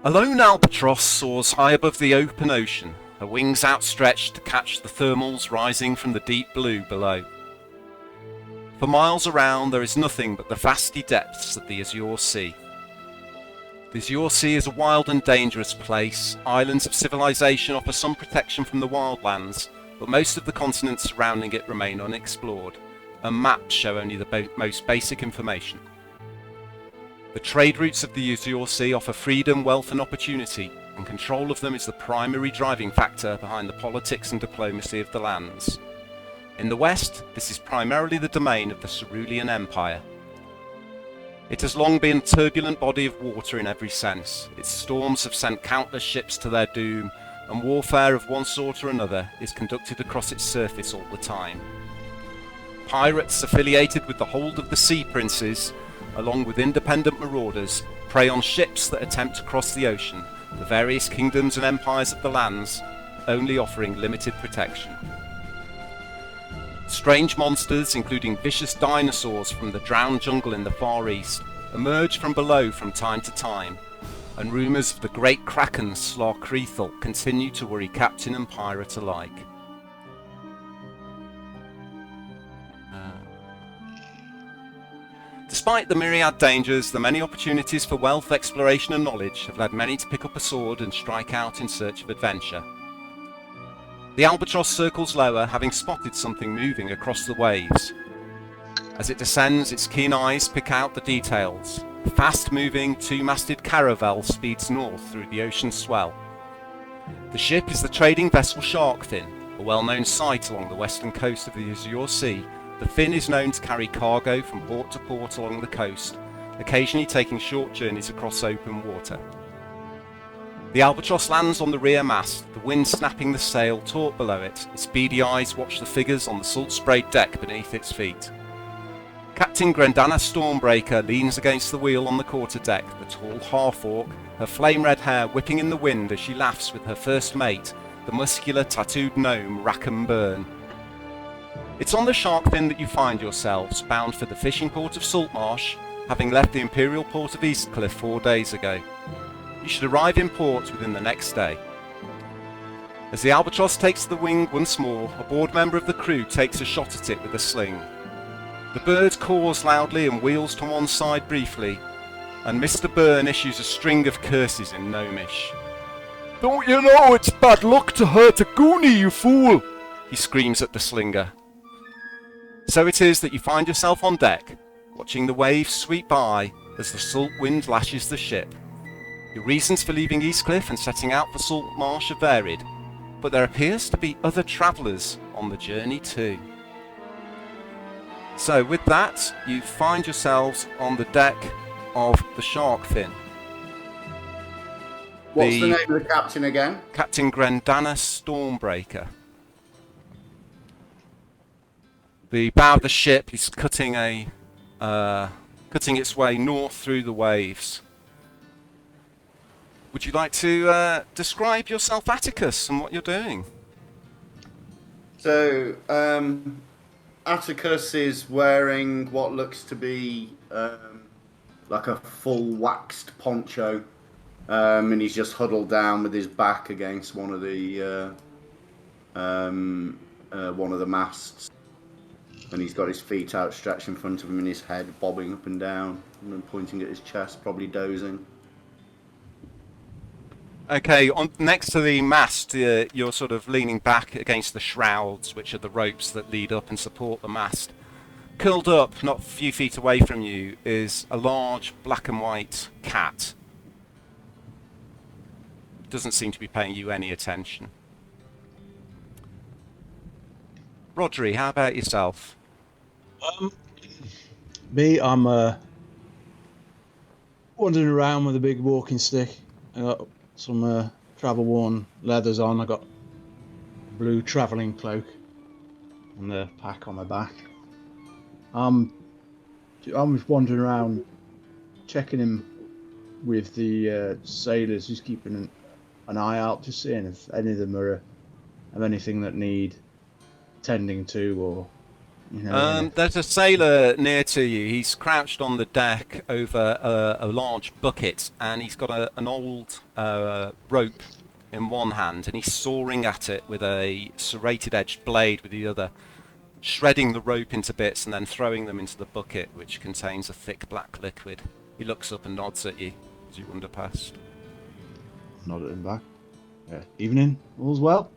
A lone albatross soars high above the open ocean, her wings outstretched to catch the thermals rising from the deep blue below. For miles around there is nothing but the vasty depths of the Azure Sea. The Azure Sea is a wild and dangerous place. Islands of civilization offer some protection from the wildlands, but most of the continents surrounding it remain unexplored, and maps show only the most basic information. The trade routes of the Azure Sea offer freedom, wealth and opportunity, and control of them is the primary driving factor behind the politics and diplomacy of the lands. In the west, this is primarily the domain of the Cerulean Empire. It has long been a turbulent body of water in every sense. Its storms have sent countless ships to their doom, and warfare of one sort or another is conducted across its surface all the time. Pirates affiliated with the Hold of the Sea Princes, along with independent marauders, prey on ships that attempt to cross the ocean, the various kingdoms and empires of the lands only offering limited protection. Strange monsters, including vicious dinosaurs from the drowned jungle in the Far East, emerge from below from time to time, and rumours of the great kraken Slarkrethel continue to worry captain and pirate alike. Despite the myriad dangers, the many opportunities for wealth, exploration and knowledge have led many to pick up a sword and strike out in search of adventure. The albatross circles lower, having spotted something moving across the waves. As it descends, its keen eyes pick out the details. A fast-moving, two-masted caravel speeds north through the ocean swell. The ship is the trading vessel Sharkfin, a well-known sight along the western coast of the Azure Sea. The fin is known to carry cargo from port to port along the coast, occasionally taking short journeys across open water. The albatross lands on the rear mast, the wind snapping the sail taut below it. Its beady eyes watch the figures on the salt-sprayed deck beneath its feet. Captain Grendana Stormbreaker leans against the wheel on the quarterdeck, the tall half-orc, her flame-red hair whipping in the wind as she laughs with her first mate, the muscular tattooed gnome Rackham Byrne. It's on the Sharkfin that you find yourselves, bound for the fishing port of Saltmarsh, having left the imperial port of Eastcliff 4 days ago. You should arrive in port within the next day. As the albatross takes the wing once more, a board member of the crew takes a shot at it with a sling. The bird caws loudly and wheels to one side briefly, and Mr. Byrne issues a string of curses in Gnomish. "Don't you know it's bad luck to hurt a goonie, you fool?" he screams at the slinger. So it is that you find yourself on deck, watching the waves sweep by as the salt wind lashes the ship. Your reasons for leaving Eastcliff and setting out for Saltmarsh are varied, but there appears to be other travellers on the journey too. So with that, you find yourselves on the deck of the Sharkfin. What's the name of the captain again? Captain Grendana Stormbreaker. The bow of the ship is cutting its way north through the waves. Would you like to describe yourself, Atticus, and what you're doing? So, Atticus is wearing what looks to be like a full waxed poncho, and he's just huddled down with his back against one of the masts. And he's got his feet outstretched in front of him and his head bobbing up and down and then pointing at his chest, probably dozing. Okay, next to the mast, you're sort of leaning back against the shrouds, which are the ropes that lead up and support the mast. Curled up, not a few feet away from you, is a large black and white cat. Doesn't seem to be paying you any attention. Rodri, how about yourself? Um, Me, I'm wandering around with a big walking stick. I got some travel-worn leathers on. I got a blue travelling cloak and the pack on my back. Um, I'm just wandering around, checking in with the sailors, just keeping an eye out, just seeing if any of them have anything that need tending to, or There's a sailor near to you. He's crouched on the deck over a large bucket, and he's got an old rope in one hand, and he's sawing at it with a serrated-edged blade with the other, shredding the rope into bits and then throwing them into the bucket, which contains a thick black liquid. He looks up and nods at you as you wander past. nod at him back. Evening, all's well.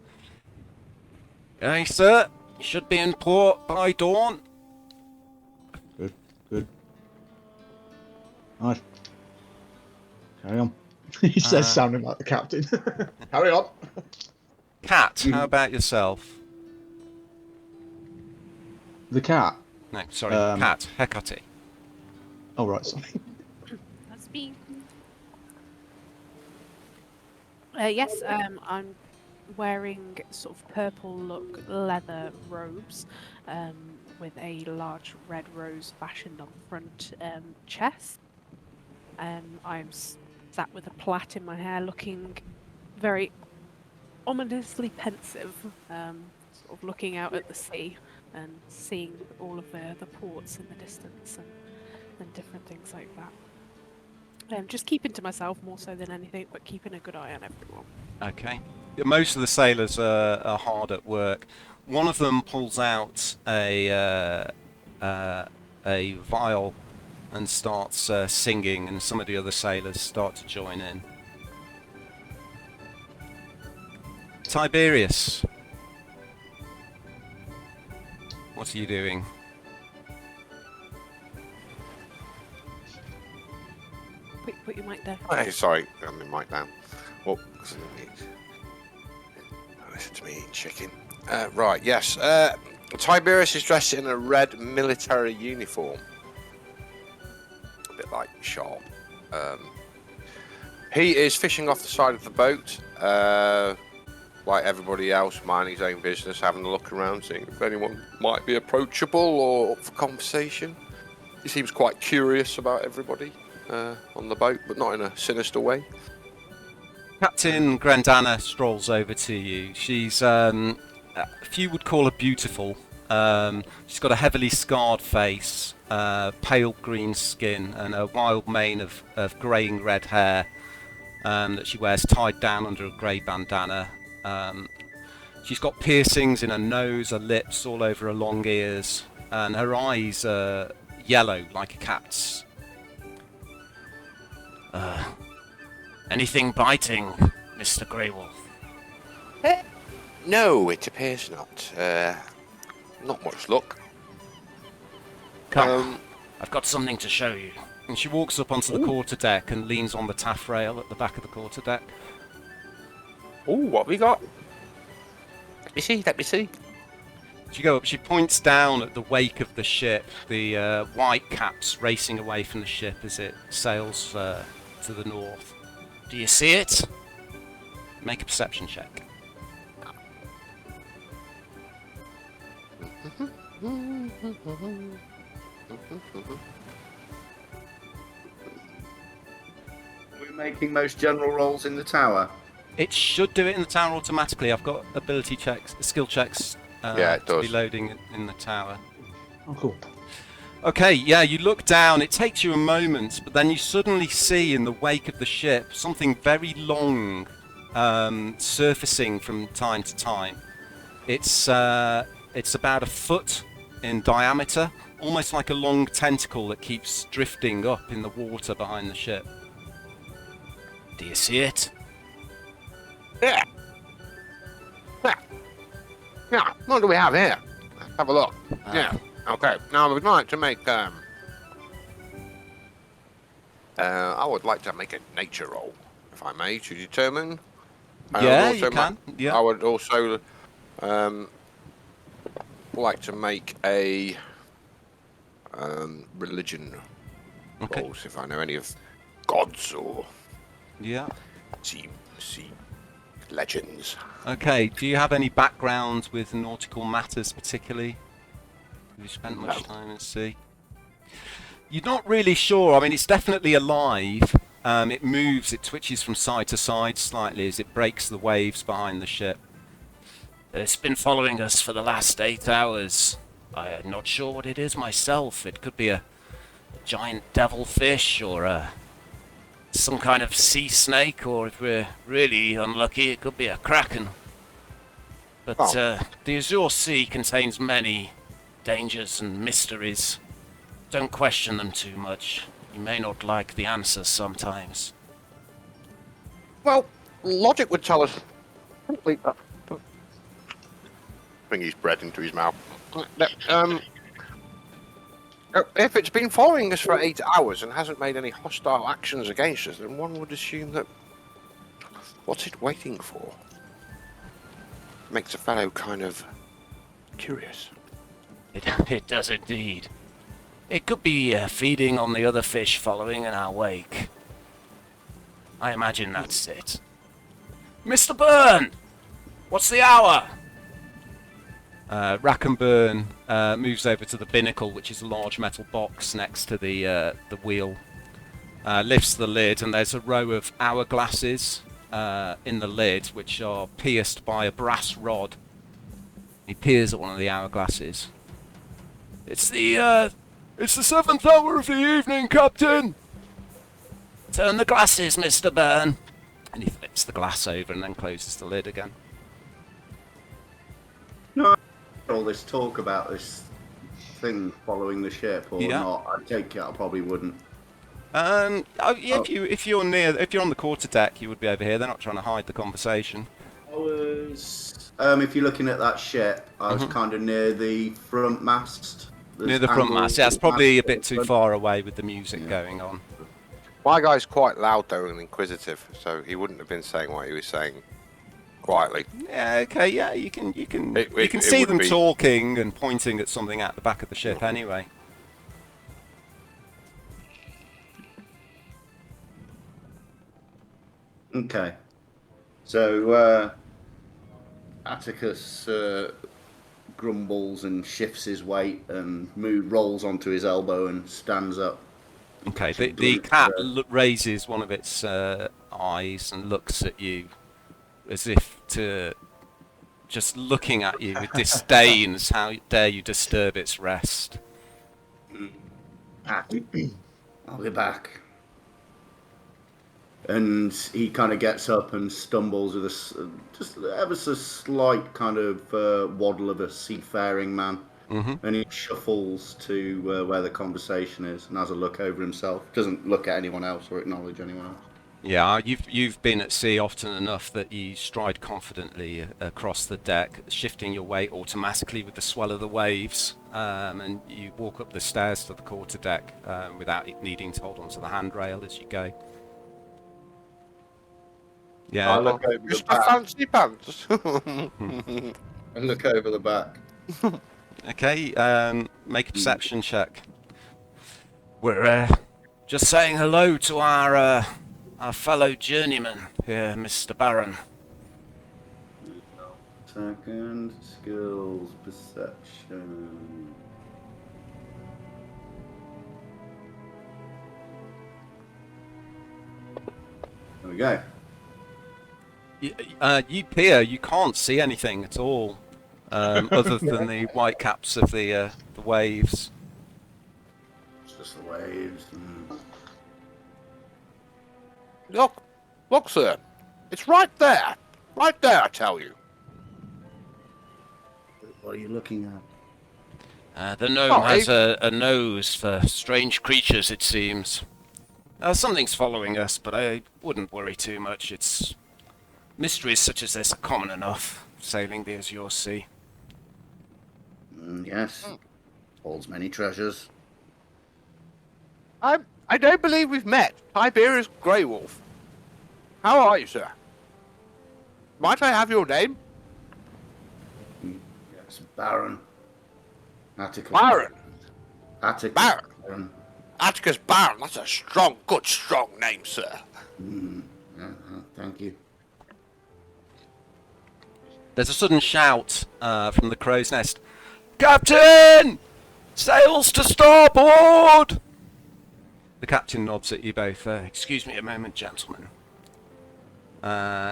Aye, sir. You should be in port by dawn. Good. Nice. Carry on. He says, sounding like the captain. Carry on. Cat, how about yourself? The cat. No, sorry, Um, Cat. Hecate. Oh, right, sorry. That's me. Yes, I'm wearing sort of purple look leather robes with a large red rose fashioned on the front chest. I'm sat with a plait in my hair looking very ominously pensive, sort of looking out at the sea and seeing all of the ports in the distance and different things like that. Just keeping to myself more so than anything, but keeping a good eye on everyone. Okay. Yeah, most of the sailors are hard at work. One of them pulls out a viol and starts singing, and some of the other sailors start to join in. Tiberius, what are you doing? Put your mic down. Hey, sorry, got my mic down. Oh, listen to me eating chicken. Right, yes. Tiberius is dressed in a red military uniform. A bit like Sharp. He is fishing off the side of the boat, like everybody else, minding his own business, having a look around, seeing if anyone might be approachable or up for conversation. He seems quite curious about everybody on the boat, but not in a sinister way. Captain Grandana strolls over to you. She's, a few would call her beautiful. She's got a heavily scarred face, pale green skin, and a wild mane of greying red hair that she wears tied down under a grey bandana. She's got piercings in her nose, her lips, all over her long ears, and her eyes are yellow like a cat's. Anything biting, Mr. Greywolf? No, it appears not. Not much luck. Come, I've got something to show you. And she walks up onto the quarterdeck and leans on the taffrail at the back of the quarterdeck. Oh, what have we got? Let me see, let me see. She go up, she points down at the wake of the ship, the white caps racing away from the ship as it sails to the north. Do you see it? Make a perception check. We're making most general rolls in the tower. It should do it in the tower automatically. I've got ability checks, skill checks Yeah, it to be does. loading in the tower. Oh, cool. Okay, yeah, you look down, it takes you a moment, but then you suddenly see in the wake of the ship something very long surfacing from time to time. It's about a foot in diameter, almost like a long tentacle that keeps drifting up in the water behind the ship. Do you see it? Yeah. Yeah, what do we have here? Let's have a look. Yeah. Okay. Now I would like to make I would like to make a nature roll, if I may, to determine. Yeah, you can. Yeah. I would also like to make a religion Okay. roll, if I know any of gods or Yeah. sea legends. Okay. Do you have any background with nautical matters, particularly? Have you spent much No. time at sea? You're not really sure. I mean, it's definitely alive. It moves, it twitches from side to side slightly as it breaks the waves behind the ship. It's been following us for the last 8 hours. I'm not sure what it is myself. It could be a giant devilfish or some kind of sea snake, or if we're really unlucky, it could be a kraken. But the Azure Sea contains many dangers and mysteries. Don't question them too much. You may not like the answers sometimes. Well, logic would tell us. Bring his bread into his mouth. If it's been following us for 8 hours and hasn't made any hostile actions against us, then one would assume that. What's it waiting for? Makes a fellow kind of curious. It does indeed. It could be feeding on the other fish following in our wake. I imagine that's it. Mr. Byrne! What's the hour? Rackenburn moves over to the binnacle, which is a large metal box next to the wheel. Lifts the lid, and there's a row of hourglasses in the lid, which are pierced by a brass rod. He peers at one of the hourglasses. It's the 7th hour of the evening, Captain! Turn the glasses, Mr. Byrne. And he flips the glass over and then closes the lid again. No, all this talk about this thing following the ship or Yeah. not, I take it I probably wouldn't. Yeah, if you're on the quarterdeck, you would be over here. They're not trying to hide the conversation. I was, if you're looking at that ship, I was kind of near the front mast. Near the front mast. Yeah, it's probably a bit too far away with the music going on. My guy's quite loud though and inquisitive, so he wouldn't have been saying what he was saying quietly. Yeah, okay, yeah, you can It see would them be- talking and pointing at something at the back of the ship anyway. Okay. So, Atticus grumbles and shifts his weight and rolls onto his elbow and stands up. Okay, the cat raises one of its eyes and looks at you as if to just looking at you with disdain. As how dare you disturb its rest? I'll be back. And he kind of gets up and stumbles with just ever so slight kind of waddle of a seafaring man. And he shuffles to where the conversation is and has a look over himself. Doesn't look at anyone else or acknowledge anyone else. Yeah, you've been at sea often enough that you stride confidently across the deck, shifting your weight automatically with the swell of the waves, and you walk up the stairs to the quarterdeck without needing to hold onto the handrail as you go. Yeah, I look over the Just a back. fancy pants. I look over the back. okay, make a perception check. We're just saying hello to our fellow journeyman here, Mr. Baron. Second, skills, perception. There we go. You peer, you can't see anything at all, other than the white caps of the waves. It's just the waves. Look, sir. It's right there. Right there, I tell you. What are you looking at? The gnome has a nose for strange creatures, it seems. Something's following us, but I wouldn't worry too much. Mysteries such as this are common enough, sailing the Azure Sea. Yes. Holds many treasures. I don't believe we've met. Tiberius Grey Wolf. How are you, sir? Might I have your name? Yes, Baron. Atticus Baron. Atticus Baron. Baron. Atticus Baron. That's a strong, good, strong name, sir. Thank you. There's a sudden shout from the crow's nest. Captain! Sails to starboard! The captain nods at you both. Excuse me a moment, gentlemen.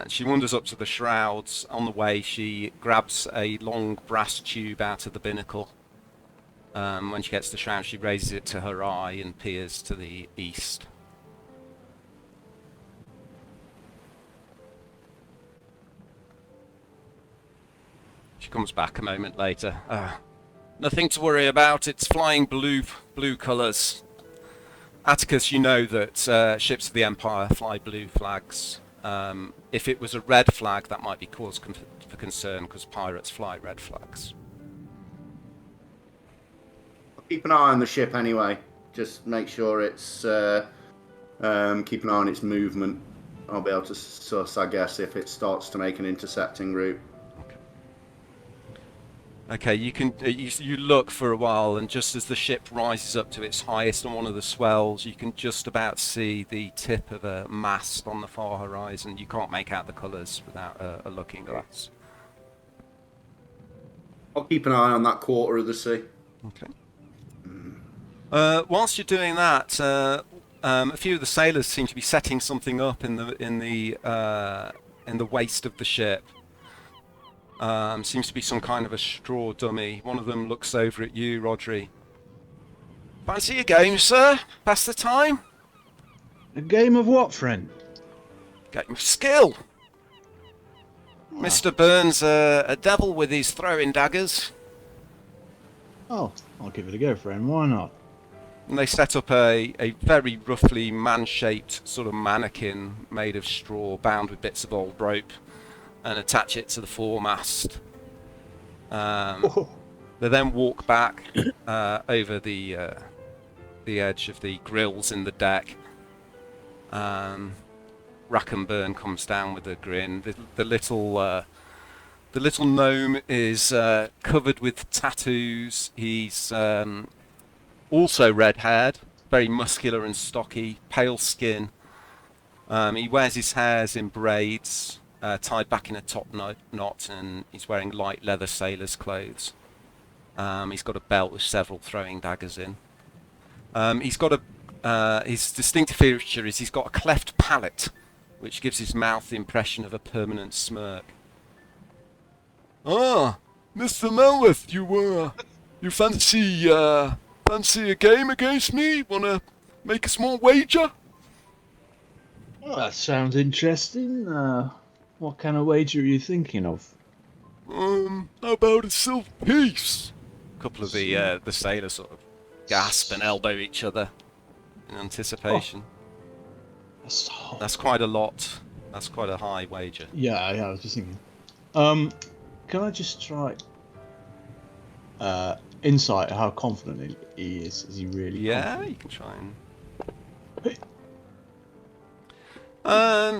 She wanders up to the shrouds. On the way, she grabs a long brass tube out of the binnacle. When she gets to the shroud, she raises it to her eye and peers to the east. She comes back a moment later. Nothing to worry about. It's flying blue colours. Atticus, you know that ships of the Empire fly blue flags. If it was a red flag, that might be cause for concern, because pirates fly red flags. I'll keep an eye on the ship anyway. Just make sure it's keep an eye on its movement. I'll be able to suss, I guess, if it starts to make an intercepting route. Okay, you can you look for a while, and just as the ship rises up to its highest on one of the swells, you can just about see the tip of a mast on the far horizon. You can't make out the colours without a looking glass. I'll keep an eye on that quarter of the sea. Okay. Whilst you're doing that, a few of the sailors seem to be setting something up in the waist of the ship. Seems to be some kind of a straw dummy. One of them looks over at you, Rodri. Fancy a game, sir? Pass the time? A game of what, friend? Game of skill. Mr. Burns, a devil with his throwing daggers. Oh, I'll give it a go, friend. Why not? And they set up a very roughly man-shaped sort of mannequin made of straw, bound with bits of old rope, and attach it to the foremast. They then walk back over the edge of the grills in the deck. Rackenburn comes down with a grin. The little gnome is covered with tattoos. He's also red-haired, very muscular and stocky, pale skin. He wears his hairs in braids, tied back in a top knot, and he's wearing light leather sailor's clothes. He's got a belt with several throwing daggers in. He's got his distinctive feature is he's got a cleft palate, which gives his mouth the impression of a permanent smirk. Ah, Mr. Melwith, you fancy a game against me? Wanna make a small wager? Well, that sounds interesting. What kind of wager are you thinking of? How about a silver piece? A couple of the sailors sort of gasp and elbow each other in anticipation. That's quite a lot. That's quite a high wager. Yeah, I was just thinking. Can I just try insight how confident he is? Is he really? Yeah, confident? you can try and.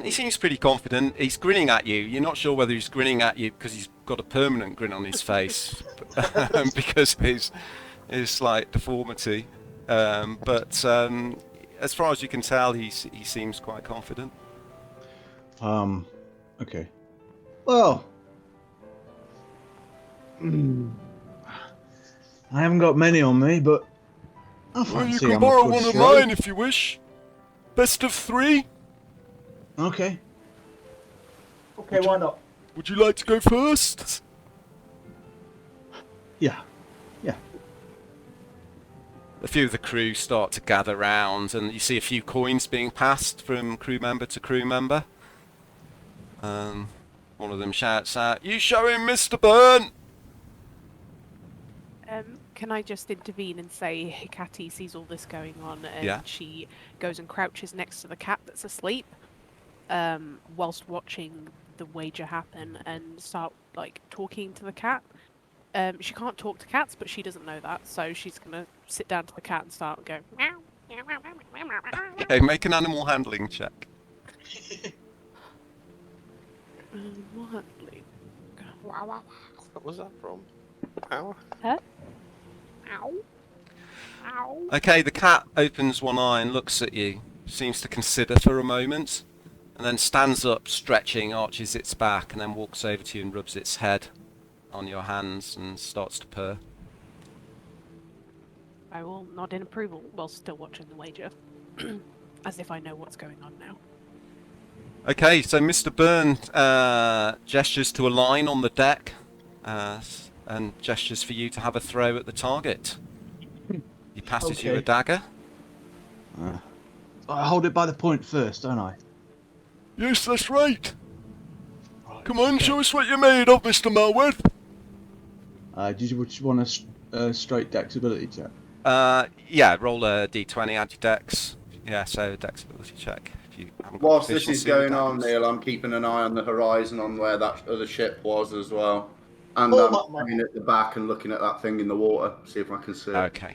He seems pretty confident. He's grinning at you. You're not sure whether he's grinning at you because he's got a permanent grin on his face, because of his slight deformity. But as far as you can tell, he seems quite confident. Okay. Well, I haven't got many on me, but I fancy You can I'm a borrow good one of show. mine if you wish. Best of 3. Okay. Okay, why not? Would you like to go first? Yeah. A few of the crew start to gather round, and you see a few coins being passed from crew member to crew member. One of them shouts out, "You show him, Mr. Byrne!" Can I just intervene and say Hikati sees all this going on, and Yeah. she goes and crouches next to the cat that's asleep, whilst watching the wager happen, and start talking to the cat. She can't talk to cats, but she doesn't know that, so she's gonna sit down to the cat and start going meow, meow, meow, meow, meow, meow, meow. Okay, make an animal handling check. What? What was that from? Power? Huh? Ow. Ow. Okay, the cat opens one eye and looks at you, seems to consider for a moment, and then stands up, stretching, arches its back, and then walks over to you and rubs its head on your hands and starts to purr. I will nod in approval while still watching the wager, as if I know what's going on now. Okay, so Mr. Byrne gestures to a line on the deck and gestures for you to have a throw at the target. He passes you a Okay. dagger. I hold it by the point first, don't I? Yes, that's right. Right, Come on, okay. show us what you're made of, Mr. Malworth. Would you want a straight dexability check? Yeah, roll a d20, add your dex. Yeah, so dexability check. If you haven't got Whilst this is proficiency with going on, daggers. Neil, I'm keeping an eye on the horizon on where that other ship was as well. And Hold I'm up, my- looking at the back and looking at that thing in the water, see if I can see it. Okay.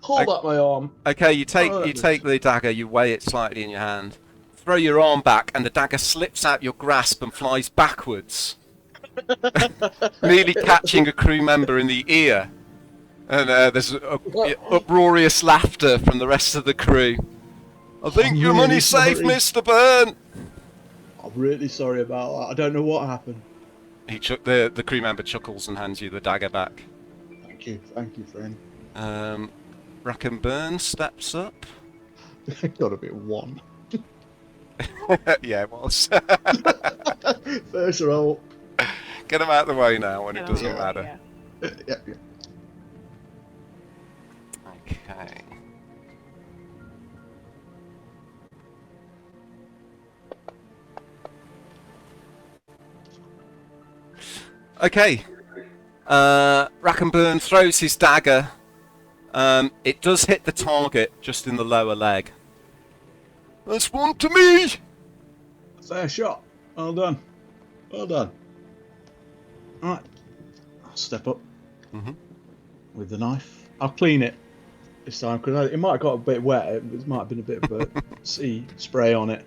Hold Okay. up my arm. Okay, you take Oh, you that take the dagger, you weigh it slightly in your hand, throw your arm back, and the dagger slips out your grasp and flies backwards, nearly catching a crew member in the ear. And there's uproarious laughter from the rest of the crew. I think I'm your really money's safe, sorry. Mr. Byrne. I'm really sorry about that. I don't know what happened. The crew member chuckles and hands you the dagger back. Thank you, friend. Rackham Byrne steps up. Got a bit one. Yeah, it was. First roll. Get him out of the way now when it Yeah, doesn't yeah, matter. yeah. Yeah. Okay. Okay. Rackenburn throws his dagger. It does hit the target just in the lower leg. That's one to me! Fair shot. Well done. Well done. Alright. I'll step up with the knife. I'll clean it this time because it might have got a bit wet. It might have been a bit of a sea spray on it.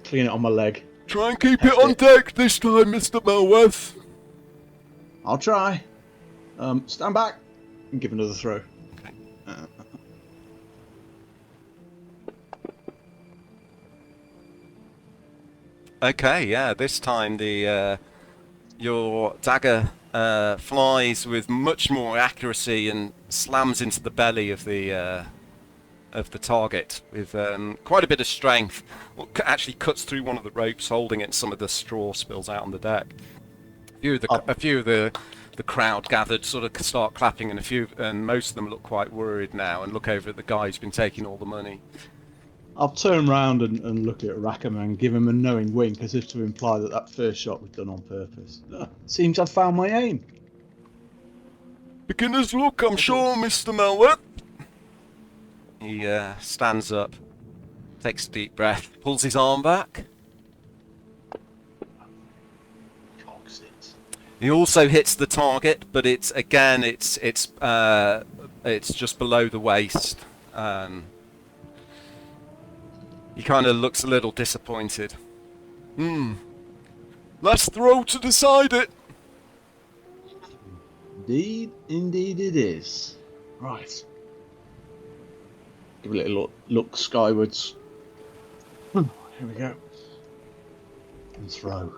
Clean it on my leg. Try and keep it on deck this time, Mr. Melworth. I'll try. Stand back and give another throw. Okay. Okay, yeah, this time the your dagger flies with much more accuracy and slams into the belly of the target with quite a bit of strength. Well, actually cuts through one of the ropes holding it, and some of the straw spills out on the deck. A few of the crowd gathered sort of start clapping, and most of them look quite worried now and look over at the guy who's been taking all the money. I'll turn round and look at Rackham and give him a knowing wink as if to imply that first shot was done on purpose. Seems I've found my aim. Beginner's luck, I'm sure, Mr. Melworth. He stands up, takes a deep breath, pulls his arm back. Cocks it. He also hits the target, but it's just below the waist. He kind of looks a little disappointed. Let's throw to decide it. Indeed it is. Right. Give a little look skywards. Here we go. And throw.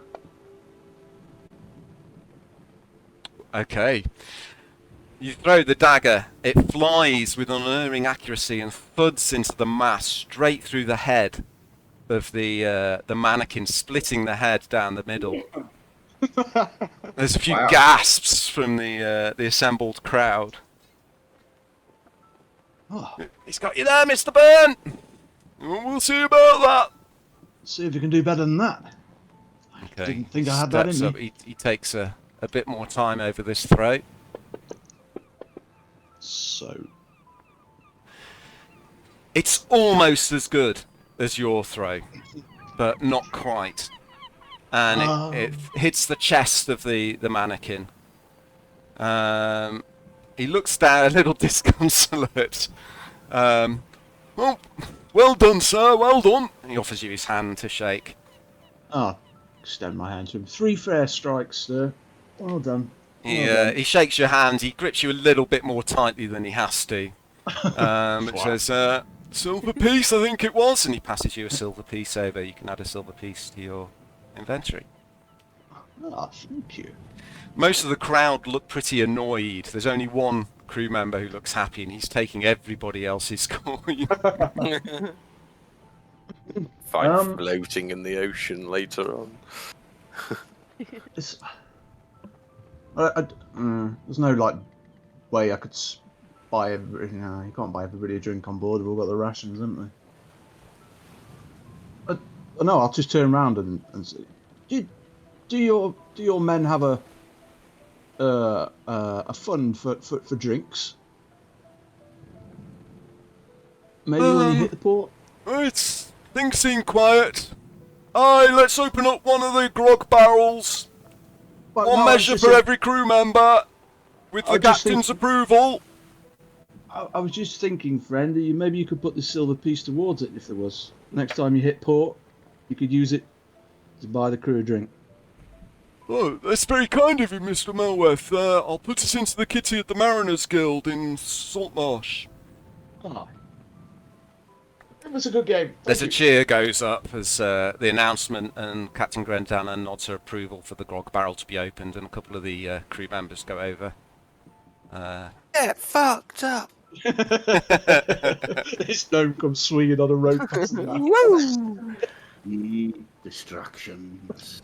Okay. You throw the dagger. It flies with unerring accuracy and thuds into the mass, straight through the head of the mannequin, splitting the head down the middle. There's a few Wow. gasps from the assembled crowd. Oh, He's got you there, Mr. Byrne. We'll see about that. see if you can do better than that. Okay. Didn't think I had that in Steps me. up. He takes a bit more time over this throw. So, It's almost as good as your throw, but not quite. And it hits the chest of the mannequin. He looks down a little disconsolate. Well done, sir, well done. He offers you his hand to shake. extend my hand to him. 3 fair strikes, sir. Well done. He shakes your hand. He grips you a little bit more tightly than he has to. It says, silver piece, I think it was, and he passes you a silver piece over. You can add a silver piece to your inventory. Ah, thank you. Most of the crowd look pretty annoyed. There's only one crew member who looks happy, and he's taking everybody else's coin. Find floating in the ocean later on. It's, there's no like way I could buy everybody. No, you can't buy everybody a drink on board. We've all got the rations, haven't we? No, I'll just turn around and say, do your men have a fund for drinks? Maybe when you hit the port. Things seem quiet. Aye, let's open up one of the grog barrels. But One no, measure for every crew member, with the captain's approval. I was just thinking, friend, that maybe you could put the silver piece towards it if there was. Next time you hit port, you could use it to buy the crew a drink. Oh, that's very kind of you, Mr. Melworth. I'll put us into the kitty at the Mariners Guild in Saltmarsh. Ah. It was a good game. There's a cheer goes up as the announcement, and Captain Grendana nods her approval for the grog barrel to be opened, and a couple of the crew members go over. Get fucked up. This gnome comes swinging on a rope. Distractions.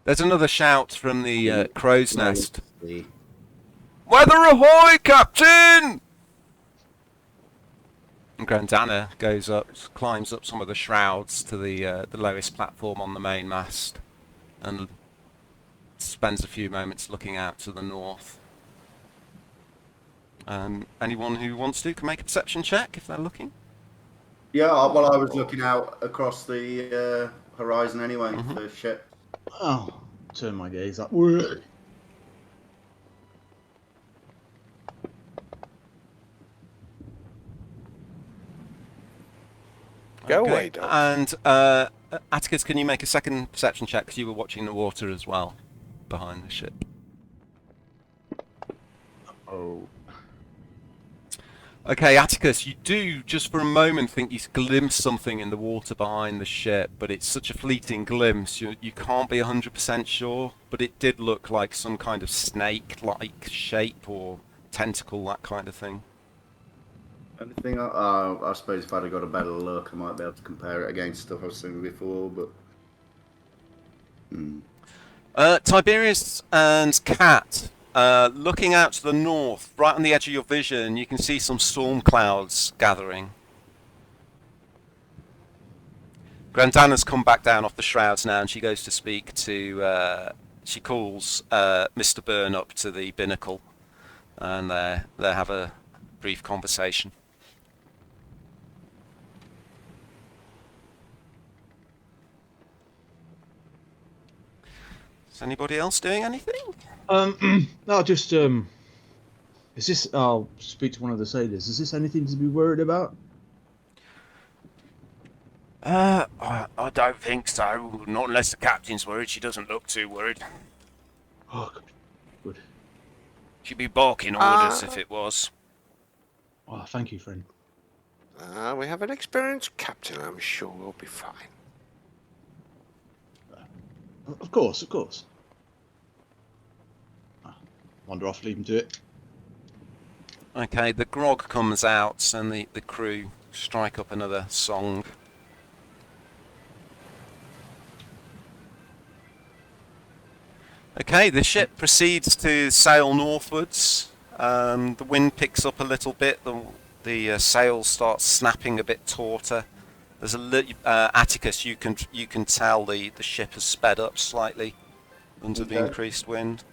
There's another shout from the crow's nest. Weather ahoy, Captain! And Grandana goes up, climbs up some of the shrouds to the lowest platform on the main mast, and spends a few moments looking out to the north. Anyone who wants to can make a perception check if they're looking. Yeah, well, I was looking out across the horizon anyway for ship. Oh, turn my gaze up. Go away, dog. And Atticus, can you make a second perception check, because you were watching the water as well, behind the ship. Oh. Okay, Atticus, you do, just for a moment, think you glimpse something in the water behind the ship, but it's such a fleeting glimpse, you can't be 100% sure, but it did look like some kind of snake-like shape or tentacle, that kind of thing. Anything? I suppose if I'd have got a better look, I might be able to compare it against stuff I've seen before, but... Tiberius and Cat, looking out to the north, right on the edge of your vision, you can see some storm clouds gathering. Grandana's come back down off the shrouds now, and she goes to speak to... she calls Mr. Byrne up to the binnacle, and they have a brief conversation. Is anybody else doing anything? No, just is this? I'll speak to one of the sailors. Is this anything to be worried about? I don't think so. Not unless the captain's worried. She doesn't look too worried. Oh, good. She'd be barking orders if it was. Oh, thank you, friend. We have an experienced captain. I'm sure we'll be fine. Of course. Wander off, leave him to it. Okay, the grog comes out, and the crew strike up another song. Okay, the ship proceeds to sail northwards. The wind picks up a little bit. The sails start snapping a bit tauter. There's Atticus. You can tell the ship has sped up slightly under the increased wind.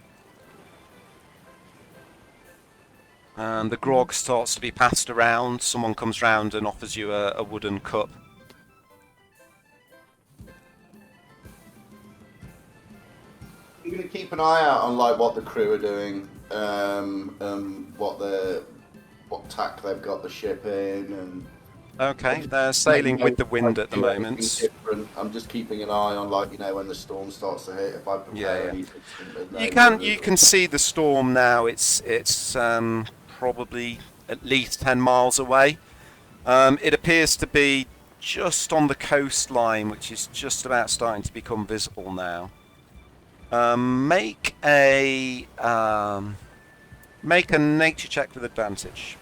And the grog starts to be passed around. Someone comes round and offers you a wooden cup. You're gonna keep an eye out on like what the crew are doing, what tack they've got the ship in, and Okay, they're sailing with the wind at the moment. Different. I'm just keeping an eye on, like, when the storm starts to hit. If I prepare anything, You can see the storm now. It's probably at least 10 miles away. It appears to be just on the coastline, which is just about starting to become visible now. Make a nature check with advantage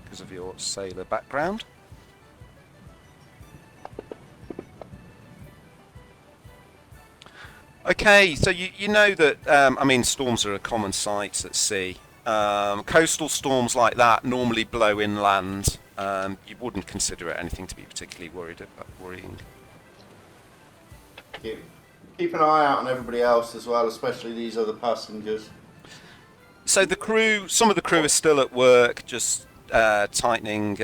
because of your sailor background. Okay, so you know that, I mean, storms are a common sight at sea. Coastal storms like that normally blow inland. You wouldn't consider it anything to be particularly worrying. Keep an eye out on everybody else as well, especially these other passengers. So some of the crew is still at work, just tightening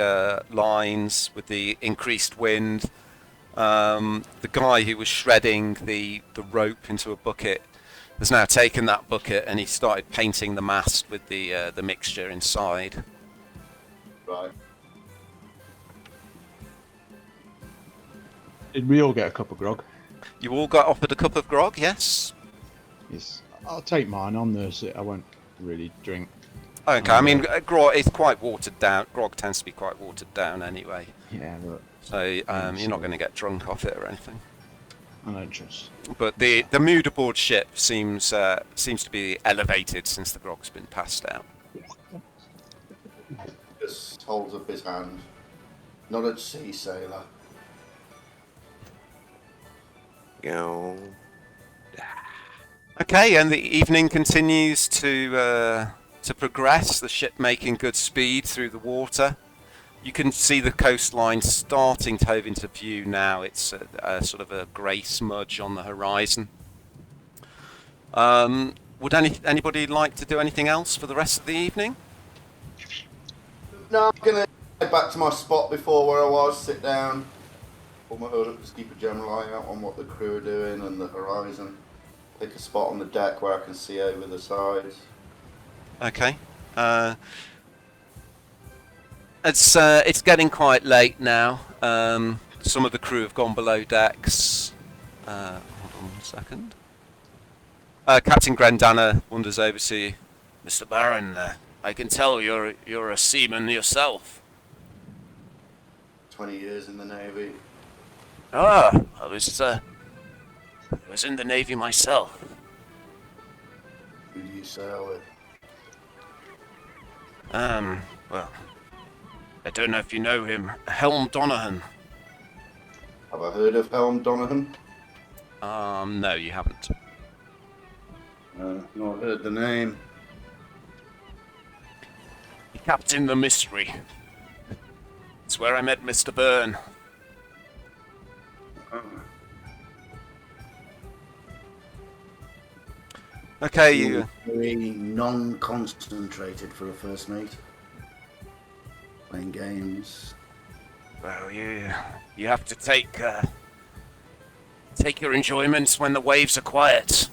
lines with the increased wind. The guy who was shredding the rope into a bucket has now taken that bucket and he started painting the mast with the mixture inside. Right. Did we all get a cup of grog? You all got offered a cup of grog, yes? Yes. I'll take mine on this. I won't really drink. Okay, I mean, grog is quite watered down. Grog tends to be quite watered down anyway. Yeah, but So you're not going to get drunk off it or anything. I don't trust. But the mood aboard ship seems to be elevated since the grog's been passed out. Just holds up his hand. Not at sea, sailor. Go. Okay, and the evening continues to progress. The ship making good speed through the water. You can see the coastline starting to hove into view now. It's a sort of a grey smudge on the horizon. Would anybody like to do anything else for the rest of the evening? No, I'm gonna head back to my spot before where I was. Sit down, pull my hood up, just keep a general eye out on what the crew are doing and the horizon. Pick a spot on the deck where I can see over the sides. Okay. It's getting quite late now. Some of the crew have gone below decks. Hold on 1 second. Captain Grendana wanders over to you. Mr. Baron, I can tell you're a seaman yourself. 20 years in the Navy. Ah, I was in the Navy myself. Who do you sail with? Well, I don't know if you know him. Helm Donohan. Have I heard of Helm Donohan? No, you haven't. Not heard the name. He captained the Mystery. It's where I met Mr. Byrne. Okay, you... Very non-concentrated for a first mate. Playing games. Well, you have to take your enjoyments when the waves are quiet.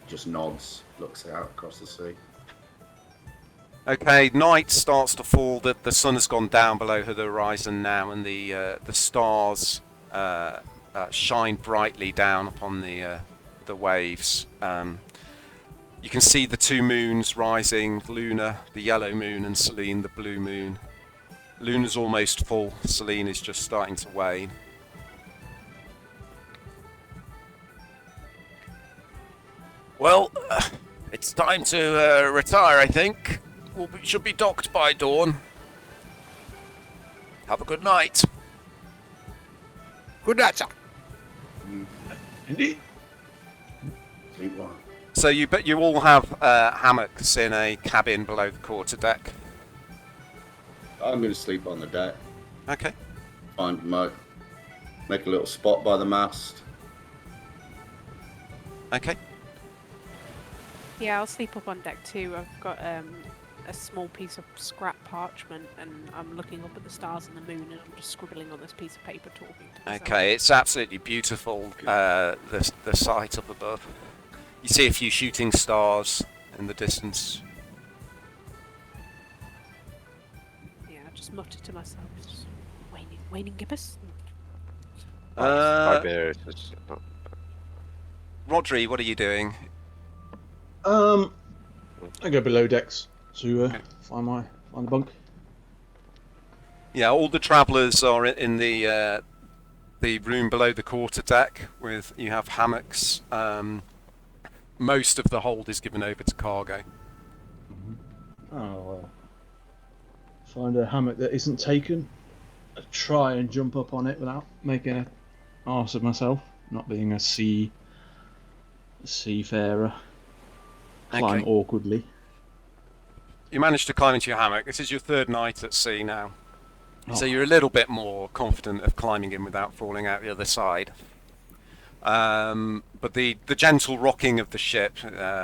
Just nods, looks out across the sea. Okay, night starts to fall. The sun has gone down below the horizon now, and the stars shine brightly down upon the waves. You can see the two moons rising: Luna, the yellow moon, and Selene, the blue moon. Luna's almost full. Selene is just starting to wane. Well, it's time to retire, I think. Should be docked by dawn. Have a good night. Good night, sir. Indeed. Sleep well. So you all have hammocks in a cabin below the quarterdeck. I'm going to sleep on the deck. Okay. Make a little spot by the mast. Okay. Yeah, I'll sleep up on deck too. I've got a small piece of scrap parchment, and I'm looking up at the stars and the moon, and I'm just scribbling on this piece of paper, talking to myself. Okay, it's absolutely beautiful. The sight up above. You see a few shooting stars. in the distance. Yeah, I just mutter to myself. Just waning gibbous. Tiberius is... Rodri, what are you doing? I go below decks to Okay. find the bunk. Yeah, all the travellers are in the room below the quarter deck. You have hammocks. Most of the hold is given over to cargo. Oh, find a hammock that isn't taken. I try and jump up on it without making an arse of myself. Not being a seafarer. Climb Okay. awkwardly. You managed to climb into your hammock. This is your third night at sea now. So Oh. you're a little bit more confident of climbing in without falling out the other side. But the gentle rocking of the ship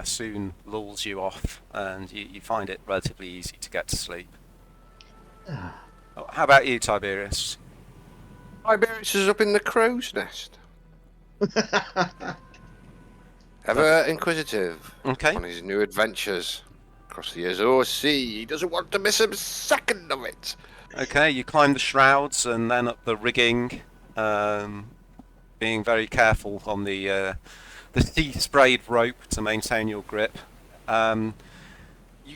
soon lulls you off, and you find it relatively easy to get to sleep. How about you, Tiberius? Tiberius is up in the crow's nest. Ever inquisitive Okay. on his new adventures across the Azure Sea. He doesn't want to miss a second of it. Okay, you climb the shrouds and then up the rigging, being very careful on the sea-sprayed rope to maintain your grip. You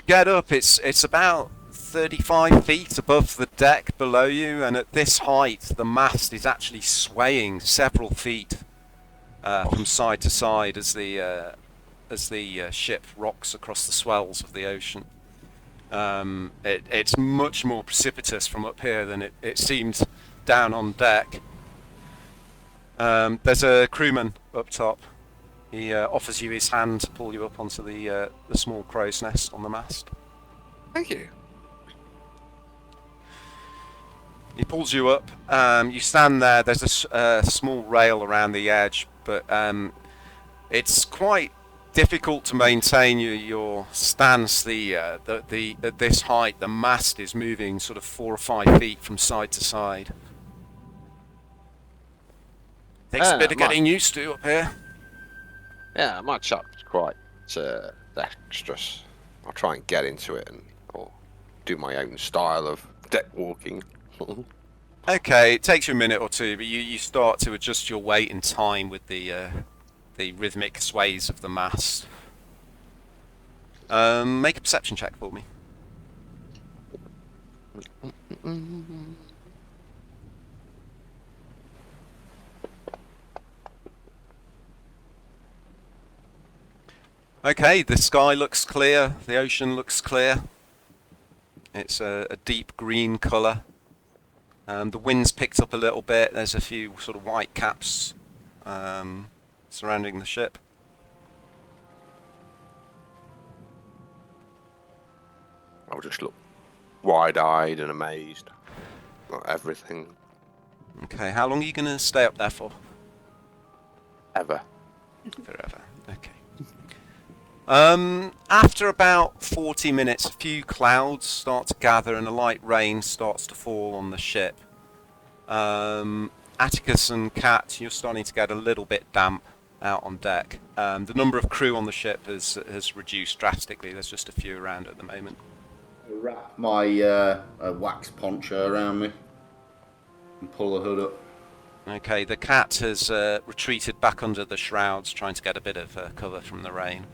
get up, it's about 35 feet above the deck below you, and at this height the mast is actually swaying several feet from side to side as the ship rocks across the swells of the ocean. It's much more precipitous from up here than it seemed down on deck. There's a crewman up top. He offers you his hand to pull you up onto the small crow's nest on the mast. Thank you. He pulls you up. You stand there. There's a small rail around the edge, but it's quite difficult to maintain your stance. At this height, the mast is moving sort of 4 or 5 feet from side to side. Takes a bit of getting used to up here. Yeah, my chap's quite dexterous. I'll try and get into it or do my own style of deck walking. Okay, it takes you a minute or two, but you start to adjust your weight in time with the rhythmic sways of the mast. Make a perception check for me. Okay, the sky looks clear, the ocean looks clear. It's a deep green colour. The wind's picked up a little bit. There's a few sort of white caps surrounding the ship. I'll just look wide-eyed and amazed at everything. Okay, how long are you going to stay up there for? Ever. Forever. Okay. After about 40 minutes, a few clouds start to gather and a light rain starts to fall on the ship. Atticus and Kat, you're starting to get a little bit damp out on deck. The number of crew on the ship has reduced drastically. There's just a few around at the moment. I wrap my wax poncho around me and pull the hood up. Okay, the Cat has retreated back under the shrouds, trying to get a bit of cover from the rain.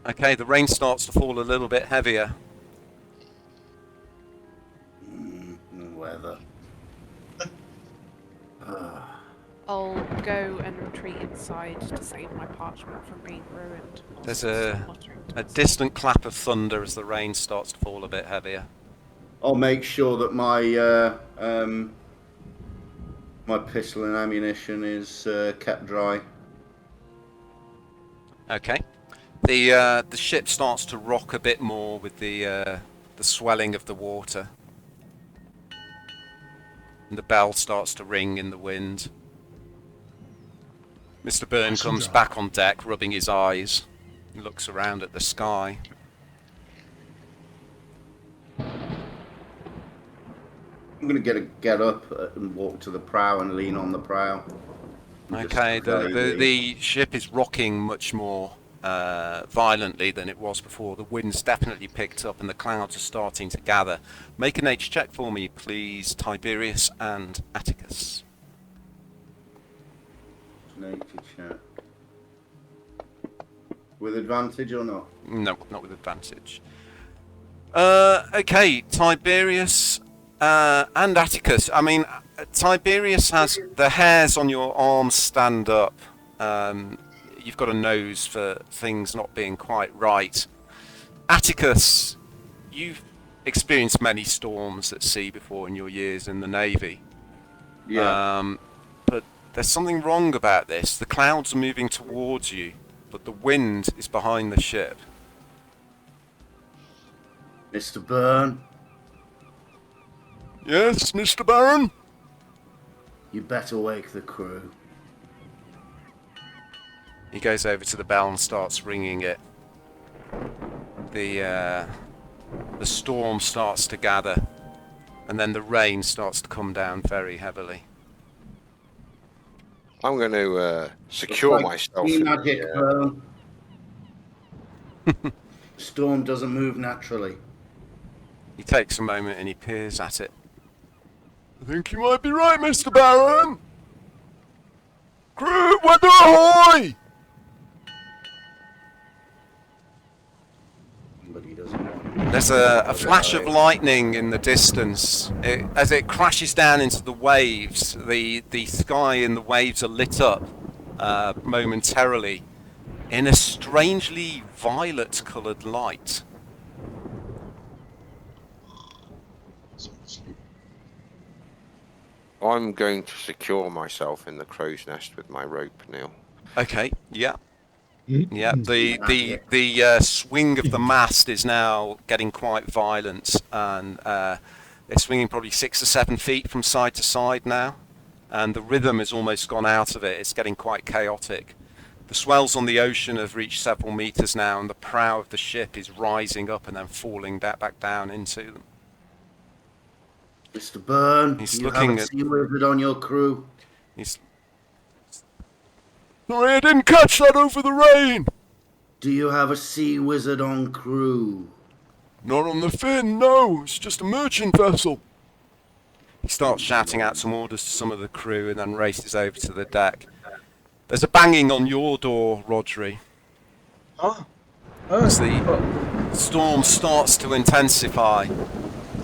Okay, the rain starts to fall a little bit heavier. Weather. I'll go and retreat inside to save my parchment from being ruined. There's a distant clap of thunder as the rain starts to fall a bit heavier. I'll make sure that my my pistol and ammunition is kept dry. Okay. The ship starts to rock a bit more with the swelling of the water. And the bell starts to ring in the wind. Mr. Byrne comes back on deck, rubbing his eyes. He looks around at the sky. I'm going to get up and walk to the prow and lean on the prow. Okay, the ship is rocking much more violently than it was before. The wind's definitely picked up and the clouds are starting to gather. Make an H check for me, please, Tiberius and Atticus. Nature check. With advantage or not? No, not with advantage. Okay, Tiberius and Atticus. I mean, Tiberius has the hairs on your arms stand up. You've got a nose for things not being quite right. Atticus, you've experienced many storms at sea before in your years in the Navy. Yeah. But there's something wrong about this. The clouds are moving towards you, but the wind is behind the ship. Mr. Byrne, Yes, Mr. Baron? you better wake the crew. He goes over to the bell and starts ringing it. The storm starts to gather, and then the rain starts to come down very heavily. I'm going to secure myself. Sea in magic, the, Byrne. The storm doesn't move naturally. He takes a moment and he peers at it. I think you might be right, Mr. Baron. Crew, weather ahoy! But he doesn't want There's a flash of lightning in the distance. As it crashes down into the waves, the sky and the waves are lit up momentarily in a strangely violet-coloured light. I'm going to secure myself in the crow's nest with my rope, Neil. Okay, yeah. Yeah, the swing of the mast is now getting quite violent, and it's swinging probably 6 or 7 feet from side to side now, and the rhythm has almost gone out of it. It's getting quite chaotic. The swells on the ocean have reached several meters now, and the prow of the ship is rising up and then falling back down into them. Mr. Byrne, He's you looking have a at- sea wizard on your crew. Sorry, I didn't catch that over the rain. Do you have a sea wizard on crew? Not on the fin, no. It's just a merchant vessel. He starts shouting out some orders to some of the crew and then races over to the deck. There's a banging on your door, Rodri. Oh. As the storm starts to intensify.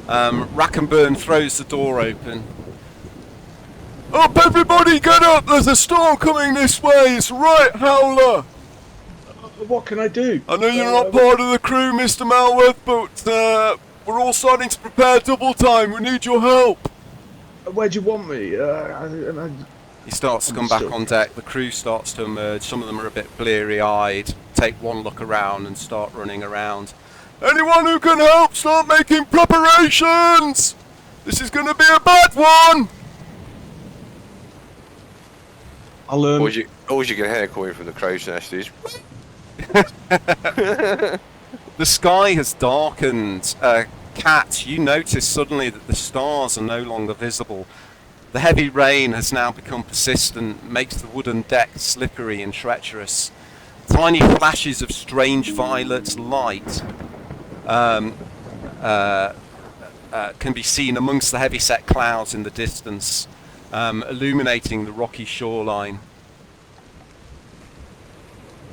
Rackenburn throws the door open. Up, everybody, get up! There's a storm coming this way! It's right, Howler! What can I do? I know you're not part of the crew, Mr. Malworth, but we're all starting to prepare double time. We need your help. Where do you want me? He starts to come back on deck. The crew starts to emerge. Some of them are a bit bleary-eyed, take one look around and start running around. Anyone who can help, start making preparations! This is going to be a bad one! I'll All you can hear coming from the crow's nest is... The sky has darkened. Cat, you notice suddenly that the stars are no longer visible. The heavy rain has now become persistent, makes the wooden deck slippery and treacherous. Tiny flashes of strange violet light can be seen amongst the heavy-set clouds in the distance, illuminating the rocky shoreline.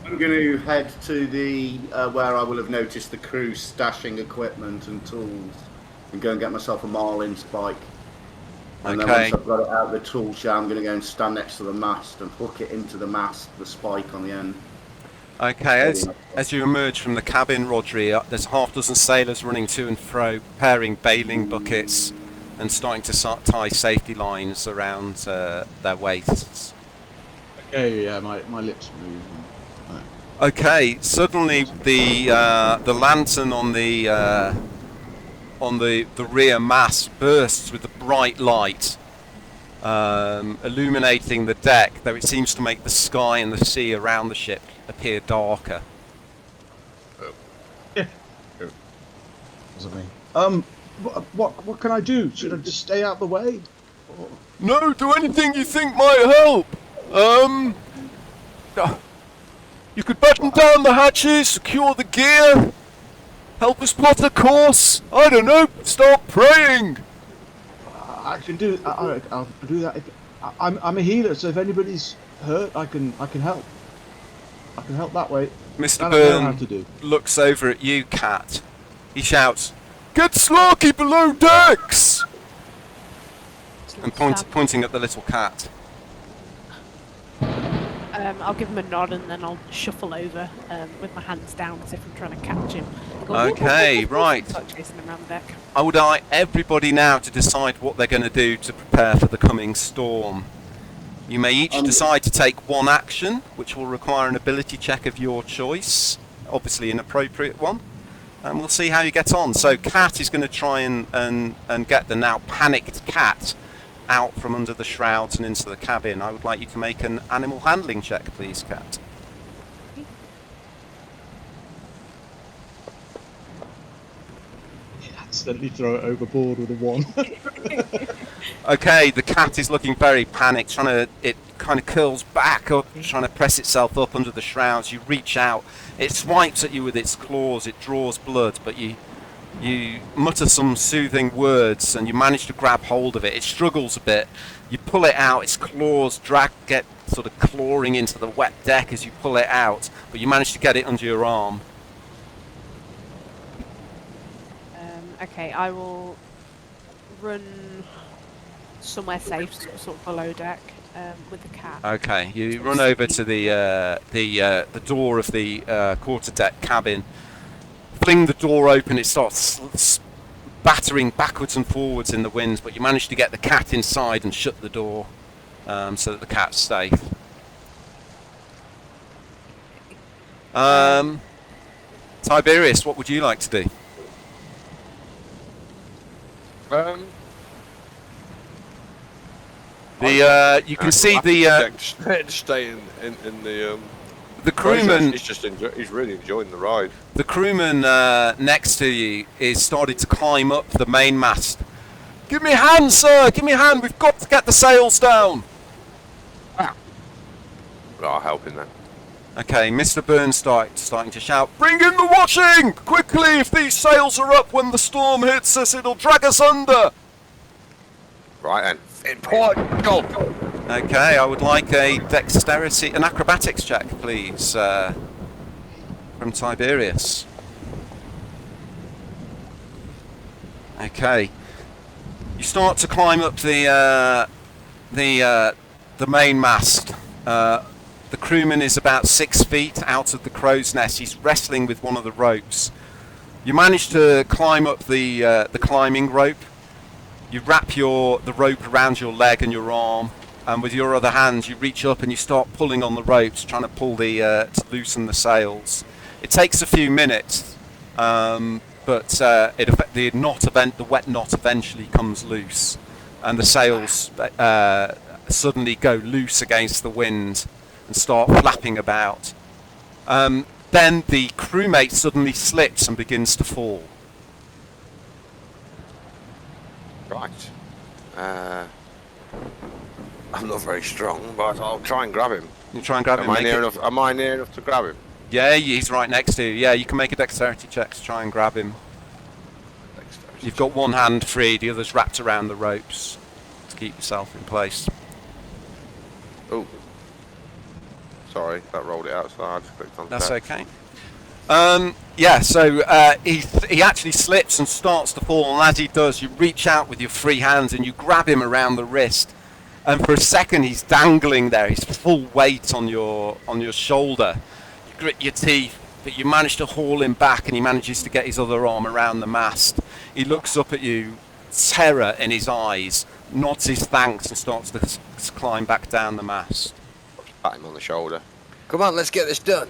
I'm going to head to the where I will have noticed the crew stashing equipment and tools, and go and get myself a marlin spike. And then Okay. once I've got it out of the tool shed, I'm going to go and stand next to the mast and hook it into the mast, the spike on the end. Okay, as you emerge from the cabin, Rodri, there's half a dozen sailors running to and fro, preparing bailing buckets and starting to tie safety lines around their waists. Okay, yeah, my lips move. Okay, suddenly the lantern on the rear mast bursts with a bright light, illuminating the deck, though it seems to make the sky and the sea around the ship appear darker. Yeah. Was it me? What can I do? Should I just stay out the way? Or... No, do anything you think might help. You could batten down the hatches, secure the gear, help us plot a course. I don't know, start praying. I can do. I'll do that. I'm a healer, so if anybody's hurt, I can help. I can help that way. Mr. That I know how to Byrne do. looks over at you, Cat. He shouts, "Get Slarky below decks!" And pointing at the little cat. I'll give him a nod and then I'll shuffle over with my hands down as if I'm trying to catch him. Go, Okay, right. Start chasing him around the deck. I would like everybody now to decide what they're going to do to prepare for the coming storm. You may each decide to take one action, which will require an ability check of your choice, obviously an appropriate one, and we'll see how you get on. So Cat is going to try and get the now panicked cat out from under the shrouds and into the cabin. I would like you to make an animal handling check, please, Cat. Accidentally throw it overboard with a 1. Okay, the cat is looking very panicked, it kind of curls back up, trying to press itself up under the shrouds. You reach out, it swipes at you with its claws, it draws blood, but you mutter some soothing words and you manage to grab hold of it. It struggles a bit. You pull it out, its claws get sort of clawing into the wet deck as you pull it out, but you manage to get it under your arm. Okay, I will run somewhere safe, sort of below deck, with the cat. Okay, you run over to the door of the quarterdeck cabin, fling the door open. It starts battering backwards and forwards in the wind, but you manage to get the cat inside and shut the door so that the cat's safe. Tiberius, what would you like to do? You can see stay in the crewman. He's really enjoying the ride. The crewman next to you is starting to climb up the mainmast. Give me a hand, sir! Give me a hand! We've got to get the sails down! I'll help him then. Okay, Mr. Burns starting to shout, "Bring in the watching! Quickly! If these sails are up when the storm hits us, it'll drag us under!" Right then. In port! Go! Okay, I would like an acrobatics check, please, from Tiberius. Okay. You start to climb up the mainmast. The crewman is about 6 feet out of the crow's nest. He's wrestling with one of the ropes. You manage to climb up the climbing rope. You wrap the rope around your leg and your arm, and with your other hand you reach up and you start pulling on the ropes, trying to pull to loosen the sails. It takes a few minutes, but the wet knot eventually comes loose, and the sails suddenly go loose against the wind and start flapping about. Then the crewmate suddenly slips and begins to fall. Right. I'm not very strong, but I'll try and grab him. You try and grab him. Am I near enough to grab him? Yeah, he's right next to you. Yeah, you can make a dexterity check to try and grab him. You've got one hand free, the other's wrapped around the ropes to keep yourself in place. Oh. Sorry, that rolled it out, so I just clicked on That's that. okay. Yeah, so he actually slips and starts to fall, and as he does, you reach out with your free hands and you grab him around the wrist. And for a second, he's dangling there. He's full weight on your shoulder. You grit your teeth, but you manage to haul him back, and he manages to get his other arm around the mast. He looks up at you, terror in his eyes, nods his thanks, and starts to climb back down the mast. Pat him on the shoulder. Come on, let's get this done.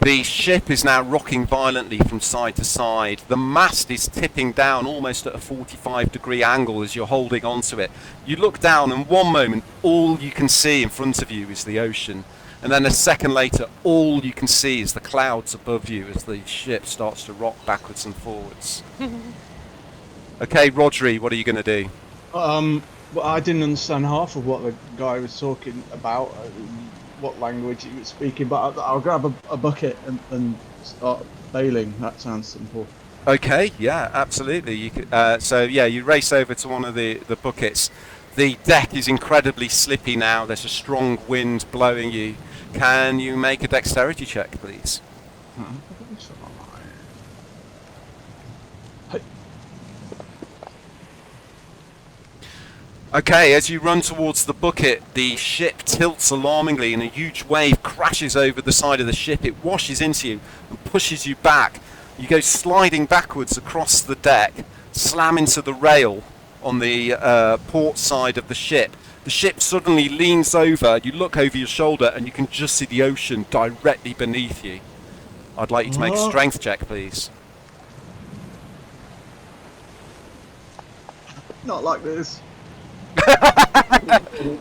The ship is now rocking violently from side to side. The mast is tipping down almost at a 45-degree angle as you're holding onto it. You look down, and one moment, all you can see in front of you is the ocean. And then a second later, all you can see is the clouds above you as the ship starts to rock backwards and forwards. Okay, Rodri, what are you going to do? Well, I didn't understand half of what the guy was talking about, what language he was speaking, but I'll grab a bucket and start bailing. That sounds simple. Okay, yeah, absolutely. You could, so yeah, you race over to one of the buckets. The deck is incredibly slippy now. There's a strong wind blowing you. Can you make a dexterity check, please? Okay, as you run towards the bucket, the ship tilts alarmingly and a huge wave crashes over the side of the ship. It washes into you and pushes you back. You go sliding backwards across the deck, slam into the rail on the port side of the ship. The ship suddenly leans over, you look over your shoulder and you can just see the ocean directly beneath you. I'd like you to make a strength check, please. Not like this.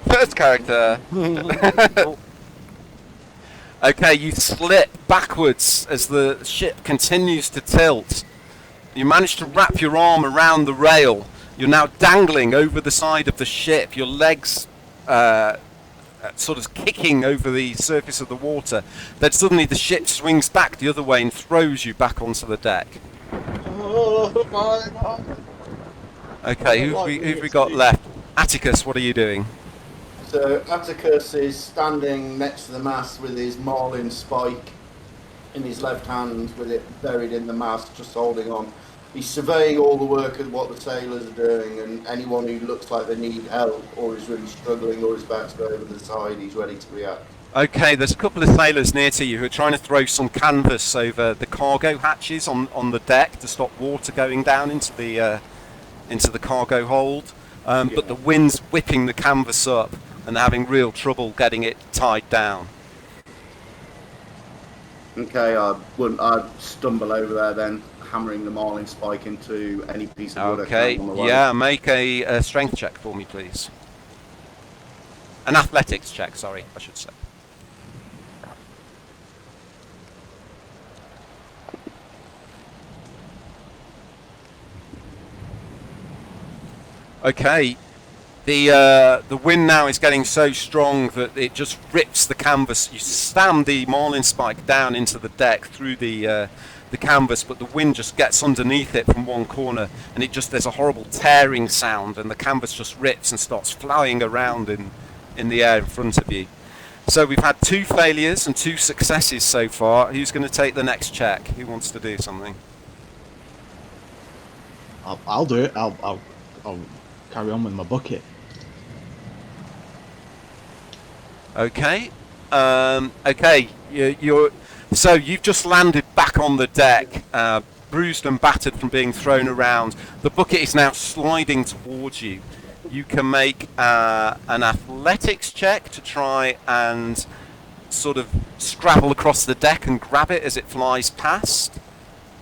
First character. Okay, you slip backwards as the ship continues to tilt. You manage to wrap your arm around the rail. You're now dangling over the side of the ship. Your legs sort of kicking over the surface of the water. Then suddenly the ship swings back the other way and throws you back onto the deck. Oh my God. Okay, who've we got left? Atticus, what are you doing? So Atticus is standing next to the mast with his marlin spike in his left hand, with it buried in the mast, just holding on. He's surveying all the work of what the sailors are doing, and anyone who looks like they need help or is really struggling or is about to go over the side, he's ready to react. Okay, there's a couple of sailors near to you who are trying to throw some canvas over the cargo hatches on the deck to stop water going down into the cargo hold. But the wind's whipping the canvas up and they're having real trouble getting it tied down. Okay, I'd stumble over there then, hammering the marlin spike into any piece of wood I Okay, can on the way. yeah, make a strength check for me, please. An athletics check, sorry, I should say. Okay, the wind now is getting so strong that it just rips the canvas. You slam the marlin spike down into the deck through the canvas, but the wind just gets underneath it from one corner, and there's a horrible tearing sound, and the canvas just rips and starts flying around in the air in front of you. So we've had 2 failures and 2 successes so far. Who's going to take the next check? Who wants to do something? I'll do it. I'll carry on with my bucket. Okay. Okay. So you've just landed back on the deck, bruised and battered from being thrown around. The bucket is now sliding towards you. You can make an athletics check to try and sort of scrabble across the deck and grab it as it flies past.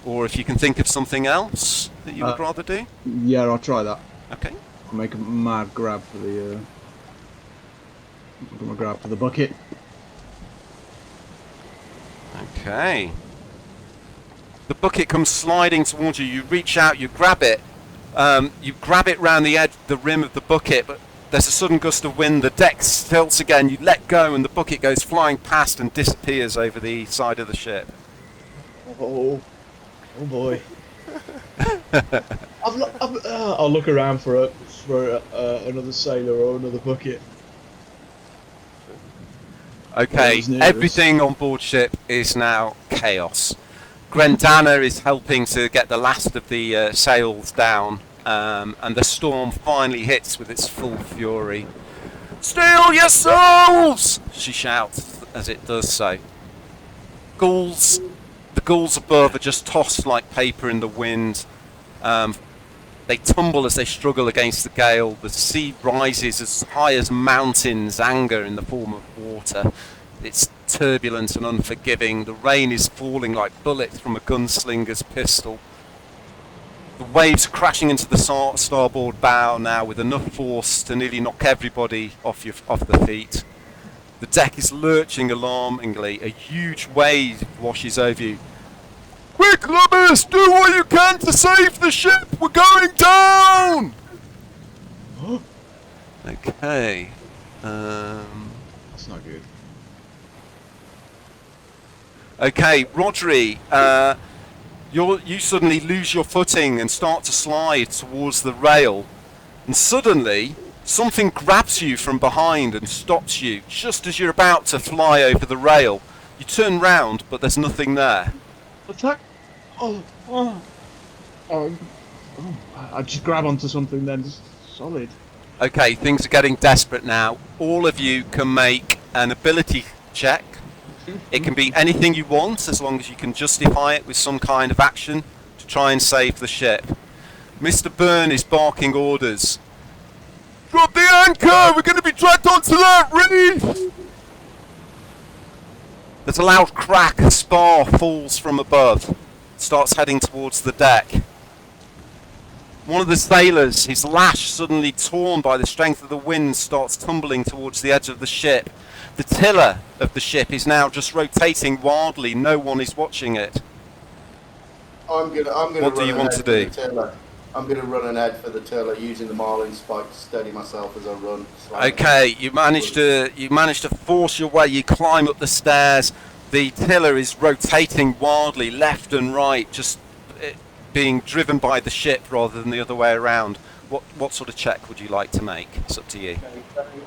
Or if you can think of something else that you would rather do. Yeah, I'll try that. Okay. I'll make a mad grab for the. I'm gonna grab for the bucket. Okay. The bucket comes sliding towards you. You reach out, you grab it. You grab it round the edge, the rim of the bucket, but there's a sudden gust of wind. The deck tilts again. You let go, and the bucket goes flying past and disappears over the side of the ship. Oh boy. I'll look around for another sailor or another bucket. Okay, everything on board ship is now chaos. Grendana is helping to get the last of the sails down, and the storm finally hits with its full fury. "Steal your souls!" she shouts as it does so. The gulls above are just tossed like paper in the wind. They tumble as they struggle against the gale. The sea rises as high as mountains, anger in the form of water. It's turbulent and unforgiving. The rain is falling like bullets from a gunslinger's pistol. The waves are crashing into the starboard bow now with enough force to nearly knock everybody off the feet. The deck is lurching alarmingly. A huge wave washes over you. "We Quick, Lubis! Do what you can to save the ship! We're going down! Okay. That's not good. Okay, Rodri, you suddenly lose your footing and start to slide towards the rail. And suddenly, something grabs you from behind and stops you just as you're about to fly over the rail. You turn round, but there's nothing there. What's that? I just grab onto something then. It's solid. Okay, things are getting desperate now. All of you can make an ability check. It can be anything you want, as long as you can justify it with some kind of action to try and save the ship. Mr. Byrne is barking orders. Drop the anchor! We're going to be dragged onto that reef! There's a loud crack. A spar falls from above. Starts heading towards the deck. One of the sailors, his lash suddenly torn by the strength of the wind, starts tumbling towards the edge of the ship. The tiller of the ship is now just rotating wildly. No one is watching it. I'm gonna What do you want to do? I'm gonna run an head for the tiller using the marlin spike to steady myself as I run. Okay, you manage to force your way. You climb up the stairs. The tiller is rotating wildly, left and right, just being driven by the ship rather than the other way around. What sort of check would you like to make? It's up to you.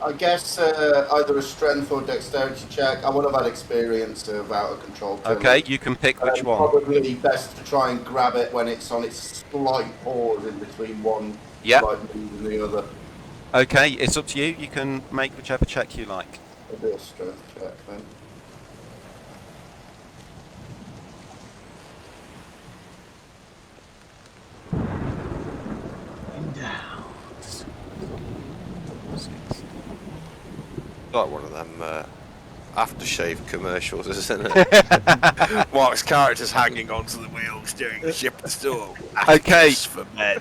I guess either a strength or dexterity check. I would have had experience of out of control tiller. Okay, you can pick which one. Probably best to try and grab it when it's on its slight pause in between one Yep. slight move and the other. Okay, it's up to you. You can make whichever check you like. I'll do a strength check then. Like one of them aftershave commercials, isn't it? Mark's character's hanging onto the wheel, steering the ship still. Okay. For men.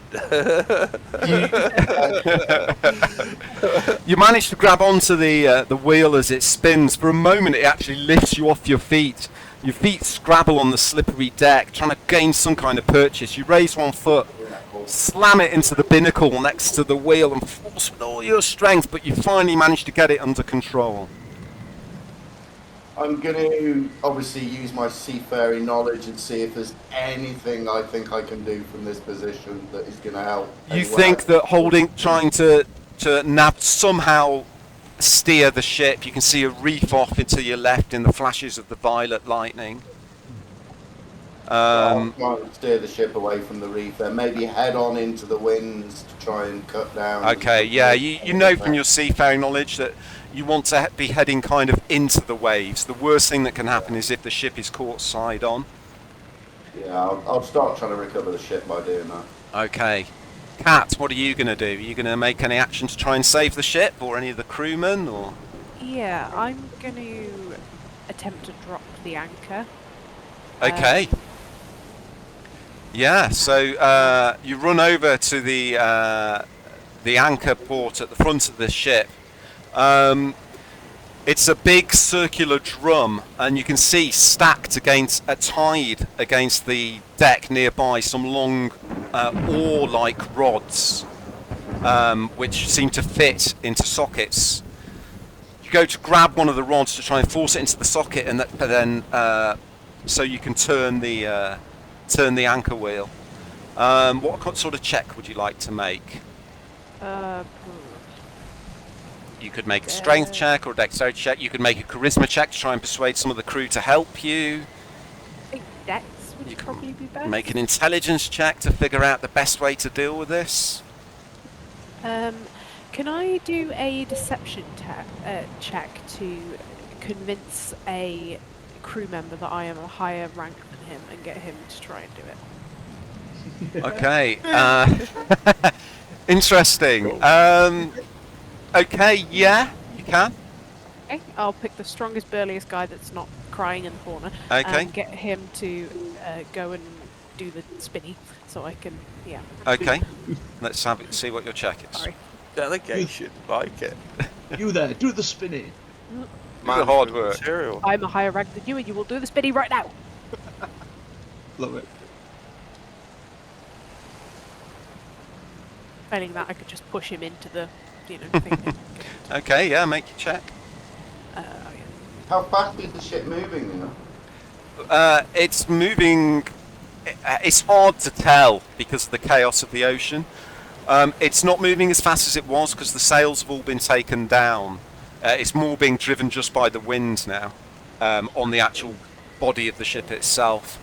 You manage to grab onto the wheel as it spins. For a moment, it actually lifts you off your feet. Your feet scrabble on the slippery deck, trying to gain some kind of purchase. You raise one foot, slam it into the binnacle next to the wheel, and force with all your strength, but you finally manage to get it under control. I'm going to obviously use my seafaring knowledge and see if there's anything I think I can do from this position that is going to help. You think that trying to somehow steer the ship, you can see a reef off into your left in the flashes of the violet lightning. I'm trying to steer the ship away from the reef there, maybe head on into the winds to try and cut down. Okay, yeah, you know from your seafaring knowledge that you want to be heading kind of into the waves. The worst thing that can happen is if the ship is caught side on. Yeah, I'll start trying to recover the ship by doing that. Okay. Kat, what are you going to do? Are you going to make any action to try and save the ship, or any of the crewmen, or...? Yeah, I'm going to attempt to drop the anchor. Okay. Yeah, so you run over to the anchor port at the front of the ship. It's a big circular drum, and you can see stacked against a tide against the deck nearby some long oar-like rods, which seem to fit into sockets. You go to grab one of the rods to try and force it into the socket, and then so you can turn the anchor wheel. What sort of check would you like to make? You could make a strength check or a dexterity check. You could make a charisma check to try and persuade some of the crew to help you. I think Dex would probably be best. Make an intelligence check to figure out the best way to deal with this. Can I do a deception check to convince a crew member that I am a higher rank than him and get him to try and do it? Okay. Interesting. Okay, yeah, you can. Okay, I'll pick the strongest, burliest guy that's not crying in the corner. Okay. And get him to go and do the spinny, so I can, yeah. Okay. Let's see what your check is. Sorry. Delegation, like it. You there, do the spinning. Man, hard work. Material. I'm a higher rank than you, and you will do the spinny right now. Love it. Failing that, I could just push him into the, thing. Okay, yeah, make your check. Oh yeah. How fast is the ship moving now? It's moving. It's hard to tell because of the chaos of the ocean. It's not moving as fast as it was because the sails have all been taken down. It's more being driven just by the wind now, on the actual body of the ship itself.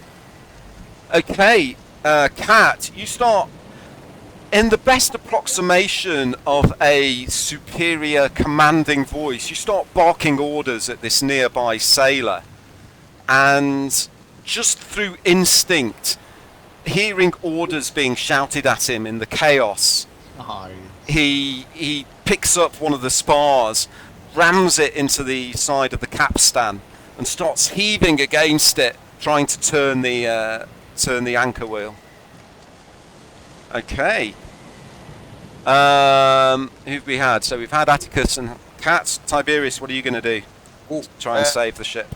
Okay, Kat, you start in the best approximation of a superior commanding voice. You start barking orders at this nearby sailor, and just through instinct, hearing orders being shouted at him in the chaos, he picks up one of the spars, rams it into the side of the capstan, and starts heaving against it, trying to turn the anchor wheel. Okay. Who've we had? So we've had Atticus and Kat. Tiberius, what are you going to do? Try and save the ship.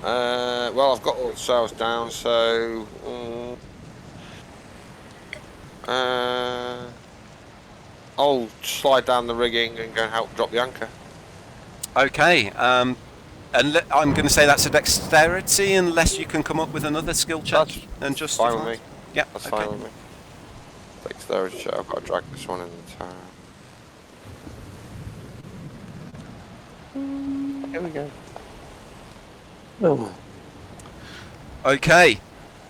Well, I've got all the sails down, so I'll slide down the rigging and go and help drop the anchor. Okay. And I'm going to say that's a dexterity, unless you can come up with another skill check and justify. Fine with me. Yeah, That's okay. fine with me. Dexterity check. I've got to drag this one in the tower. Here we go. Oh. Okay,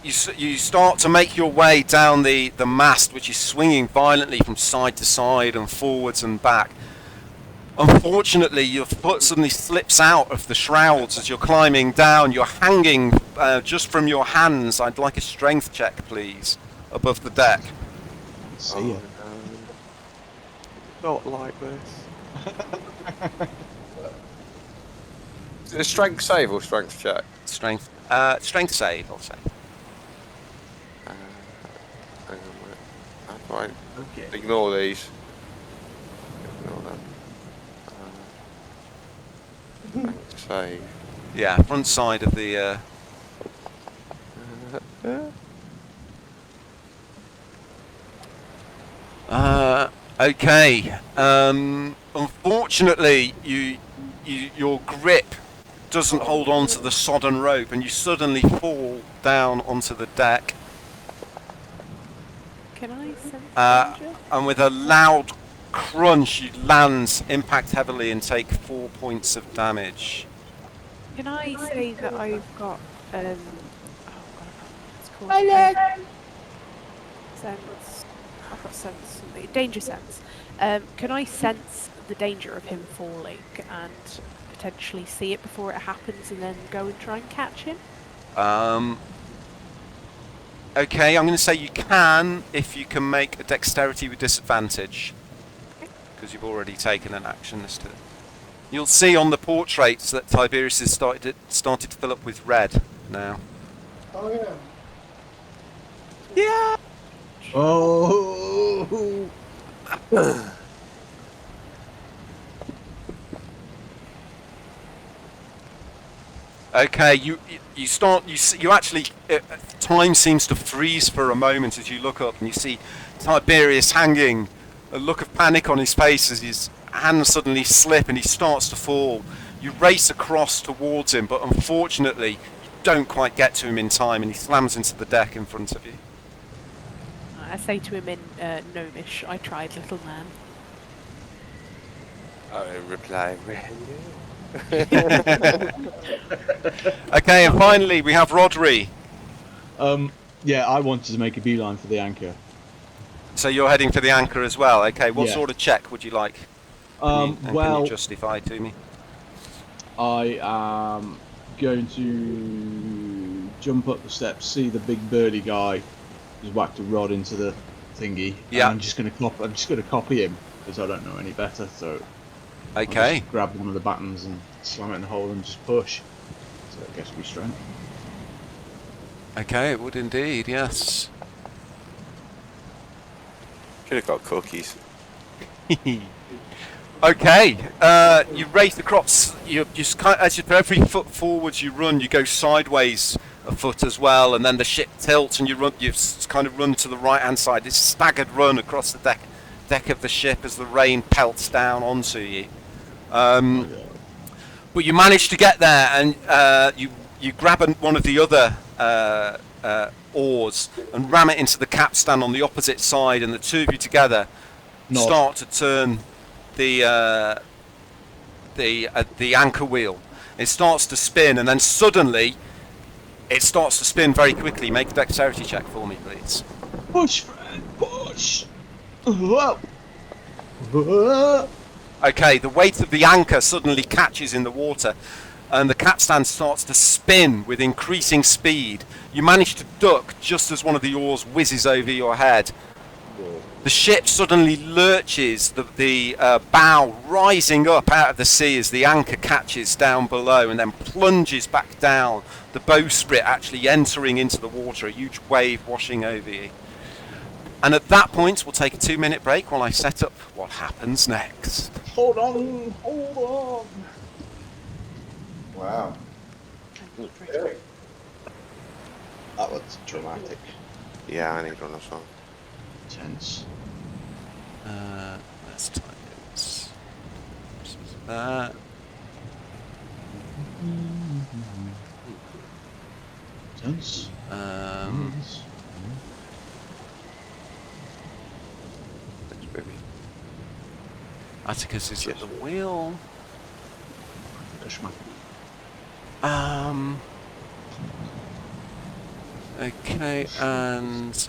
you start to make your way down the mast, which is swinging violently from side to side and forwards and back. Unfortunately, your foot suddenly slips out of the shrouds as you're climbing down. You're hanging just from your hands. I'd like a strength check, please, above the deck. See ya. Not like this. Is it a strength save or strength check? Strength save, I'll say. Hang on a minute. How do I Okay. ignore these? Ignore them. Strength save. Yeah, front side of the. Okay. Unfortunately, your grip doesn't hold on to the sodden rope, and you suddenly fall down onto the deck. Can I sense danger? And with a loud crunch, you land, impact heavily, and take 4 points of damage. Can I say that I've got oh god, it's called sense. I've got sense something. Danger sense. Can I sense the danger of him falling and potentially see it before it happens, and then go and try and catch him? Okay, I'm going to say you can if you can make a dexterity with disadvantage, because you've already taken an action this turn. You'll see on the portraits that Tiberius has started to fill up with red now. Oh yeah. Yeah. Oh. Okay, you actually time seems to freeze for a moment as you look up and you see Tiberius hanging, a look of panic on his face as his hands suddenly slip and he starts to fall. You race across towards him, but unfortunately you don't quite get to him in time, and he slams into the deck in front of you. I say to him in Gnomish, "I tried, little man." I reply, Okay, and finally we have Rodri. Yeah, I wanted to make a beeline for the anchor. So you're heading for the anchor as well. Okay, what Yeah. sort of check would you like? Can you justify to me? I am going to jump up the steps, see the big birdie guy who's whacked a rod into the thingy. Yeah. And I'm just going to copy him because I don't know any better. So I'll Okay. just grab one of the buttons and slam it in the hole and just push. So I guess we strength. Okay, it would indeed, yes. Could have got cookies. Okay, you race across. You just as you, for every foot forwards you run, you go sideways afoot as well, and then the ship tilts and you kind of run to the right hand side. This staggered run across the deck of the ship as the rain pelts down onto you. But you manage to get there, and you grab one of the other oars and ram it into the capstan on the opposite side, and the two of you together start to turn the anchor wheel. It starts to spin, and then suddenly it starts to spin very quickly. Make a dexterity check for me, please. Push, Fred, push! Whoa. Whoa. Okay, the weight of the anchor suddenly catches in the water, and the capstan starts to spin with increasing speed. You manage to duck just as one of the oars whizzes over your head. The ship suddenly lurches, the bow rising up out of the sea as the anchor catches down below and then plunges back down, the bowsprit actually entering into the water, a huge wave washing over you. And at that point, we'll take a 2-minute break while I set up what happens next. Hold on, hold on. Wow. Okay. That was dramatic. Yeah, I need one as well. Tense. Let's type this. That. Tense. Thanks, baby. Atticus is at the wheel. Geschmack. Okay, and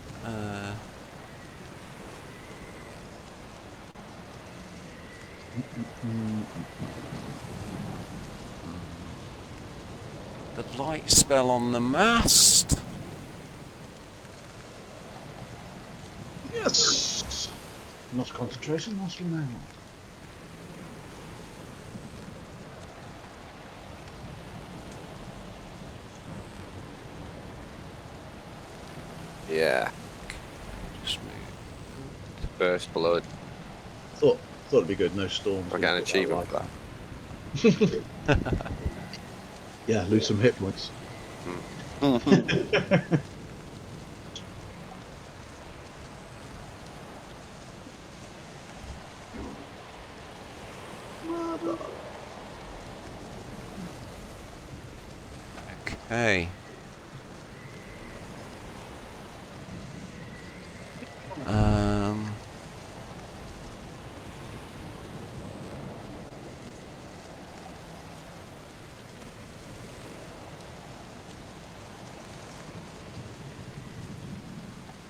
the light spell on the mast. Yes! Lost concentration, lost remain. Yeah, Just move. first blood. Thought it'd be good, no storms. I get an achievement for that. Yeah, lose some hit points. Okay.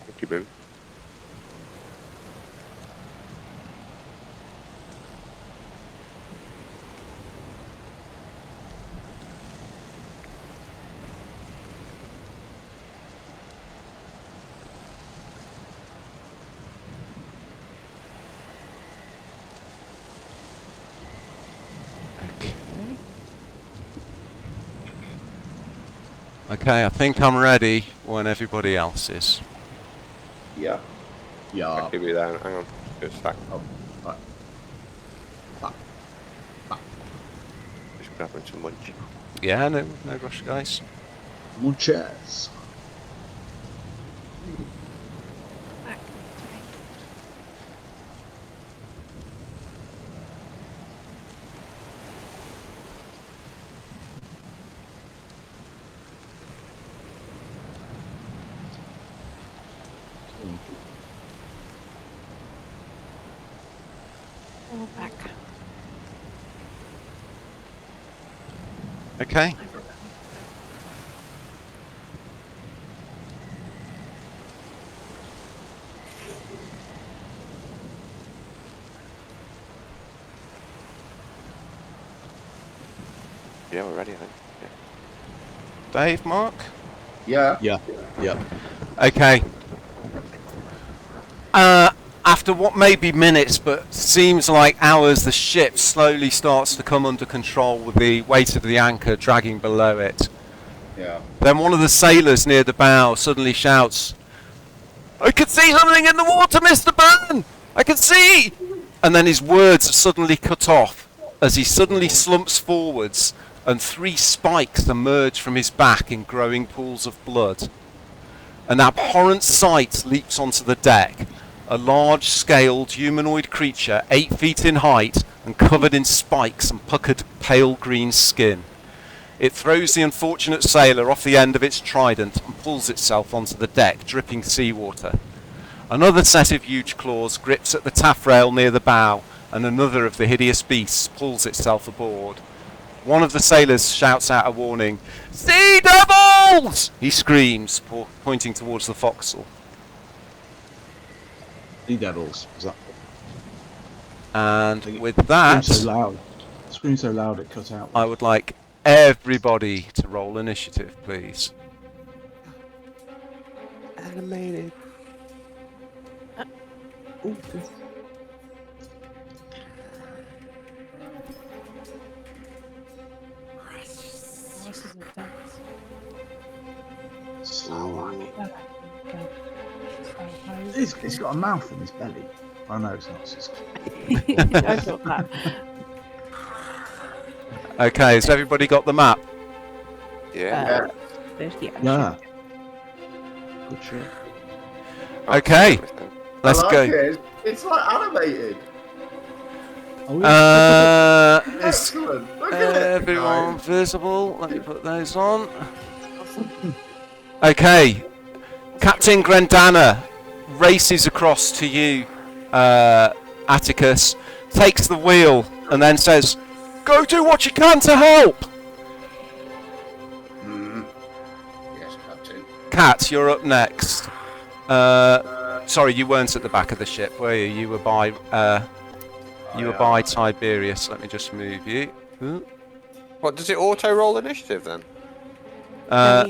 Thank you, baby. Okay, I think I'm ready when everybody else is. Yeah. Yeah. I'll give you that. Hang on. Just a sec. Oh, right. Just grabbing some lunch. Yeah, no rush, guys. Munches. All back. Okay. Yeah, we're ready, I think. Yeah. Dave, Mark? Yeah. Yeah. Yeah. Okay. After what may be minutes, but seems like hours, the ship slowly starts to come under control with the weight of the anchor dragging below it. Yeah. Then one of the sailors near the bow suddenly shouts, "I can see something in the water, Mr. Byrne! I can see!" And then his words are suddenly cut off as he suddenly slumps forwards and 3 spikes emerge from his back in growing pools of blood. An abhorrent sight leaps onto the deck. A large-scaled humanoid creature, 8 feet in height and covered in spikes and puckered pale green skin. It throws the unfortunate sailor off the end of its trident and pulls itself onto the deck, dripping seawater. Another set of huge claws grips at the taffrail near the bow, and another of the hideous beasts pulls itself aboard. One of the sailors shouts out a warning. "Sea devils!" he screams, pointing towards the forecastle. Sea devils. Is that? And with that, Scream so loud it cut out. I would like everybody to roll initiative, please. Animated. This is intense. He's got a mouth in his belly. Oh no, it's not. I thought that. Okay, has everybody got the map? Yeah. Yeah. Good shit. Okay, let's I like go. it. It's like animated. Is Excellent. Look at it. everyone visible? Let me put those on. Okay, Captain Grendana races across to you, Atticus, takes the wheel and then says, "Go do what you can to help!" Yes, Captain. Kat, you're up next. Sorry, you weren't at the back of the ship, were you? You were by Tiberius. Let me just move you. Ooh. What, does it auto-roll initiative then?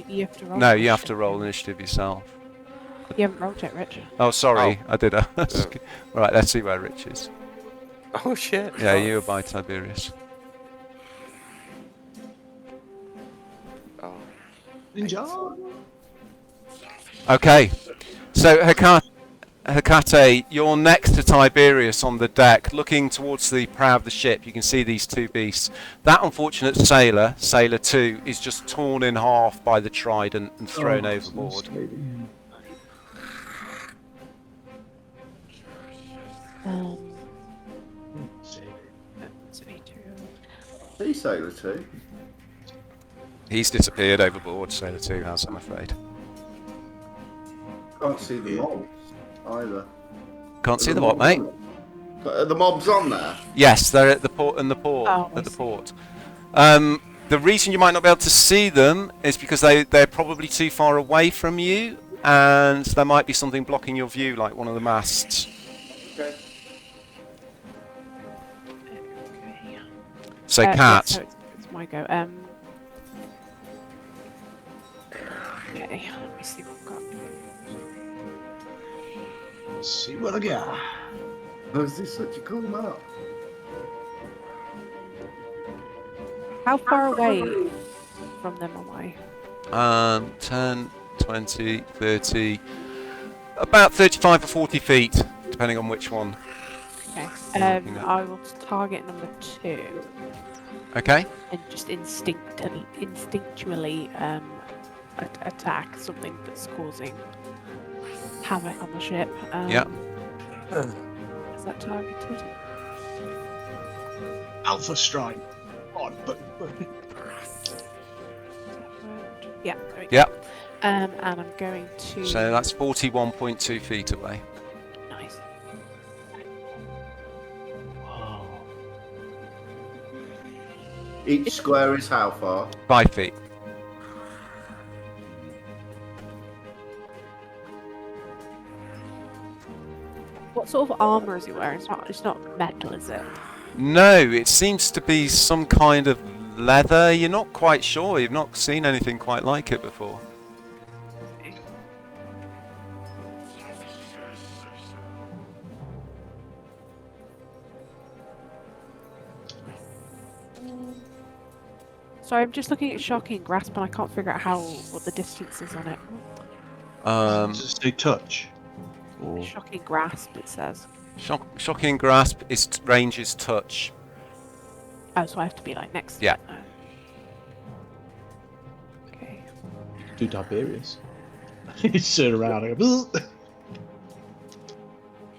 You have to roll No, it. you have to roll initiative yourself. You haven't rolled it, Rich. Oh, sorry, Oh. I did. Right, let's see where Rich is. Oh shit. Yeah, you were by Tiberius. Oh. Ninja. Okay, so Hecate, you're next to Tiberius on the deck, looking towards the prow of the ship. You can see these 2 beasts. That unfortunate sailor, Sailor 2, is just torn in half by the trident and thrown overboard. Sea Sailor too. He's disappeared overboard, Sailor 2 has, I'm afraid. Can't see the mobs either. Can't see the what, mate? Are the mobs on there? Yes, they're at the port. Oh, I At the see. port. The reason you might not be able to see them is because they're probably too far away from you, and there might be something blocking your view, like one of the masts. Okay. So, Yeah, Kat, so it's my go. Okay, let me see what I've got. See what I got. Oh, is this such a cool map? How far away from them am I? 10, 20, 30, about 35 or 40 feet, depending on which one. Okay. looking at. I will target number 2 Okay. and just instinctually attack something that's causing havoc on the ship. Yeah. Is that targeted? Alpha strike. On, but. Yeah. There we go. Yeah. And I'm going to. So that's 41.2 feet away. Nice. Wow. Each square is how far? 5 feet. What sort of armor is he wearing? It's not metal, is it? No, it seems to be some kind of leather. You're not quite sure. You've not seen anything quite like it before. Sorry, I'm just looking at Shocking Grasp and I can't figure out what the distance is on it. Does it say touch? Or... Shocking Grasp, it says. Shocking grasp is range is touch. Oh, so I have to be like next to Yeah. it. do Tiberius. He's turn around and go,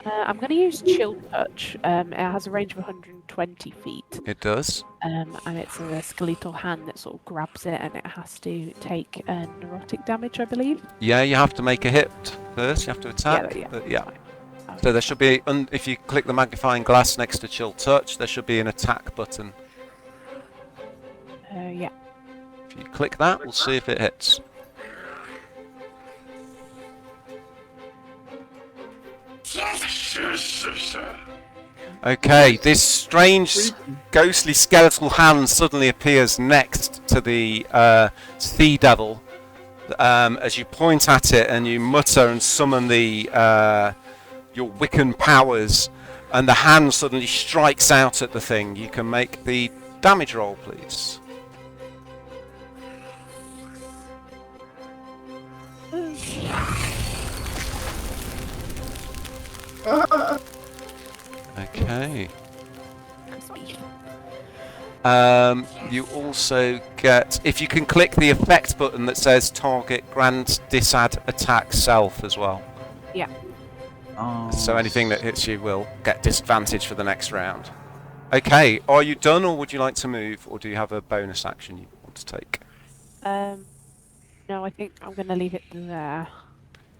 I'm going to use Chill Touch. It has a range of 120 feet. It does. And it's a skeletal hand that sort of grabs it, and it has to take neurotic damage, I believe. Yeah, you have to make a hit first. You have to attack. Yeah. But yeah. So there should be, if you click the magnifying glass next to Chill Touch, there should be an attack button. Yeah. If you click that, we'll see if it hits. Okay, this strange ghostly skeletal hand suddenly appears next to the sea devil as you point at it and you mutter and summon the your Wiccan powers, and the hand suddenly strikes out at the thing. You can make the damage roll, please. Okay. You also get, if you can click the effect button that says target grant disad attack self as well. Yeah. So anything that hits you will get disadvantage for the next round. Okay, are you done, or would you like to move, or do you have a bonus action you want to take? No, I think I'm going to leave it there.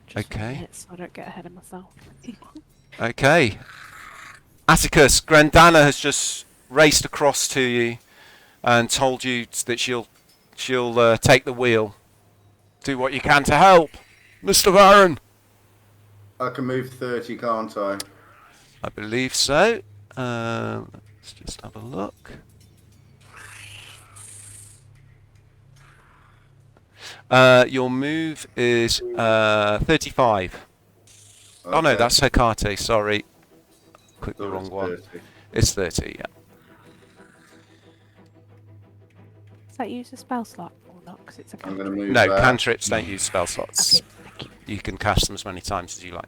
Just Okay. 1 minute so I don't get ahead of myself. Okay. Atticus, Grandana has just raced across to you and told you that she'll take the wheel. Do what you can to help, Mr. Baron. I can move 30, can't I? I believe so. Let's just have a look. Your move is 35. Okay. Oh no, that's Hecate, sorry. Click the So wrong it's one. 30. It's 30, yeah. Does that use a spell slot or not? Because it's a I'm cantrip. going to move No, there. cantrips don't use spell slots. Okay, thank you. You can cast them as many times as you like.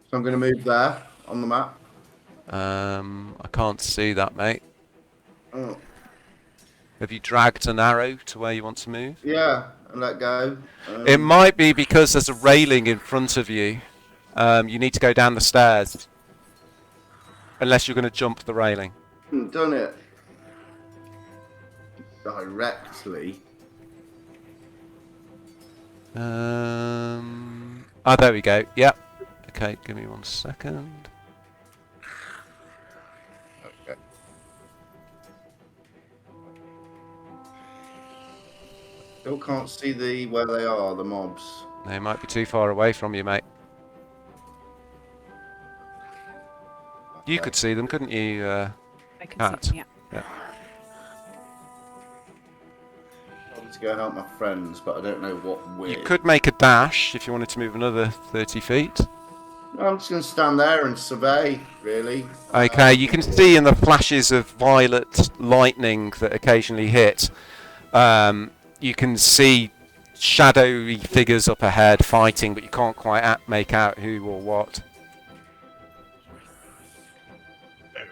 So I'm going to move there on the map. I can't see that, mate. Oh. Have you dragged an arrow to where you want to move? Yeah, and let go. It might be because there's a railing in front of you. You need to go down the stairs. Unless you're going to jump the railing. Done it. Directly. Oh, there we go. Yep. Okay, give me 1 second. Okay. Still can't see where they are, the mobs. They might be too far away from you, mate. You could see them, couldn't you, I can Cat? see them, Yeah. I want to go help my friends, but I don't know what with. You could make a dash if you wanted to move another 30 feet. No, I'm just going to stand there and survey, really. Okay, you can see in the flashes of violet lightning that occasionally hit, you can see shadowy figures up ahead fighting, but you can't quite make out who or what.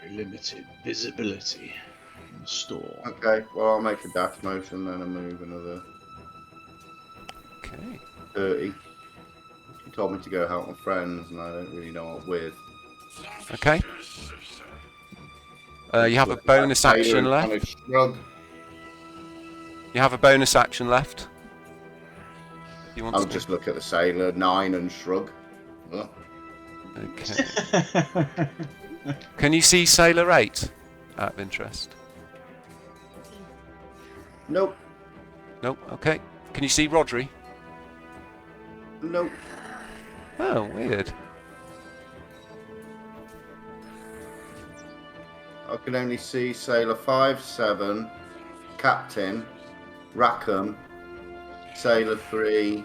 very limited visibility in the store. Okay, well, I'll make a dash motion then and move another Okay. 30. He told me to go help my friends, and I don't really know what with. Okay. You have a bonus action left. Kind of shrug. You have a bonus action left. You want I'll to just look at the sailor 9 and shrug. Ugh. Okay. Can you see Sailor 8? Out of interest. Nope. Nope. Okay. Can you see Rodri? Nope. Oh, weird. I can only see Sailor 5, 7, Captain, Rackham, Sailor 3,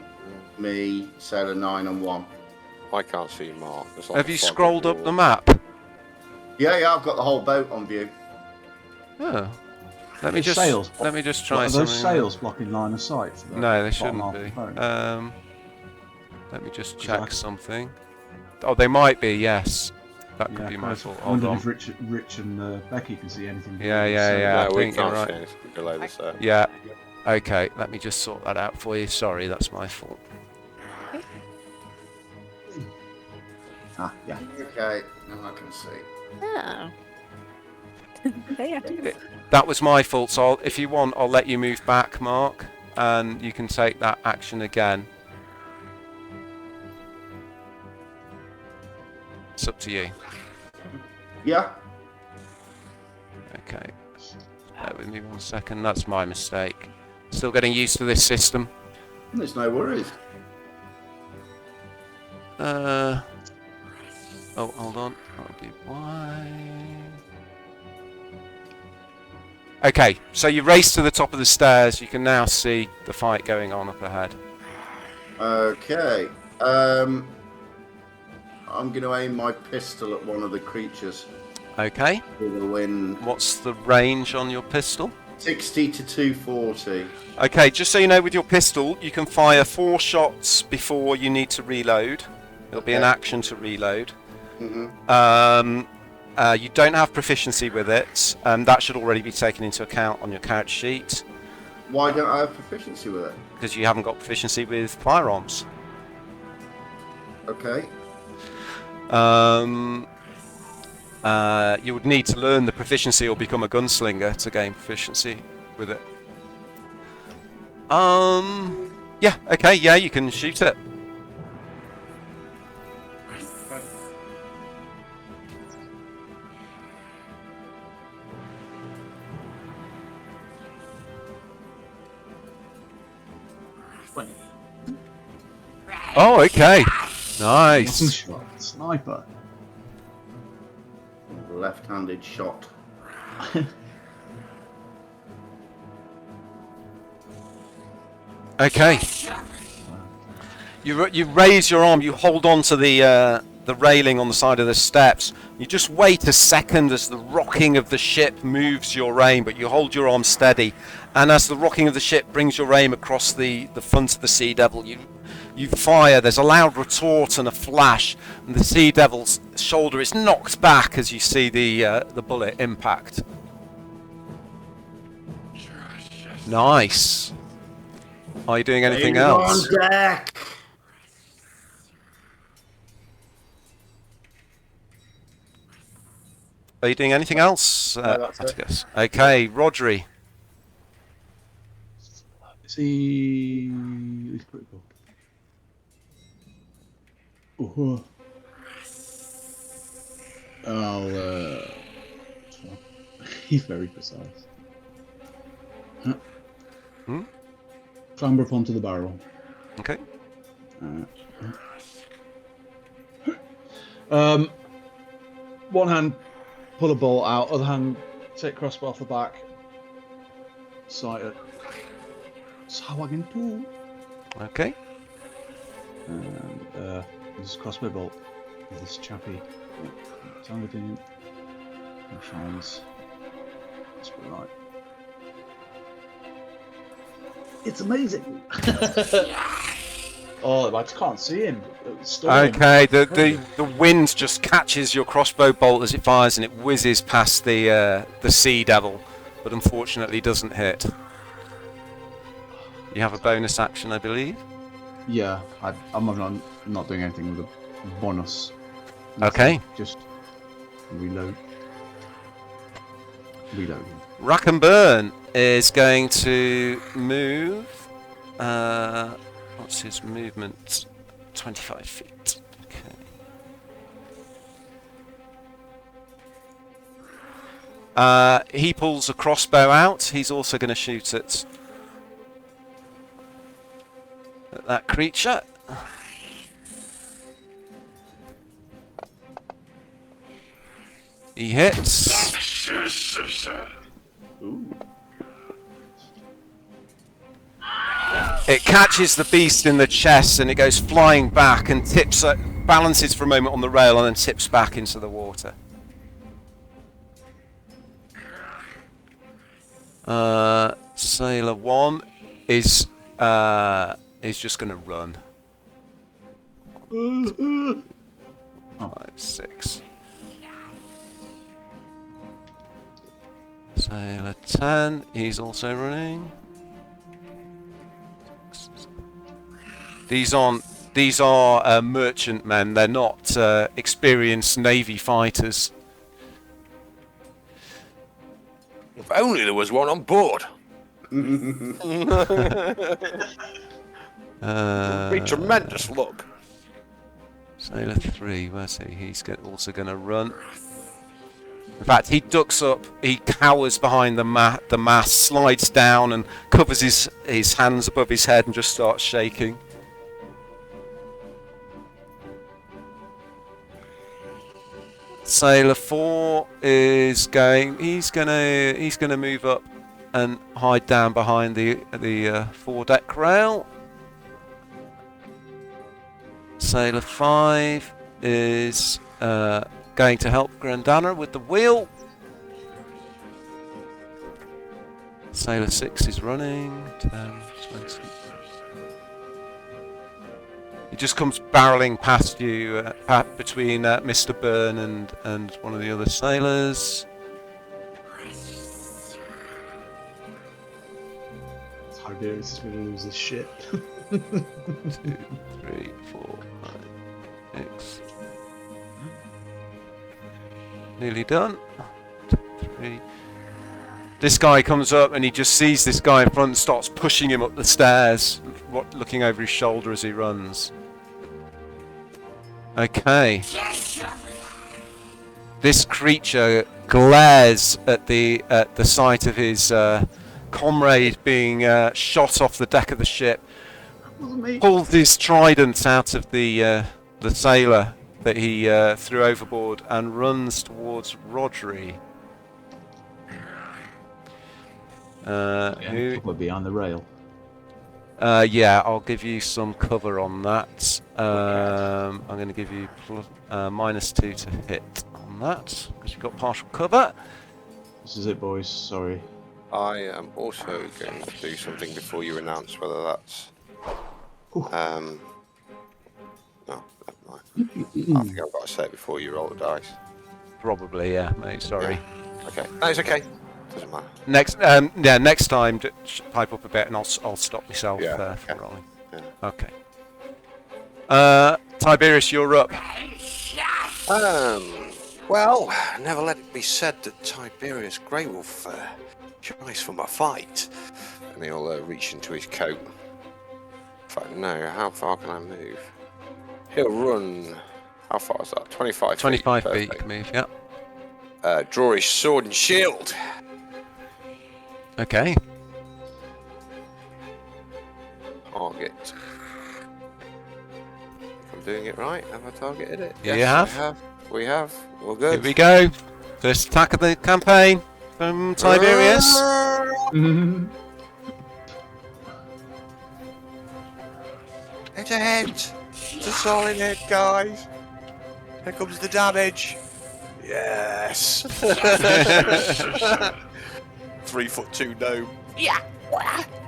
me, Sailor 9 and 1. I can't see Mark. There's like Have a you fog scrolled over up all. the map? Yeah, I've got the whole boat on view. Oh. Let me There's just sails. let me just What, try are something. those sails blocking line of sight? For the No, they bottom shouldn't half be. of the boat? Let me just Is check that- something. Oh, they might be. Yes. That could be my I fault. Hold wondered on. if Rich and Becky can see anything. Yeah. I we think you're can't right. see anything below the surface. Yeah. Okay, let me just sort that out for you. Sorry, that's my fault. Yeah. Okay, now I can see. Oh. Yeah. That was my fault, so if you want, I'll let you move back, Mark, and you can take that action again. It's up to you. Yeah. Okay. Bear with me 1 second. That's my mistake. Still getting used to this system. There's no worries. Oh, hold on. That'll be why. Okay, so you race to the top of the stairs. You can now see the fight going on up ahead. Okay. I'm going to aim my pistol at one of the creatures Okay. with a wind. What's the range on your pistol? 60 to 240. Okay, just so you know, with your pistol, you can fire 4 shots before you need to reload. There'll be an Okay. action to reload. Mm-hmm. You don't have proficiency with it. That should already be taken into account on your character sheet, Why don't I have proficiency with it? because you haven't got proficiency with firearms. Okay. You would need to learn the proficiency or become a gunslinger to gain proficiency with it. Yeah, okay, yeah, you can shoot it. Oh, okay. Nice. Shot. Sniper. Left-handed shot. Okay. You raise your arm. You hold on to the railing on the side of the steps. You just wait a second as the rocking of the ship moves your aim, but you hold your arm steady. And as the rocking of the ship brings your aim across the front of the Sea Devil, you fire. There's a loud retort and a flash, and the Sea Devil's shoulder is knocked back as you see the bullet impact. Nice. Are you doing anything else? On deck. Are you doing anything else, that's it. Atticus? Okay, Rodri. Is he? He's critical. Oh. He's very precise. Huh? Clamber up onto the barrel. Okay. One hand, pull a bolt out. Other hand, take crossbow off the back. Sight it. Sawagan tool. Okay. And this crossbow bolt with this chappy. Targeting. Shines. That's right. It's amazing. Oh, I just can't see him. Okay. The wind just catches your crossbow bolt as it fires, and it whizzes past the Sea Devil, but unfortunately doesn't hit. You have a bonus action, I believe. Yeah, I'm not doing anything with a bonus. Okay. Just reload. Reload. Rack and Burn is going to move. What's his movement? 25 feet. Okay. He pulls a crossbow out. He's also going to shoot at that creature. He hits. It catches the beast in the chest and it goes flying back and tips, balances for a moment on the rail and then tips back into the water. Sailor 1 is just going to run. 5, 6. Sailor 10, he's also running. These are merchantmen. They're not experienced navy fighters. If only there was one on board. It'd be tremendous luck. Sailor 3, where's he? He's also going to run. In fact, he ducks up, he cowers behind the mast, slides down and covers his hands above his head and just starts shaking. Sailor 4 is going. He's gonna move up and hide down behind the foredeck rail. Sailor 5 is going to help Grandana with the wheel. Sailor 6 is running. 10, 20. He just comes barreling past you, between Mr. Byrne and one of the other sailors. Tiberius is going to lose his shit. 2, 3, 4, 5, 6. Nearly done. 2, 3. This guy comes up and he just sees this guy in front and starts pushing him up the stairs, looking over his shoulder as he runs. Okay. This creature glares at the sight of his comrade being shot off the deck of the ship. Pulls his trident out of the sailor that he threw overboard and runs towards Rodri. Who We're beyond the rail. yeah, I'll give you some cover on that. I'm going to give you -2 to hit on that because you've got partial cover. This is it, boys. Sorry. I am also going to do something before you announce whether that's. No, never mind. I think I've got to say it before you roll the dice. Probably, yeah, mate. Sorry. Yeah. Okay, no, it's okay. Doesn't matter. Next time, pipe up a bit, and I'll stop myself Yeah, from rolling. Yeah. Okay. Tiberius, you're up. Well, never let it be said that Tiberius Greywolf tries for my fight. And he'll reach into his coat. In fact, no, how far can I move? He'll run. How far is that? 25 feet. 25 feet, Perfect. you can move, yeah. Draw his sword and shield. Okay. Target. If I'm doing it right, have I targeted it? You Yes, have. We have. We're good. Here we go. First attack of the campaign from Tiberius. Head to head. It's a solid head, guys. Here comes the damage. Yes. 3'2" gnome. Yeah.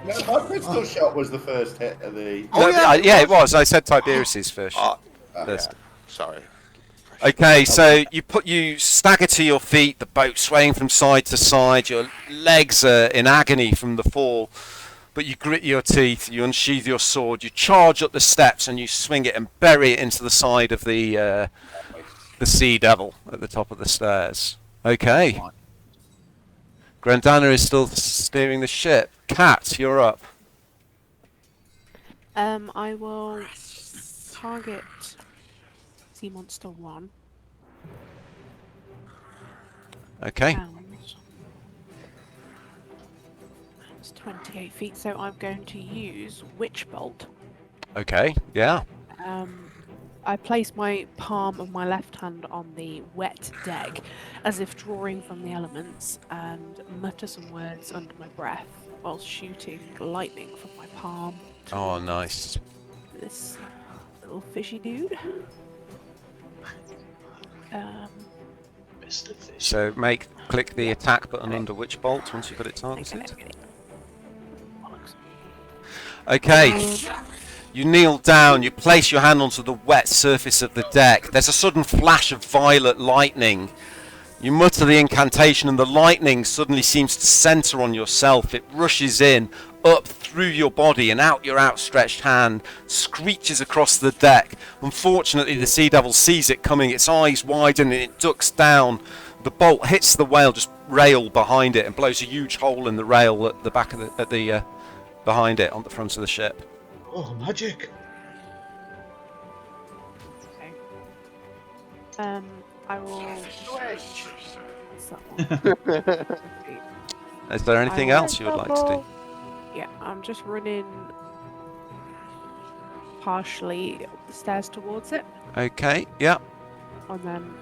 No, my pistol shot was the first hit of the. Oh, No, yeah. it was. I said Tiberius's first. First. Sorry. Okay, so you stagger to your feet, the boat swaying from side to side, your legs are in agony from the fall, but you grit your teeth, you unsheath your sword, you charge up the steps and you swing it and bury it into the side of the Sea Devil at the top of the stairs. Okay. Grandana is still steering the ship. Cat, you're up. I will target Sea Monster 1. Okay. And it's 28 feet, so I'm going to use Witch Bolt. Okay, yeah. I place my palm of my left hand on the wet deck, as if drawing from the elements, and mutter some words under my breath while shooting lightning from my palm. Oh, nice. This little fishy dude. Mr. Fish. So click the attack button under Witch Bolt once you've got it targeted. Okay. You kneel down, you place your hand onto the wet surface of the deck. There's a sudden flash of violet lightning You mutter the incantation and the lightning suddenly seems to centre on yourself. It rushes in, up through your body and out your outstretched hand, screeches across the deck. Unfortunately, the Sea Devil sees it coming, its eyes widen and it ducks down. The bolt hits the whale, just rail behind it, and blows a huge hole in the rail at the back of behind it on the front of the ship. Oh, magic! Okay. I will. What's that one? Is there anything else you would like to do? Yeah, I'm just running partially up the stairs towards it, Okay, yeah. and then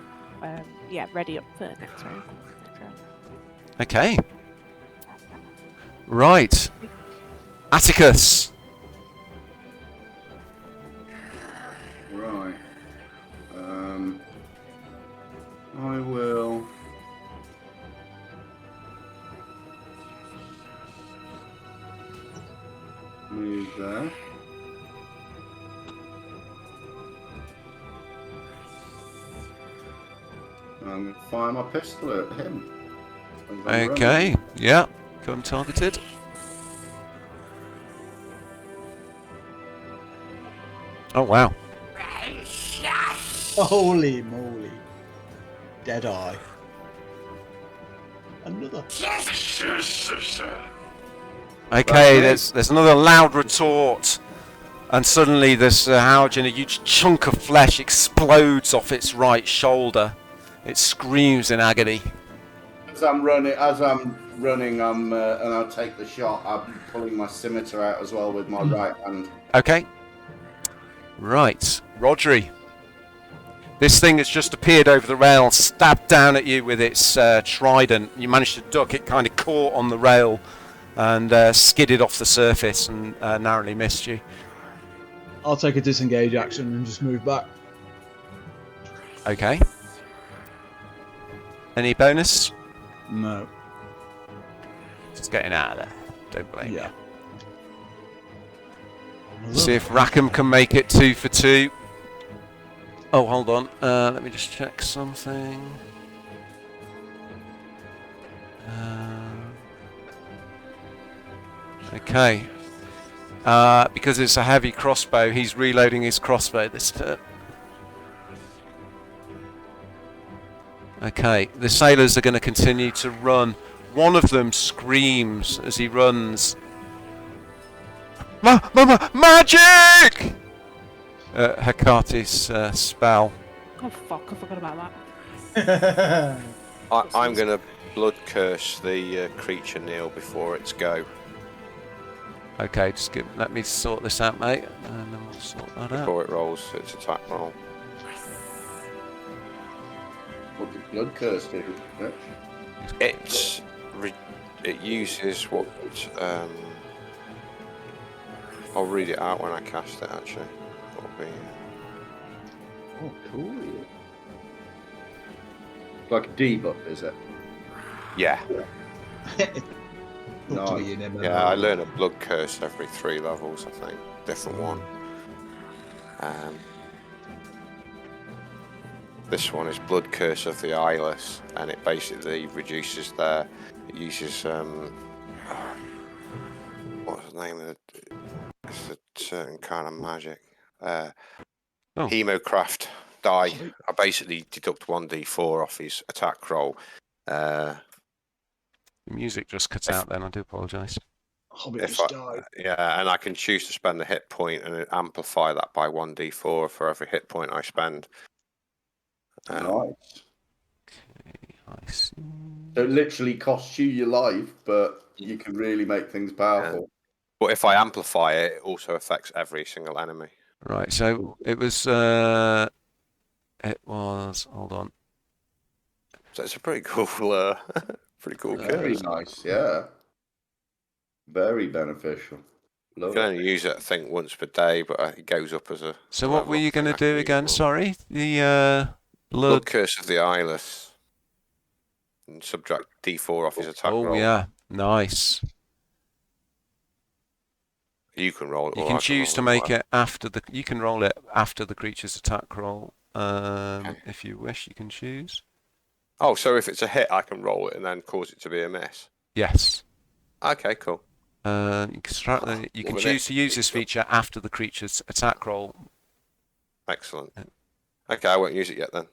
yeah, ready up for next round. Okay. Right. Atticus. Right. I will. Move there. I'm going to fire my pistol at him. as I'm running. Okay, yeah. Gun targeted. Oh, wow. Holy moly! Dead eye. Another. Okay, Right. there's another loud retort, and suddenly this Howgen, a huge chunk of flesh explodes off its right shoulder. It screams in agony. As I'm running, and I'll take the shot. I'm pulling my scimitar out as well with my right hand. Okay. Right, Rodri. This thing has just appeared over the rail, stabbed down at you with its trident. You managed to duck. It kind of caught on the rail and skidded off the surface and narrowly missed you. I'll take a disengage action and just move back. Okay. Any bonus? No. Just getting out of there. Don't blame Yeah. you. See if Rackham can make it 2 for 2. Oh, hold on. Let me just check something. Okay. Because it's a heavy crossbow, he's reloading his crossbow this turn. Okay, the sailors are going to continue to run. One of them screams as he runs. Magic! Hecate's spell. Oh fuck! I forgot about that. I'm going to blood curse the creature Neil before its go. Okay, let me sort this out, mate, and then we'll sort that out. Before it rolls its attack roll. What did blood curse do? It uses what? I'll read it out when I cast it. Actually, it'll be. Oh, cool. Like a debuff, is it? Yeah, No. yeah. I learn a blood curse every 3 levels. I think different one. This one is Blood Curse of the Eyeless, and it basically reduces their. It uses what's the name of it? It's a certain kind of magic. Hemocraft die. I basically deduct 1d4 off his attack roll. The music just cut out then, I do apologise. Yeah, and I can choose to spend a hit point and amplify that by 1d4 for every hit point I spend. Nice. Okay, I see. So it literally costs you your life, but you can really make things powerful. But if I amplify it, it also affects every single enemy. Right, so it was, hold on. So it's a pretty cool, curse. Very nice, yeah. Very beneficial. You Love can it. only use it, I think, once per day, but it goes up as a. So what were you going to do again, sorry? The Blood Curse of the Eyeless. And subtract d4 off his attack roll. Oh, yeah, nice. You can roll it. You or can I choose to roll make it after the. You can roll it after the creature's attack roll. Okay. If you wish, you can choose. Oh, so if it's a hit, I can roll it and then cause it to be a miss. Yes. Okay, cool. You can choose to use this feature after the creature's attack roll. Excellent. Okay, I won't use it yet then.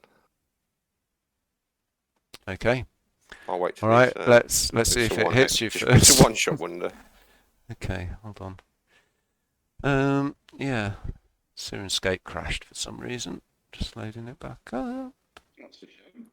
Okay. I'll wait till All right. it's, Let's see if it's a it one hits hit. you It's first. a one-shot wonder. Okay, hold on. Yeah. Syrinscape crashed for some reason. Just loading it back up. That's a shame.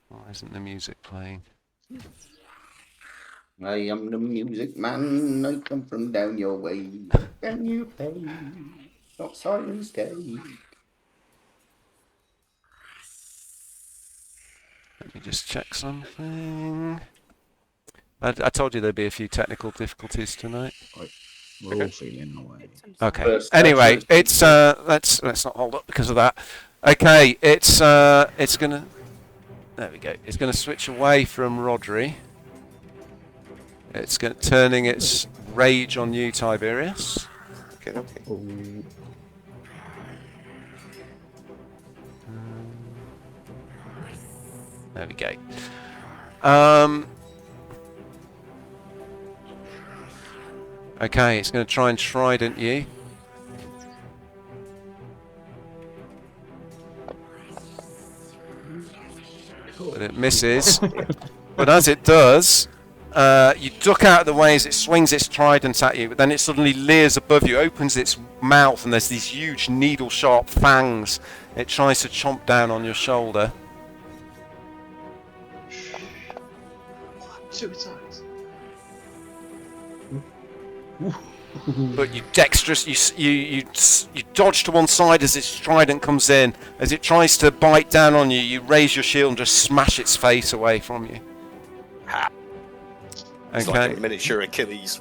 Why isn't the music playing? I am the music man. I come from down your way. Can you pay? Not Syrinscape. Let me just check something. I told you there'd be a few technical difficulties tonight. We're all feeling the way. Okay. First Anyway, judgment. it's let's not hold up because of that. Okay, it's gonna. There we go. It's gonna switch away from Rodri. It's turning its rage on you, Tiberius. Okay, okay. Oh, There we go. Okay, it's going to try and trident you. But it misses. But as it does, you duck out of the way as it swings its trident at you, but then it suddenly leers above you, opens its mouth, and there's these huge needle-sharp fangs. It tries to chomp down on your shoulder. suicides. But you you dodge to one side as its trident comes in. As it tries to bite down on you, you raise your shield and just smash its face away from you. It's Okay, like a miniature Achilles.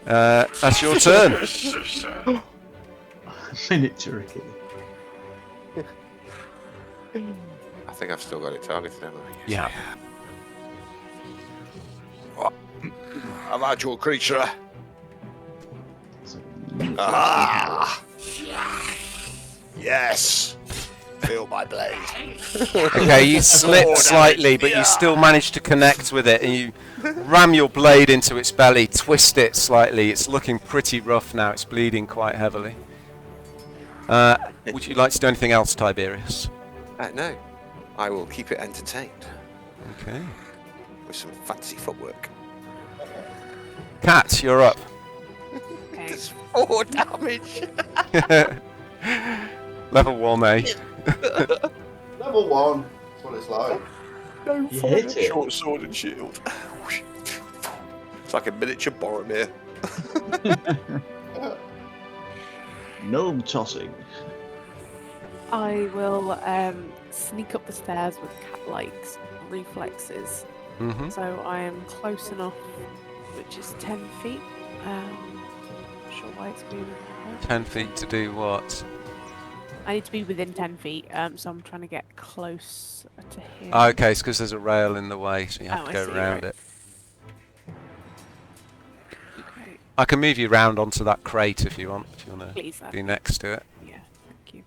that's your turn. Miniature Achilles. I think I've still got it targeted, haven't I? Yeah. I've had your creature. Ah! Yes! Feel my blade. Okay, you slip slightly, but you still manage to connect with it, and you ram your blade into its belly, twist it slightly. It's looking pretty rough now. It's bleeding quite heavily. Would you like to do anything else, Tiberius? No. I will keep it entertained Okay. with some fancy footwork. Cat, you're up. Okay. It's 4 damage. Level 1A. Level 1. That's what it's like. No You fire. hit it. Short sword and shield. It's like a miniature Boromir. No tossing. I will sneak up the stairs with cat-like reflexes. Mm-hmm. So I am close enough, which is 10 feet. Not sure why it's moving. 10 feet to do what? I need to be within 10 feet, so I'm trying to get close to him. Okay, it's because there's a rail in the way, so you have Oh, to I go see, around right. it. Okay, I can move you round onto that crate if you want to please, be next to it. yeah, thank you.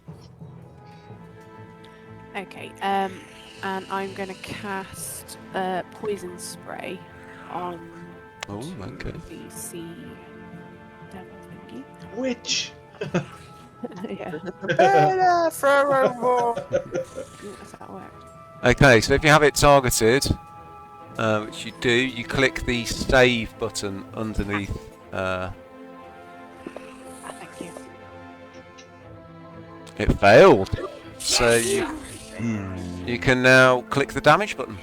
Okay, and I'm going to cast poison spray on Oh, okay. the sea devil thingy. Witch. Yeah, That's that's how it works. Okay, so if you have it targeted, which you do, you click the save button underneath. Thank you. It failed. So you can now click the damage button.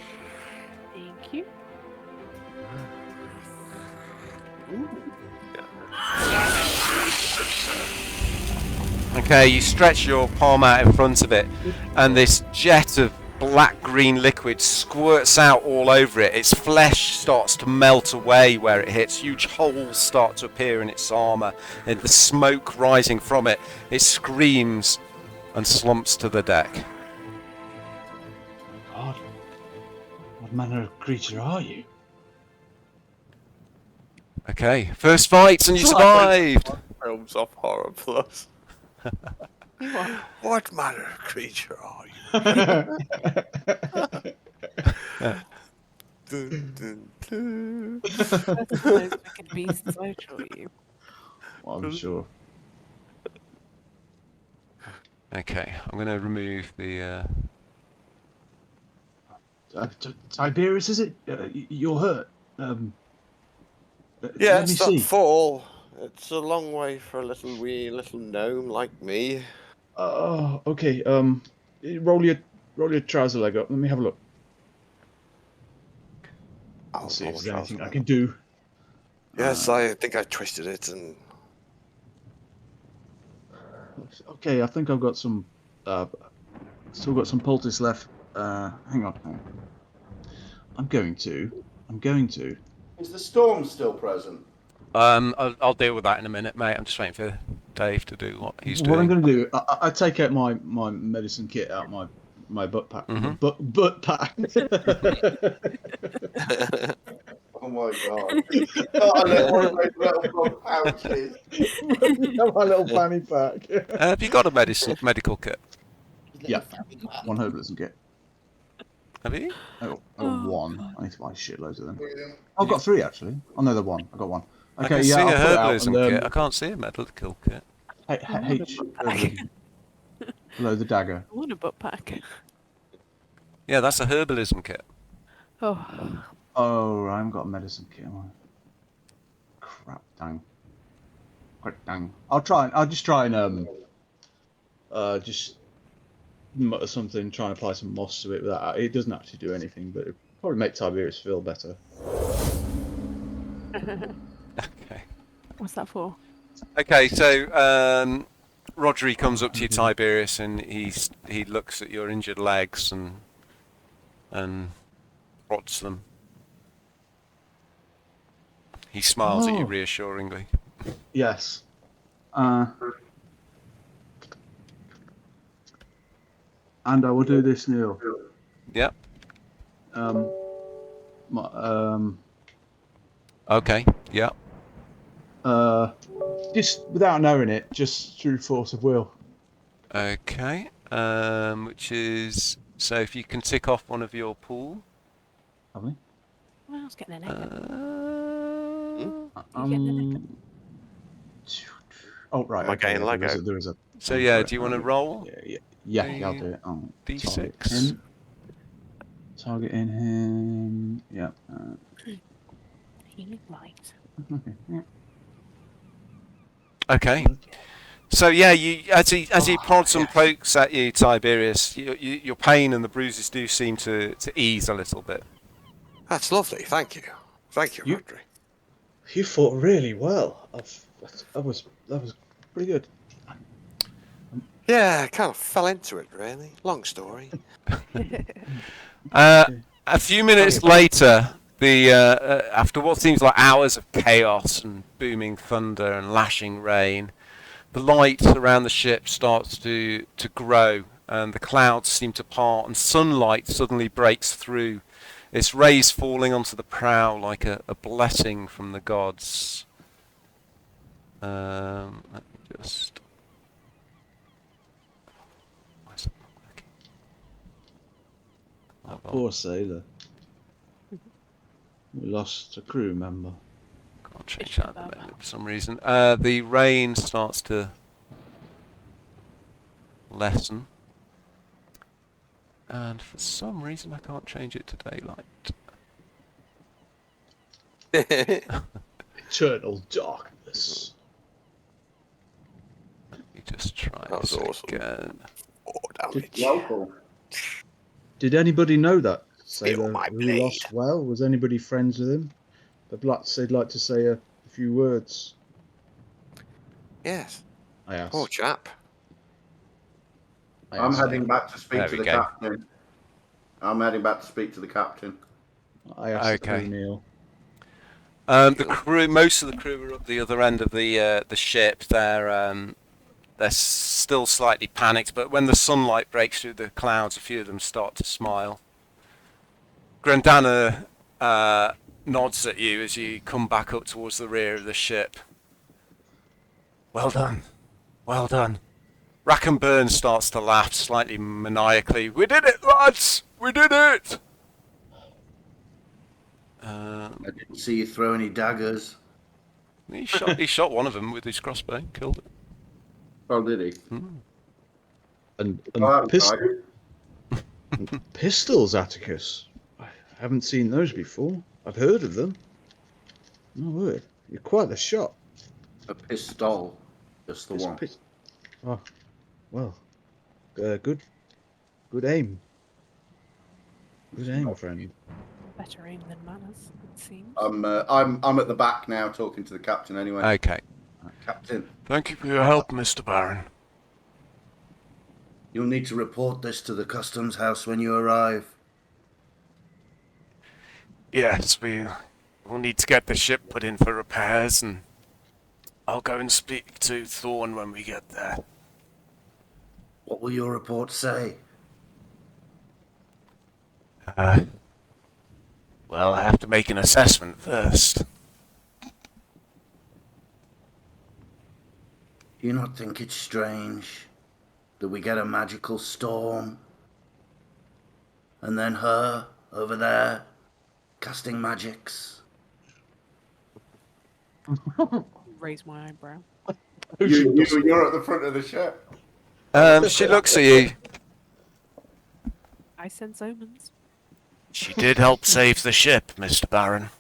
Thank you. Okay, you stretch your palm out in front of it, and this jet of black-green liquid squirts out all over it. Its flesh starts to melt away where it hits. Huge holes start to appear in its armor, and the smoke rising from it. It screams and slumps to the deck. manner of creature are you? Okay, first fights and you survived. Films off Horror Plus. You what? What manner of creature are you? Dun, dun, dun. First of those wicked beasts, I assure you. Well, I'm sure. Okay, I'm going to remove the. Tiberius, is it? You're hurt. Yeah, let me it's not see. fall. It's a long way for a little wee little gnome like me. Oh, okay. Roll your trouser leg up. Let me have a look. I'll see if there's anything I can do. Yes, I think I twisted it and. Okay, I think I've got some. Still got some poultice left. Hang on. I'm going to. Is the storm still present? I'll deal with that in a minute, mate. I'm just waiting for Dave to do what he's doing. What I'm going to do, I take out my medicine kit out my butt pack. Mhm. Butt pack. Oh my god! Got a little one of those little pouches. My little fanny pack. Have you got a medical kit? Yeah, one herbalism kit. Have you? Oh, Oh, one. God. I need to buy shitloads of them. I've got 3 actually. Oh no, they're 1. I got 1. I Okay, can yeah, see I'll a put it out. herbalism And, kit. I can't see a medical kit. H herbalism. Below the dagger. I want a butt pack. Yeah, that's a herbalism kit. Oh, Oh, I haven't got a medicine kit. Am I? Crap, dang. I'll just try and just mutter something, try and apply some moss to it. Without it doesn't actually do anything, but it probably make Tiberius feel better. Okay. what's that for? Okay, so Rodri comes up to you, Tiberius, and he looks at your injured legs and prods them. He smiles at you Oh. reassuringly. Yes. And I will do this, Neil. Yep. Okay. Yep. Just without knowing it, just through force of will. Okay. Which is so if you can tick off one of your pool. Have we? Well, I was getting an egg. Oh right. Am I Okay. getting Lego? There is a. So yeah, do you want to roll? Yeah, I'll do it. D6. Targeting him. Yeah. Healing light. Okay. So yeah, as he prods and pokes at you, Tiberius, your pain and the bruises do seem to ease a little bit. That's lovely. Thank you, You- Rodri. You fought really well. That was pretty good. Yeah, I kind of fell into it, really. Long story. A few minutes later, after what seems like hours of chaos and booming thunder and lashing rain, the light around the ship starts to grow, and the clouds seem to part, and sunlight suddenly breaks through, its rays falling onto the prow like a blessing from the gods. Let me just. Why is it not working? Hold on. Poor sailor. We lost a crew member. Can't change that at the moment for some reason. The rain starts to lessen. And for some reason I can't change it to daylight. Eternal darkness. Let me just try That was this awesome. again. 4 damage. Local. Did anybody know that Feel sailor my who blade. lost well? Was anybody friends with him? They'd like to say a few words. Yes. I asked. Poor chap. I I'm asked. heading back to speak There to we the go. captain. I'm heading back to speak to the captain. I asked Okay. Neil. The crew, most of the crew are up the other end of the ship. They're still slightly panicked, but when the sunlight breaks through the clouds, a few of them start to smile. Grandana nods at you as you come back up towards the rear of the ship. Well done. Well done. Rack and Burn starts to laugh slightly maniacally. We did it, lads! We did it! I didn't see you throw any daggers. He shot one of them with his crossbow, killed it. Oh, did he? And Oh, that was pistols, Atticus. I haven't seen those before. I've heard of them. No word. You're quite the shot. a pistol. Just the It's one. Oh, well. Good aim. Good aim, friend. Better aim than manners, it seems. I'm at the back now talking to the captain anyway. Okay. Captain, Thank you for your help, Mr. Baron. you'll need to report this to the customs house when you arrive. Yes, we'll need to get the ship put in for repairs, and I'll go and speak to Thorn when we get there. What will your report say? Well, I have to make an assessment first. Do you not think it's strange that we get a magical storm and then her over there casting magics? Raise my eyebrow. You're at the front of the ship. She looks at you. I sense omens. She did help save the ship, Mr. Baron.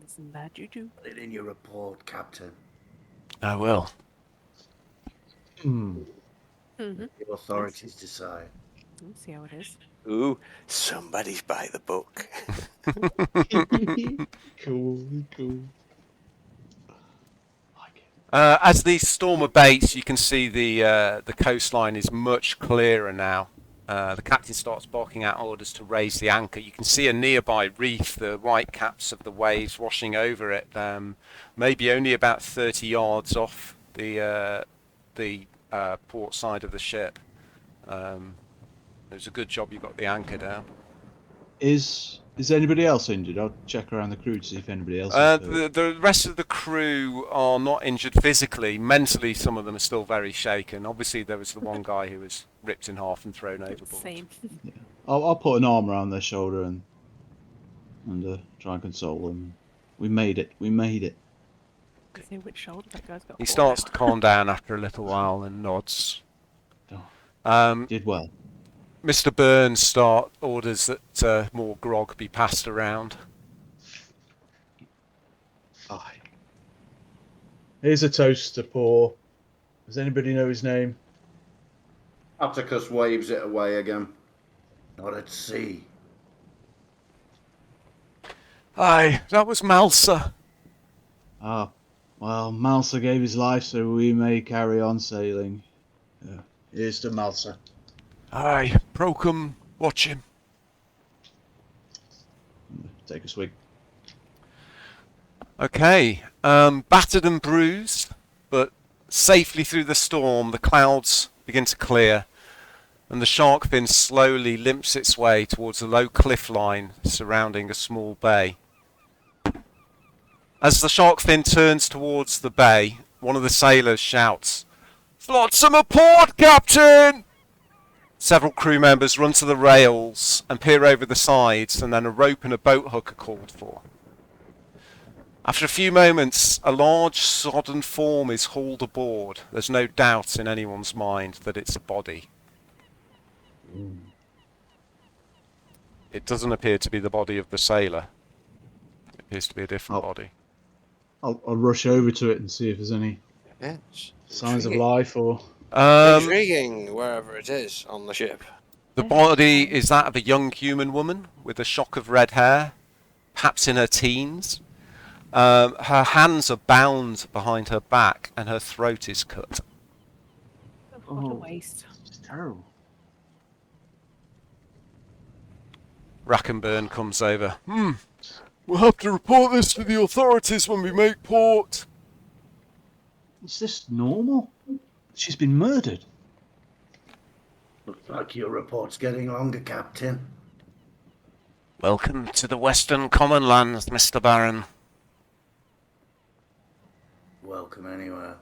Isn't that juju? Put it in your report, Captain. I will. Mm-hmm. The authorities decide. We'll see how it is. Ooh, somebody's by the book. Cool. As the storm abates, you can see the coastline is much clearer now. The captain starts barking out orders to raise the anchor. You can see a nearby reef, the white caps of the waves washing over it, maybe only about 30 yards off the port side of the ship. It was a good job you got the anchor down. Is anybody else injured? I'll check around the crew to see if anybody else is hurt. The rest of the crew are not injured physically. Mentally, some of them are still very shaken. Obviously, there was the one guy who was ripped in half and thrown overboard. Same. I'll put an arm around their shoulder and try and console them. We made it. See which shoulder that guy's got. He starts to calm down after a little while and nods. Did well. Mr. Burns orders that more grog be passed around. Aye. Here's a toast to pour. Does anybody know his name? Atticus waves it away again. Not at sea. Aye, that was Malsa. Ah, well, Malsa gave his life so we may carry on sailing. Here's to Malsa. Aye, Procum, watch him. Take a swig. Okay, battered and bruised, but safely through the storm, the clouds begin to clear, and the shark fin slowly limps its way towards a low cliff line surrounding a small bay. As the shark fin turns towards the bay, one of the sailors shouts, "Flotsam a port, Captain!" Several crew members run to the rails and peer over the sides, and then a rope and a boat hook are called for. After a few moments, a large sodden form is hauled aboard. There's no doubt in anyone's mind that it's a body. It doesn't appear to be the body of the sailor. It appears to be a different body. I'll rush over to it and see if there's any Yes. signs of life or... Intriguing, wherever it is on the ship. The body is that of a young human woman with a shock of red hair, perhaps in her teens. Her hands are bound behind her back and her throat is cut. What a waste. It's terrible. Rackenburn comes over. We'll have to report this to the authorities when we make port. Is this normal? She's been murdered. Looks like your report's getting longer, Captain. Welcome to the Western Common Lands, Mr. Baron. Welcome anywhere.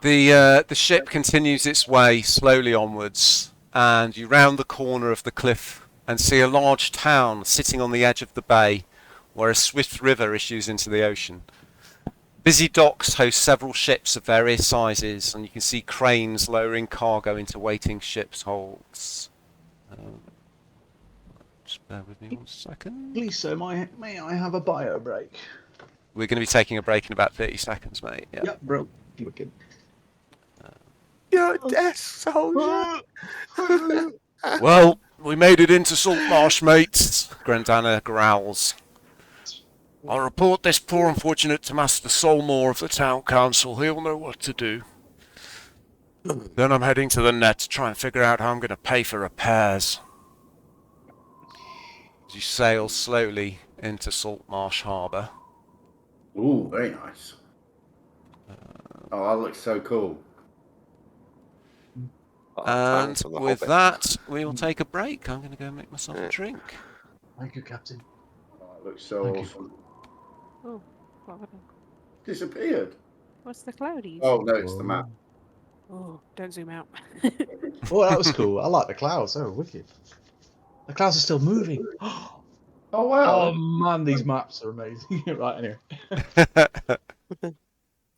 The ship continues its way slowly onwards, and you round the corner of the cliff and see a large town sitting on the edge of the bay, where a swift river issues into the ocean. Busy docks host several ships of various sizes, and you can see cranes lowering cargo into waiting ships' holds. Just bear with me 1 second. Please, sir, may I have a bio break? We're going to be taking a break in about 30 seconds, mate. Yeah. Yep, bro. Wicked. You're a death soldier. Well, we made it into Saltmarsh, mates, Grandana growls. I'll report this poor unfortunate to Master Solmore of the Town Council. He'll know what to do. Then I'm heading to the net to try and figure out how I'm going to pay for repairs. As you sail slowly into Saltmarsh Harbour. Ooh, very nice. Oh, that looks so cool. And with that, we will take a break. I'm going to go make myself a drink. Thank you, Captain. Oh, it looks so Thank you. awesome. Oh, what happened? Disappeared. What's the cloudies? Oh, no, it's the map. Oh, don't zoom out. Oh, that was cool. I like the clouds. Oh, wicked. The clouds are still moving. Oh, wow. Oh man, these maps are amazing. Right, anyway.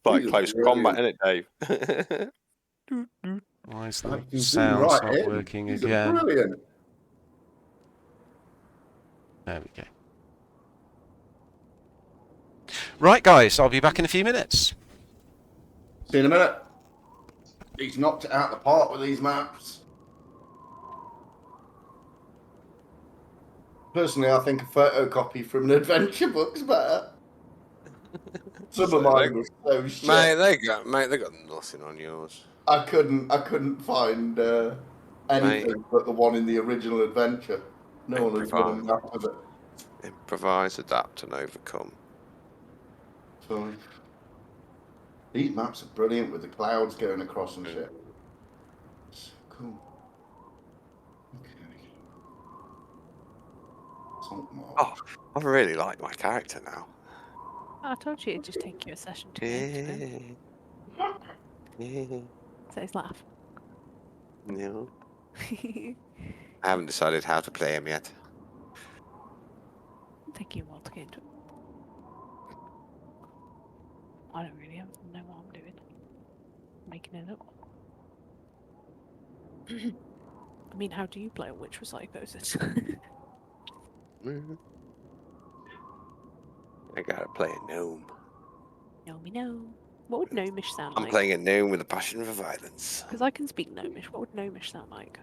Like Jesus, close brilliant. combat, isn't it, Dave? Why is I the can zoom sound right not in. working These are again? brilliant. There we go. Right, guys, I'll be back in a few minutes. See you in a minute. He's knocked it out of the park with these maps. Personally, I think a photocopy from an adventure book's better. Some of mine were so shit. Mate, they got nothing on yours. I couldn't find anything but the one in the original adventure. No one has done a map of it. Improvise, adapt, and overcome. So, these maps are brilliant with the clouds going across and shit. So cool. Okay. Saltmarsh. Oh, I really like my character now. I told you it'd just take you a session to get into him. So his laugh. No, I haven't decided how to play him yet. It'll take you a while to get into it. I don't really know what I'm doing. Making it up. I mean, how do you play a witch with psychosis? I gotta play a gnome. No. What would gnomish sound I'm like? playing a gnome with a passion for violence. Because I can speak gnomish. What would gnomish sound like?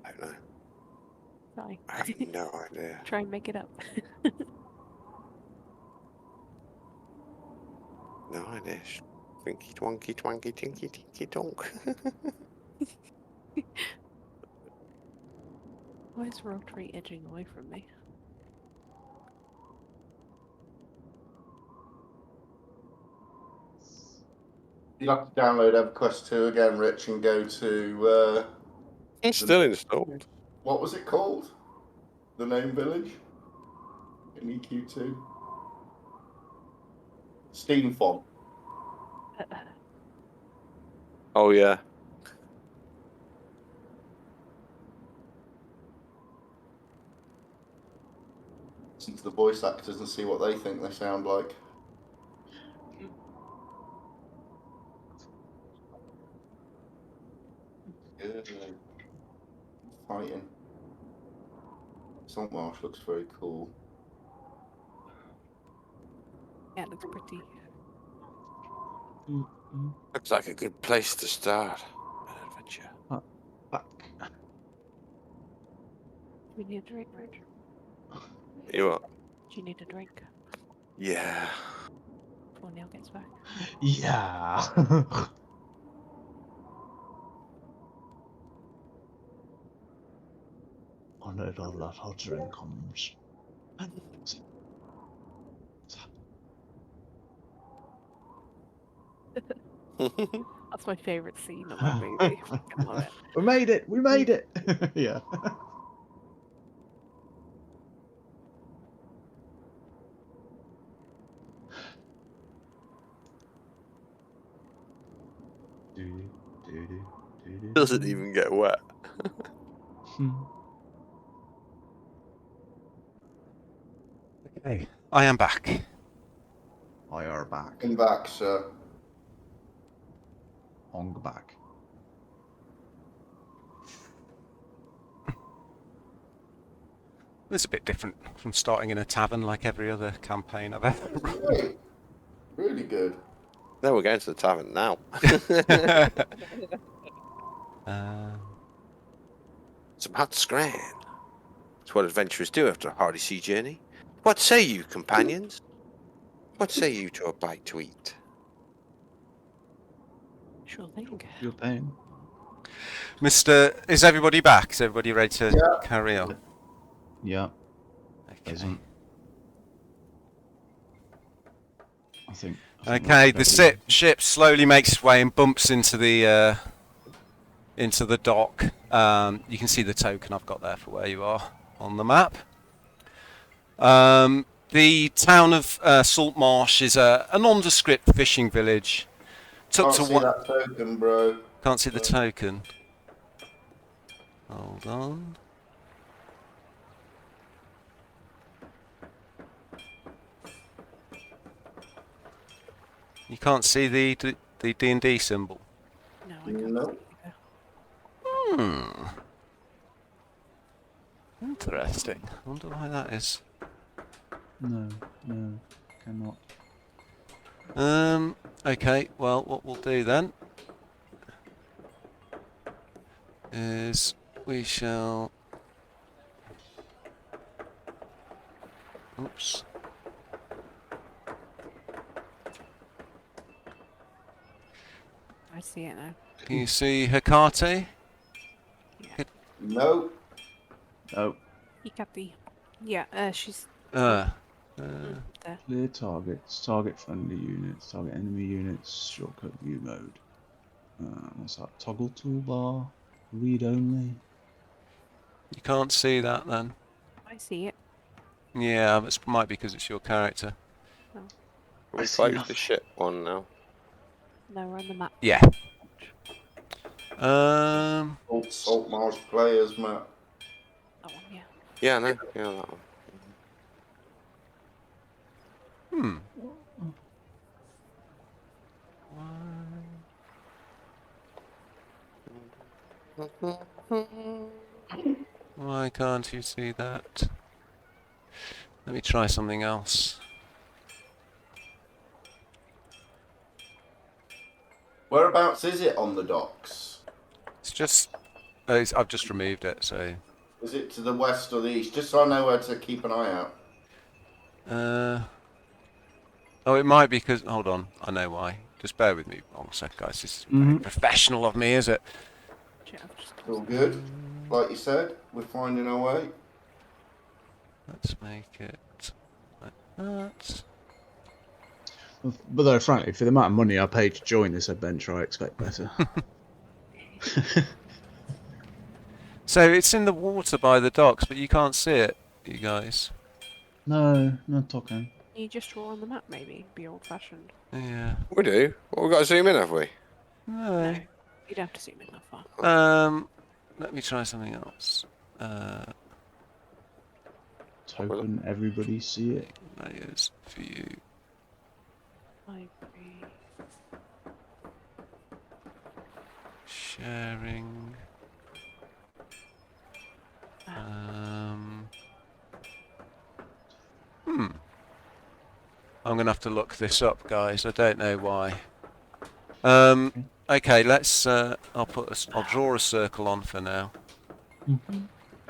I don't know. Sorry. I have no idea. Try and make it up. No idea. Twinky twonky twanky tinky tinky donk. Why is rotary edging away from me? You'll have to download EverQuest 2 again, Rich, and go to It's still installed. what was it called? The Gnome Village in EQ2. Steamfont. Oh yeah. Listen to the voice actors and see what they think they sound like. Good. Fighting. Saltmarsh looks very cool. Yeah, it looks pretty. Looks like a good place to start an adventure. Back. We need a drink, Rich. You what? Do you need a drink Yeah. before Neil gets back? Yeah. I need a lot of drinks. That's my favourite scene of that movie. I love it. We made it! We made it! Yeah. Doesn't even get wet. Okay, I am back. I are back. Come back, sir. On back. It's a bit different from starting in a tavern like every other campaign I've ever run. Great. Really good. No, we're going to the tavern now. It's about Scran. It's what adventurers do after a hardy sea journey. What say you, companions? What say you to a bite to eat? Sure thing. You're paying. Is everybody back? Is everybody ready to Yeah. carry on? Yeah. Okay. Isn't. I think Okay, that's the ready. ship slowly makes its way and bumps into the dock. You can see the token I've got there for where you are on the map. The town of Saltmarsh is a nondescript fishing village. Can't see that token, bro. Can't see the token. Hold on. You can't see the D&D symbol. No, I can't. No. Hmm. Interesting. I wonder why that is. No, cannot. Okay, well, what we'll do then is we shall... Oops. I see it now. Can you see Hecate? No. Oh, Hikati. Yeah, she's There. there. clear targets. Target friendly units. Target enemy units. Shortcut view mode. What's that? Toggle toolbar. Read only. You can't see that then? I see it. Yeah, it might be because it's your character. We see closed the nothing. ship one now. No, we're on the map. Yeah. Salt Marsh players, Matt. That one, yeah. Yeah, no, yeah, that one. Why can't you see that? Let me try something else. Whereabouts is it on the docks? It's just... I've just removed it, so... Is it to the west or the east? Just so I know where to keep an eye out. Oh, it might be because... Hold on, I know why. Just bear with me one sec, guys. This is very professional of me, is it? Shit, I've just All good. Like you said, we're finding our way. Let's make it like that. But though, frankly, for the amount of money I paid to join this adventure, I expect better. So it's in the water by the docks, but you can't see it, you guys. No, not talking. You just draw on the map, maybe. Be old-fashioned. Yeah. We do. Well, we've got to zoom in, have we? No. No, you don't have to zoom in that far. Let me try something else. Token, everybody see it. Layers, view. Library. Sharing. I'm gonna have to look this up, guys. I don't know why. Okay, let's. I'll draw a circle on for now.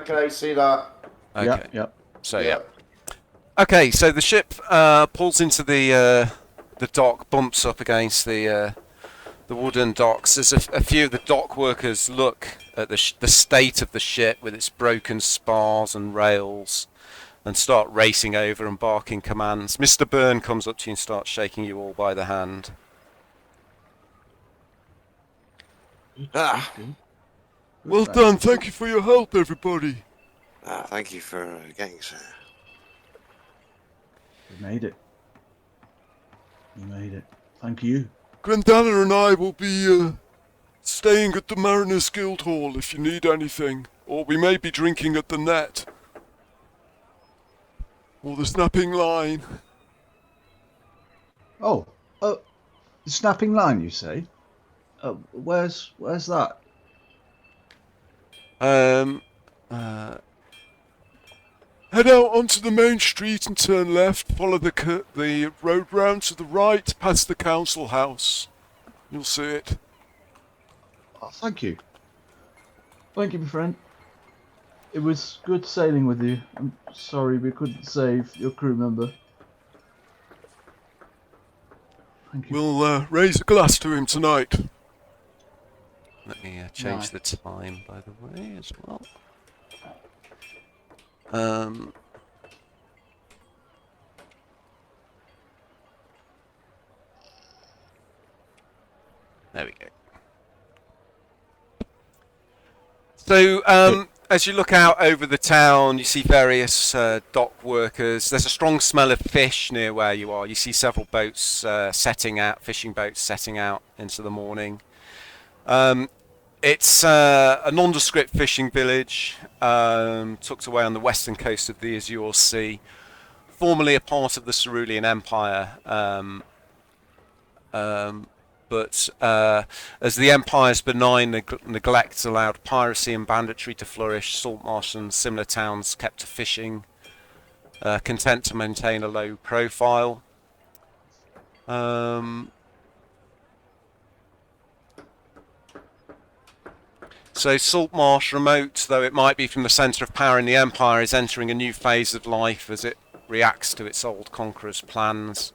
Okay, see that? Okay. Yep. So yeah. Okay, so the ship pulls into the dock, bumps up against the wooden docks. As a few of the dock workers look at the state of the ship with its broken spars and rails, and start racing over and barking commands. Mr. Byrne comes up to you and starts shaking you all by the hand. Ah. Good. Well Good, done. Francis. Thank you for your help, everybody. Thank you for getting us here. We made it. We made it. Thank you. Grandana and I will be staying at the Mariners Guild Hall if you need anything. Or we may be drinking at the Net. Or the Snapping Line. Oh, the snapping line, you say? Where's that? Head out onto the main street and turn left. Follow the road round to the right, past the council house. You'll see it. Oh, thank you. Thank you, my friend. It was good sailing with you. I'm sorry we couldn't save your crew member. Thank you. We'll raise a glass to him tonight. Let me change Right. the time, by the way, as well. There we go. So, as you look out over the town, you see various dock workers. There's a strong smell of fish near where you are. You see several boats setting out, fishing boats setting out into the morning. It's a nondescript fishing village tucked away on the western coast of the Azure Sea, formerly a part of the Cerulean Empire. But as the Empire's benign neglect allowed piracy and banditry to flourish, Saltmarsh and similar towns kept to fishing, content to maintain a low profile. So Saltmarsh, remote though it might be from the centre of power in the Empire, is entering a new phase of life as it reacts to its old conqueror's plans.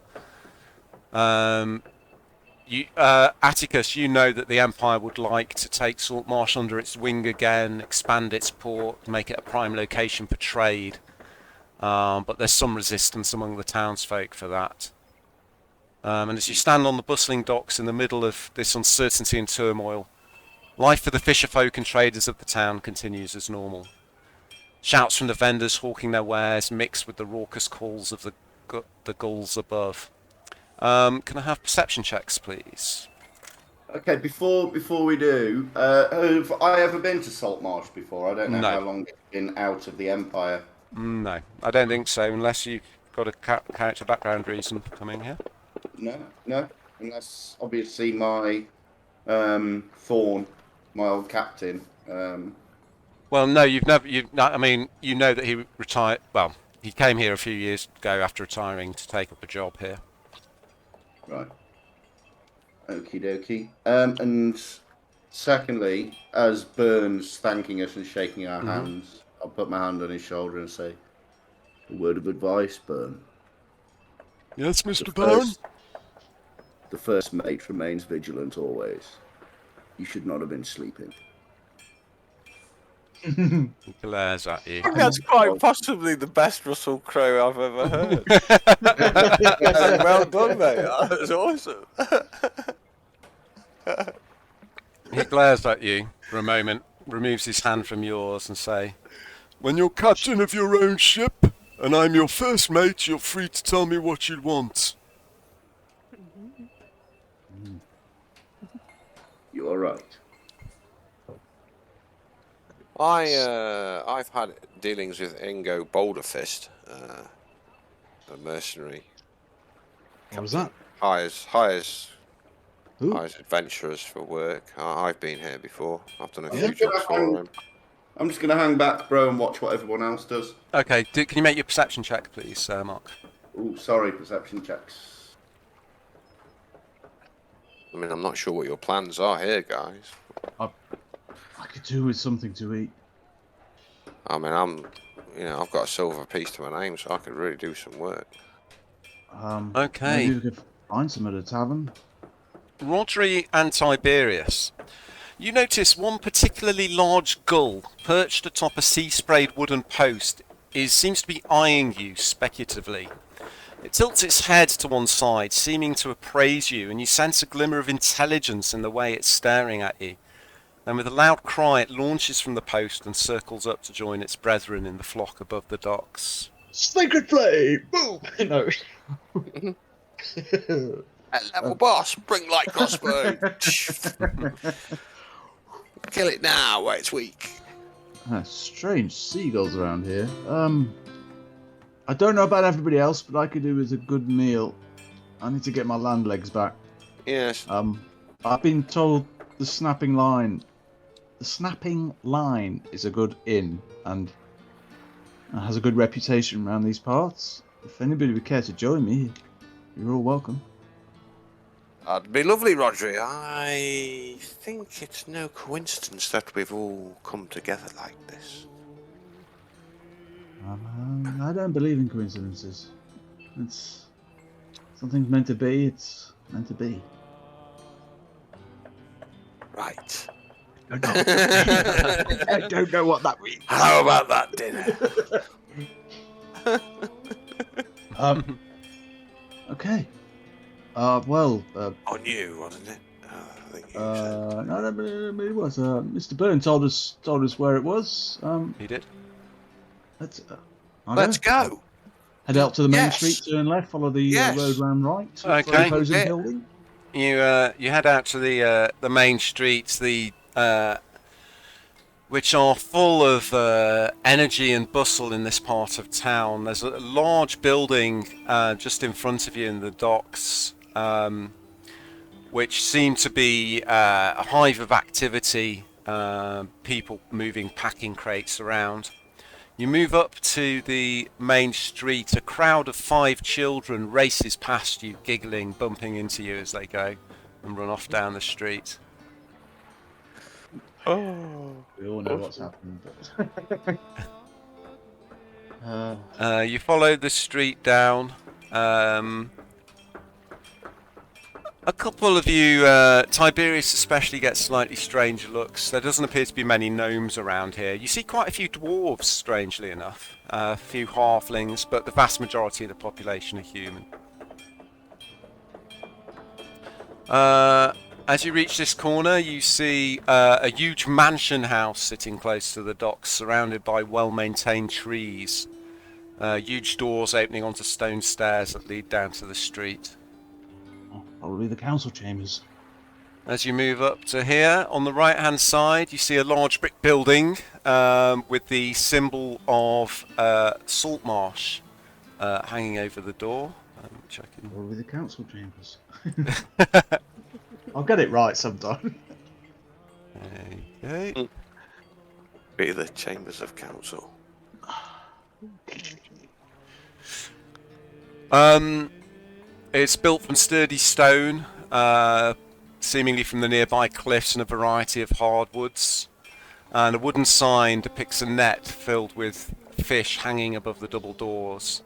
Atticus, you know that the Empire would like to take Saltmarsh under its wing again, expand its port, make it a prime location for trade. But there's some resistance among the townsfolk for that. And as you stand on the bustling docks in the middle of this uncertainty and turmoil, life for the fisherfolk and traders of the town continues as normal. Shouts from the vendors hawking their wares mix with the raucous calls of the gulls above. Can I have perception checks, please? Okay, before we do, have I ever been to Saltmarsh before? I don't know No. how long it's been out of the Empire. No, I don't think so, unless you've got a character background reason for coming here. No, unless obviously my Thorn, my old captain. Well, no, I mean, you know that he retired. Well, he came here a few years ago after retiring to take up a job here. Right. Okie dokie. And secondly, as Burns thanking us and shaking our hands, I'll put my hand on his shoulder and say, a word of advice, Burn. Yes, Mr. Byrne? The first mate remains vigilant always. You should not have been sleeping. He glares at you. I think that's quite possibly the best Russell Crowe I've ever heard. Well done, mate. That was awesome. He glares at you for a moment, removes his hand from yours and say, When you're captain of your own ship, and I'm your first mate, you're free to tell me what you want. You are right. I've had dealings with Ingo Boulderfist, a mercenary. What was that? Hires Who? adventurers for work. I've been here before. I've done a Yeah. few jobs for him. I'm just going to hang back, bro, and watch what everyone else does. okay, can you make your perception check, please, Mark? Oh, sorry, perception checks. I mean, I'm not sure what your plans are here, guys. I could do with something to eat. I mean, I've got a silver piece to my name, so I could really do some work. Okay. Maybe we could find some at a tavern. Rodri and Tiberius. You notice one particularly large gull perched atop a sea-sprayed wooden post seems to be eyeing you speculatively. It tilts its head to one side, seeming to appraise you, and you sense a glimmer of intelligence in the way it's staring at you. Then with a loud cry, it launches from the post and circles up to join its brethren in the flock above the docks. Sacred flame! Boom! No. At level boss, bring light crossbow. Kill it now while it's weak. Strange seagulls around here. I don't know about everybody else, but I could do with a good meal. I need to get my land legs back. Yes. I've been told the snapping line is a good inn and has a good reputation around these parts. If anybody would care to join me, you're all welcome. That'd be lovely, Rodri. I think it's no coincidence that we've all come together like this. I don't believe in coincidences. It's something's meant to be. It's meant to be. Right. I don't know what that means. How about that dinner? Okay. Well. On you, wasn't it? I think you No, it was. Mr. Byrne told us where it was. He did. Let's go. Head out to the main Yes. street, turn left, follow the Yes. road round right. To Okay. the opposing Yeah. building. You head out to the main streets, which are full of energy and bustle in this part of town. There's a large building just in front of you in the docks, which seem to be a hive of activity, people moving packing crates around. You move up to the main street. A crowd of 5 children races past you, giggling, bumping into you as they go, and run off down the street. Oh. We all know what's happened. But... You follow the street down. A couple of you, Tiberius especially, gets slightly strange looks. There doesn't appear to be many gnomes around here. You see quite a few dwarves, strangely enough. A few halflings, but the vast majority of the population are human. As you reach this corner, you see a huge mansion house sitting close to the docks, surrounded by well-maintained trees. Huge doors opening onto stone stairs that lead down to the street. Probably the council chambers. As you move up to here, on the right-hand side, you see a large brick building with the symbol of salt marsh hanging over the door. Probably the council chambers. I'll get it right sometime. Okay. Be the chambers of council. It's built from sturdy stone, seemingly from the nearby cliffs, and a variety of hardwoods. And a wooden sign depicts a net filled with fish hanging above the double doors.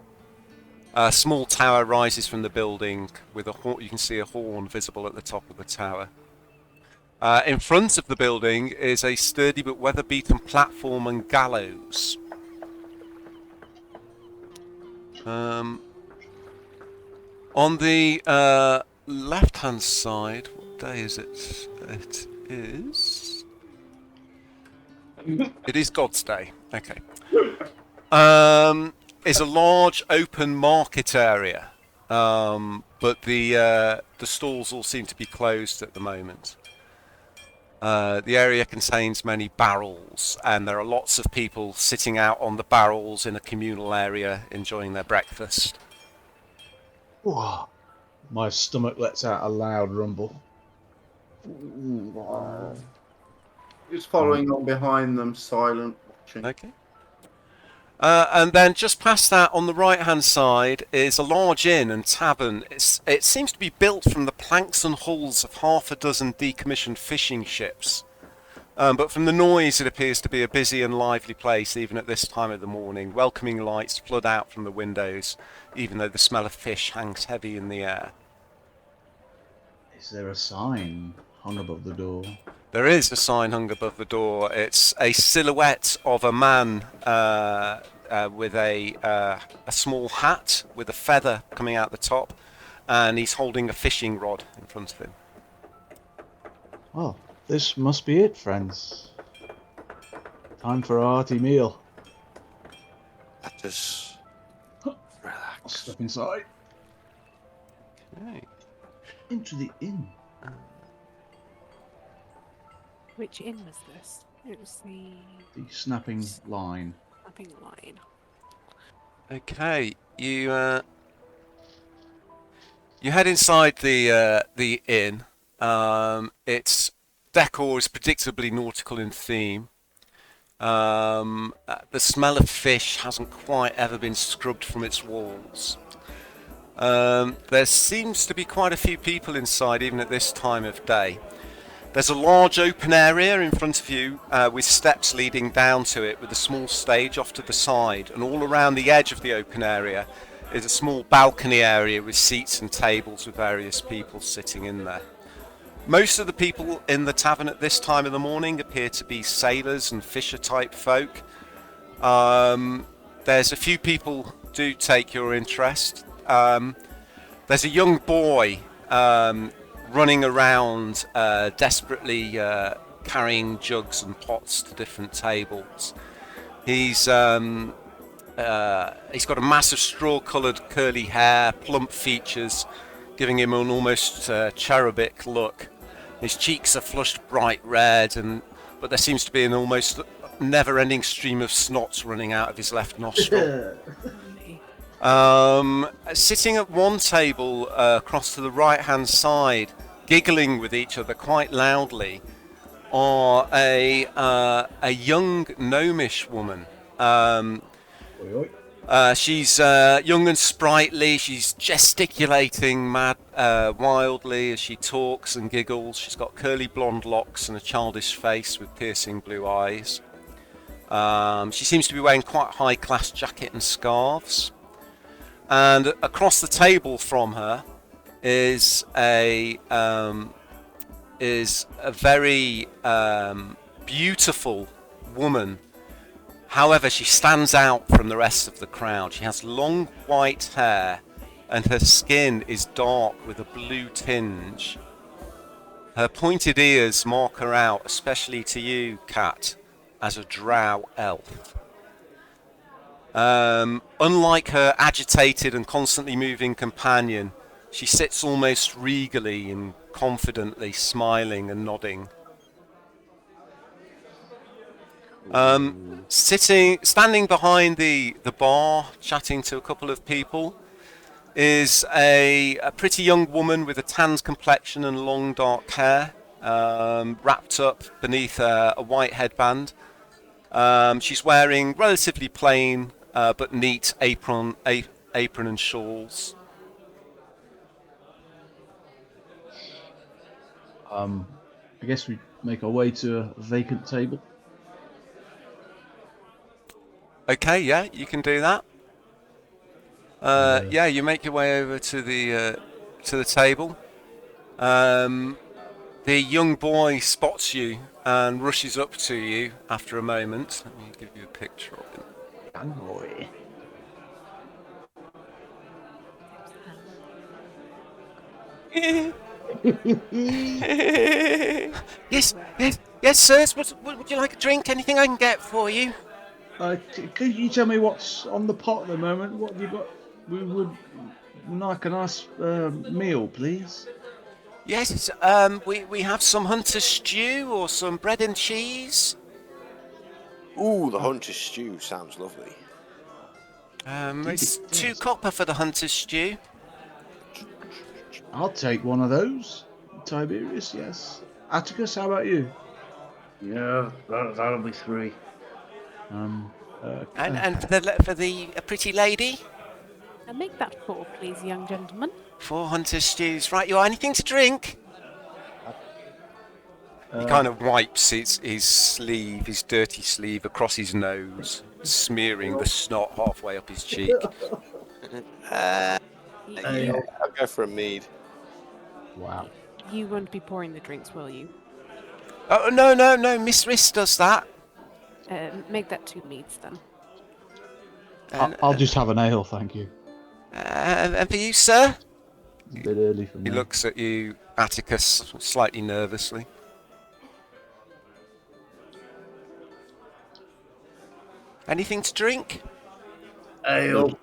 A small tower rises from the building with a horn. You can see a horn visible at the top of the tower. In front of the building is a sturdy but weather-beaten platform and gallows. On the left-hand side, what day is it? It is God's Day. Okay. Is a large open market area, but the stalls all seem to be closed at the moment. The area contains many barrels, and there are lots of people sitting out on the barrels in a communal area enjoying their breakfast. Whoa. My stomach lets out a loud rumble. Just following on behind them, silent, watching. Okay. And then just past that, on the right-hand side, is a large inn and tavern. It seems to be built from the planks and hulls of half a dozen decommissioned fishing ships. But from the noise, it appears to be a busy and lively place, even at this time of the morning. Welcoming lights flood out from the windows, even though the smell of fish hangs heavy in the air. Is there a sign hung above the door? There is a sign hung above the door. It's a silhouette of a man with a small hat with a feather coming out the top, and he's holding a fishing rod in front of him. Oh, this must be it, friends. Time for a hearty meal. Let us I'll relax. step inside. Okay. Into the inn. Which inn was this? It was the The snapping line. snapping line. Okay, you head inside the inn. Its decor is predictably nautical in theme. The smell of fish hasn't quite ever been scrubbed from its walls. There seems to be quite a few people inside, even at this time of day. There's a large open area in front of you with steps leading down to it, with a small stage off to the side, and all around the edge of the open area is a small balcony area with seats and tables with various people sitting in there. Most of the people in the tavern at this time of the morning appear to be sailors and fisher type folk. There's a few people do take your interest. There's a young boy running around desperately carrying jugs and pots to different tables. He's got a massive straw-coloured curly hair, plump features, giving him an almost cherubic look. His cheeks are flushed bright red, but there seems to be an almost never-ending stream of snot running out of his left nostril. Sitting at one table across to the right-hand side, giggling with each other quite loudly, are a young gnomish woman. She's young and sprightly. She's gesticulating wildly as she talks and giggles. She's got curly blonde locks and a childish face with piercing blue eyes. She seems to be wearing quite a high-class jacket and scarves. And across the table from her is a very beautiful woman. However, she stands out from the rest of the crowd. She has long white hair and her skin is dark with a blue tinge. Her pointed ears mark her out, especially to you, Cat, as a drow elf. Unlike her agitated and constantly moving companion, she sits almost regally and confidently, smiling and nodding. Standing behind the bar, chatting to a couple of people, is a pretty young woman with a tanned complexion and long dark hair, wrapped up beneath a white headband. She's wearing relatively plain but neat apron and shawls. I guess we make our way to a vacant table. Okay, yeah, you can do that. Yeah, you make your way over to the table. The young boy spots you and rushes up to you after a moment. Let me give you a picture of him. Young boy. Yes, sirs. Would you like a drink? Anything I can get for you? Could you tell me what's on the pot at the moment? What have you got? We would like a nice meal, please. Yes, we have some hunter's stew or some bread and cheese. Ooh, the hunter's stew sounds lovely. It's 2 copper for the hunter's stew. I'll take one of those. Tiberius, yes. Atticus, how about you? Yeah, that'll be 3. And for the pretty lady? And make that 4, please, young gentleman. 4 hunter's stews. Right, you want anything to drink? He kind of wipes his sleeve, his dirty sleeve, across his nose, smearing the snot halfway up his cheek. Yeah, I'll go for a mead. Wow. You won't be pouring the drinks, will you? Oh, no, Miss Riss does that. Make that 2 meads, then. I'll just have an ale, thank you. And for you, sir? It's a bit early for me. He looks at you, Atticus, slightly nervously. Anything to drink? Ale.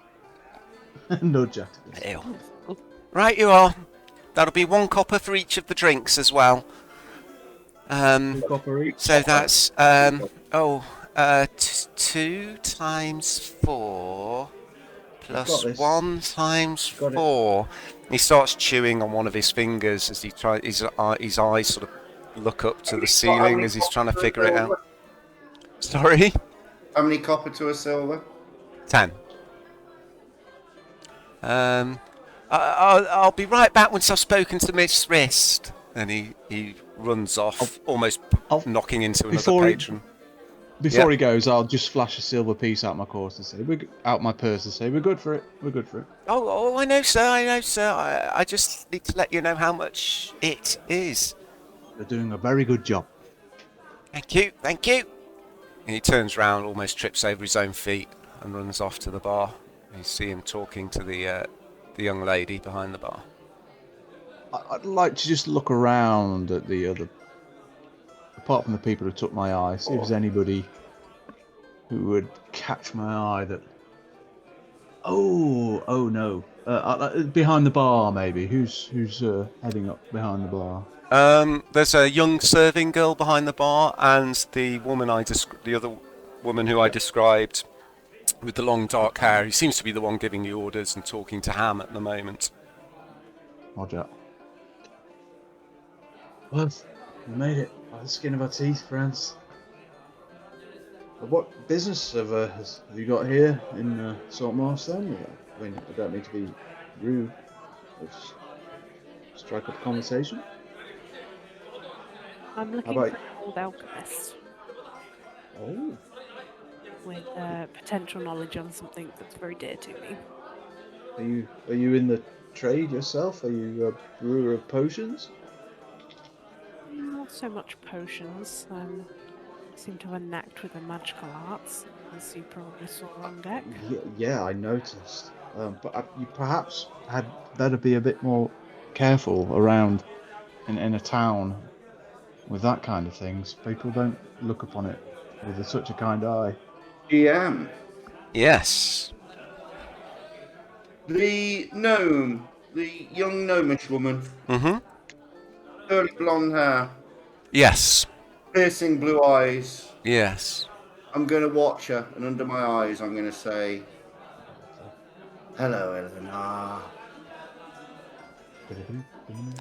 No, Jack. Ale. Right, you are. That'll be 1 copper for each of the drinks as well. Copper each. So that's 2 times 4 got plus this. 1 times Got it. 4. He starts chewing on one of his fingers as he tries. His eyes sort of look up to the ceiling as he's trying to figure it out. Sorry. How many copper to a silver? 10. I'll be right back once I've spoken to Miss Wrist. And he runs off, almost knocking into another patron. Before he goes, I'll just flash a silver piece out my course and say, out my purse and say, we're good for it. We're good for it. Oh, I know, sir. I just need to let you know how much it is. You're doing a very good job. Thank you. And he turns round, almost trips over his own feet, and runs off to the bar. You see him talking to the young lady behind the bar. I'd like to just look around at the other, apart from the people who took my eye, see if there's anybody who would catch my eye that... Oh no. Behind the bar, maybe. Who's heading up behind the bar? There's a young serving girl behind the bar, and the other woman who I described with the long dark hair. He seems to be the one giving the orders and talking to Ham at the moment. Roger. Well, we made it by the skin of our teeth, friends. But what business have you got here in Saltmarsh then? I mean, I don't mean to be rude. Let's strike up a conversation. I'm looking for an old alchemist Oh, with potential knowledge on something that's very dear to me. are you in the trade yourself? Are you a brewer of potions? Not so much potions. I seem to have a knack with the magical arts, as you probably saw on deck. Yeah, I noticed. But you perhaps had better be a bit more careful around in a town with that kind of things. People don't look upon it with such a kind eye. GM. Yes. The gnome, the young gnomish woman, Mm-hmm. curly blonde hair, Yes. piercing blue eyes. Yes. I'm going to watch her, and under my eyes, I'm going to say, "Hello, Eleanor."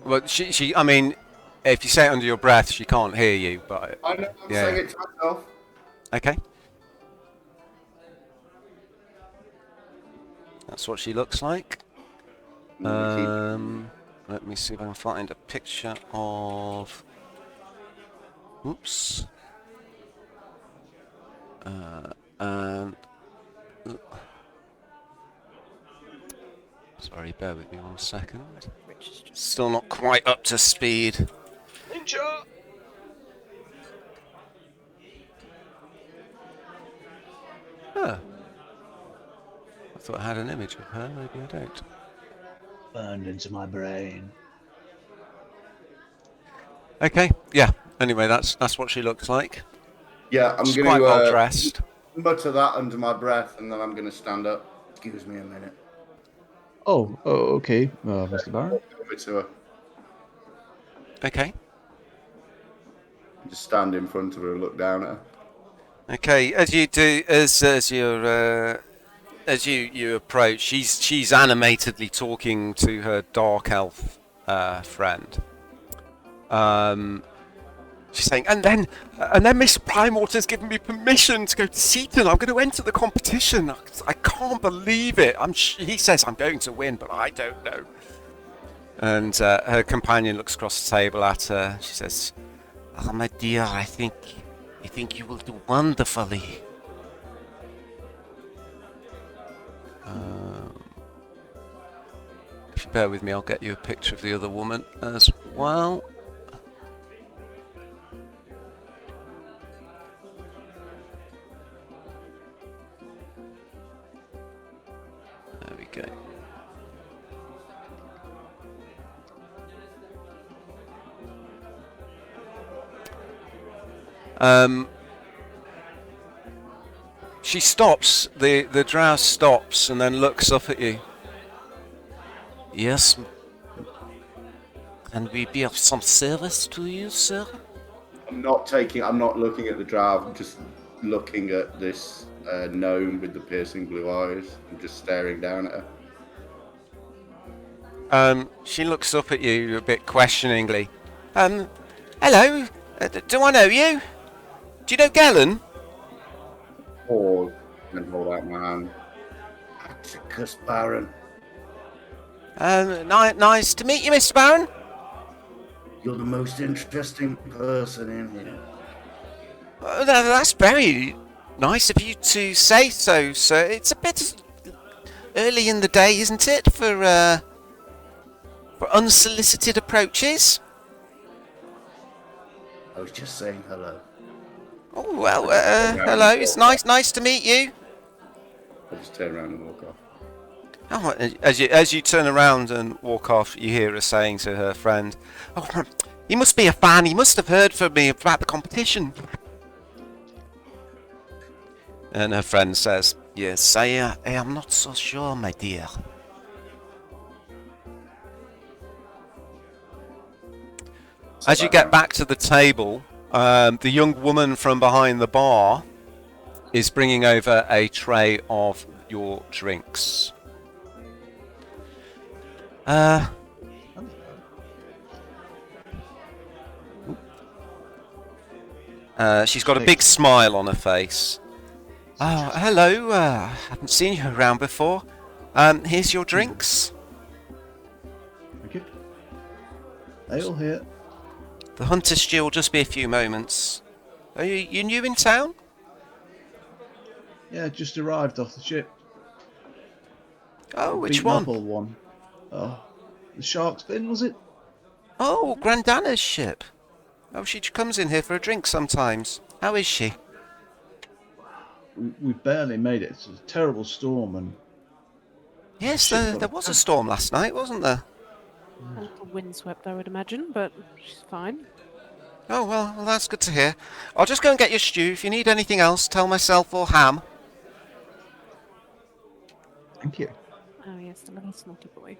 Well, she. I mean, if you say it under your breath, she can't hear you. But I know I'm saying it to myself. Okay. That's what she looks like. Let me see if I can find a picture of. Oops. Sorry, bear with me 1 second. Still not quite up to speed. Ninja! Huh. I thought I had an image of her, maybe I don't. Burned into my brain. Okay, yeah. Anyway, that's what she looks like. Yeah, I'm She's going quite to well dressed. mutter that under my breath, and then I'm going to stand up. Excuse me a minute. Oh, okay, Mr. Baron. Over to her. Okay. Just stand in front of her and look down at her. Okay, as you do, as you approach, she's animatedly talking to her dark elf friend. She's saying, and then Miss Primewater's given me permission to go to Seaton. I'm going to enter the competition. I can't believe it. He says I'm going to win, but I don't know. And her companion looks across the table at her. She says, "Oh, my dear, I think you will do wonderfully." If you bear with me, I'll get you a picture of the other woman as well. There we go. She stops. The drow stops and then looks up at you. Yes. Can we be of some service to you, sir? I'm not looking at the drow. I'm just looking at this gnome with the piercing blue eyes and just staring down at her. She looks up at you a bit questioningly. Hello. Do I know you? Do you know Gellin? Pause and hold out my hand. Atticus Baron. Nice to meet you, Mr. Baron. You're the most interesting person in here. That's very nice of you to say so, sir. It's a bit early in the day, isn't it, for unsolicited approaches? I was just saying hello. Oh well, hello. It's nice to meet you. I just turn around and walk off. Oh, as you turn around and walk off, you hear her saying to her friend, "Oh, he must be a fan. He must have heard from me about the competition." And her friend says, "Yes, I am not so sure, my dear." As you get back to the table, the young woman from behind the bar is bringing over a tray of your drinks. She's got a big smile on her face. Oh, hello. Haven't seen you around before. Here's your drinks. Thank you. Ale here. The hunter stew will just be a few moments. Are you new in town? Yeah, just arrived off the ship. Oh, which Beaten one? Apple one. Oh, the Shark's Fin, was it? Oh, Grandana's ship. Oh, she comes in here for a drink sometimes. How is she? We barely made it. It's a terrible storm and... Yes, there was a storm last night, wasn't there? A little windswept, I would imagine, but she's fine. Oh, well, that's good to hear. I'll just go and get your stew. If you need anything else, tell myself or Ham. Thank you. Oh yes, the little snotty boy.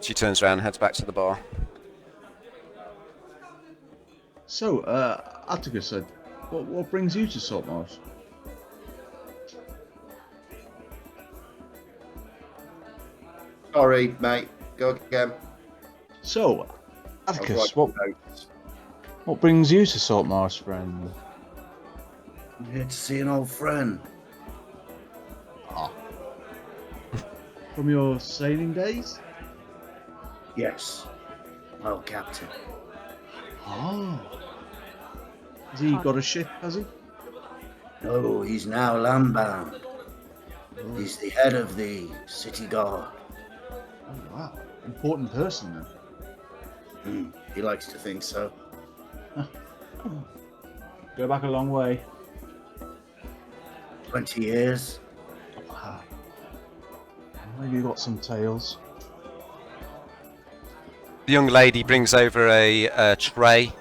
She turns around and heads back to the bar. So, Atticus said, what brings you to Saltmarsh? Sorry, mate. Go again. So, I was Atticus, writing notes. what brings you to Saltmarsh, friend? I'm here to see an old friend. From your sailing days? Yes. Well, Captain. Oh. Has he got a ship, has he? No, he's now landbound. He's the head of the city guard. Oh, wow. Important person, then. He likes to think so. Go back a long way. 20 years. Wow. Maybe you got some tales. The young lady brings over a tray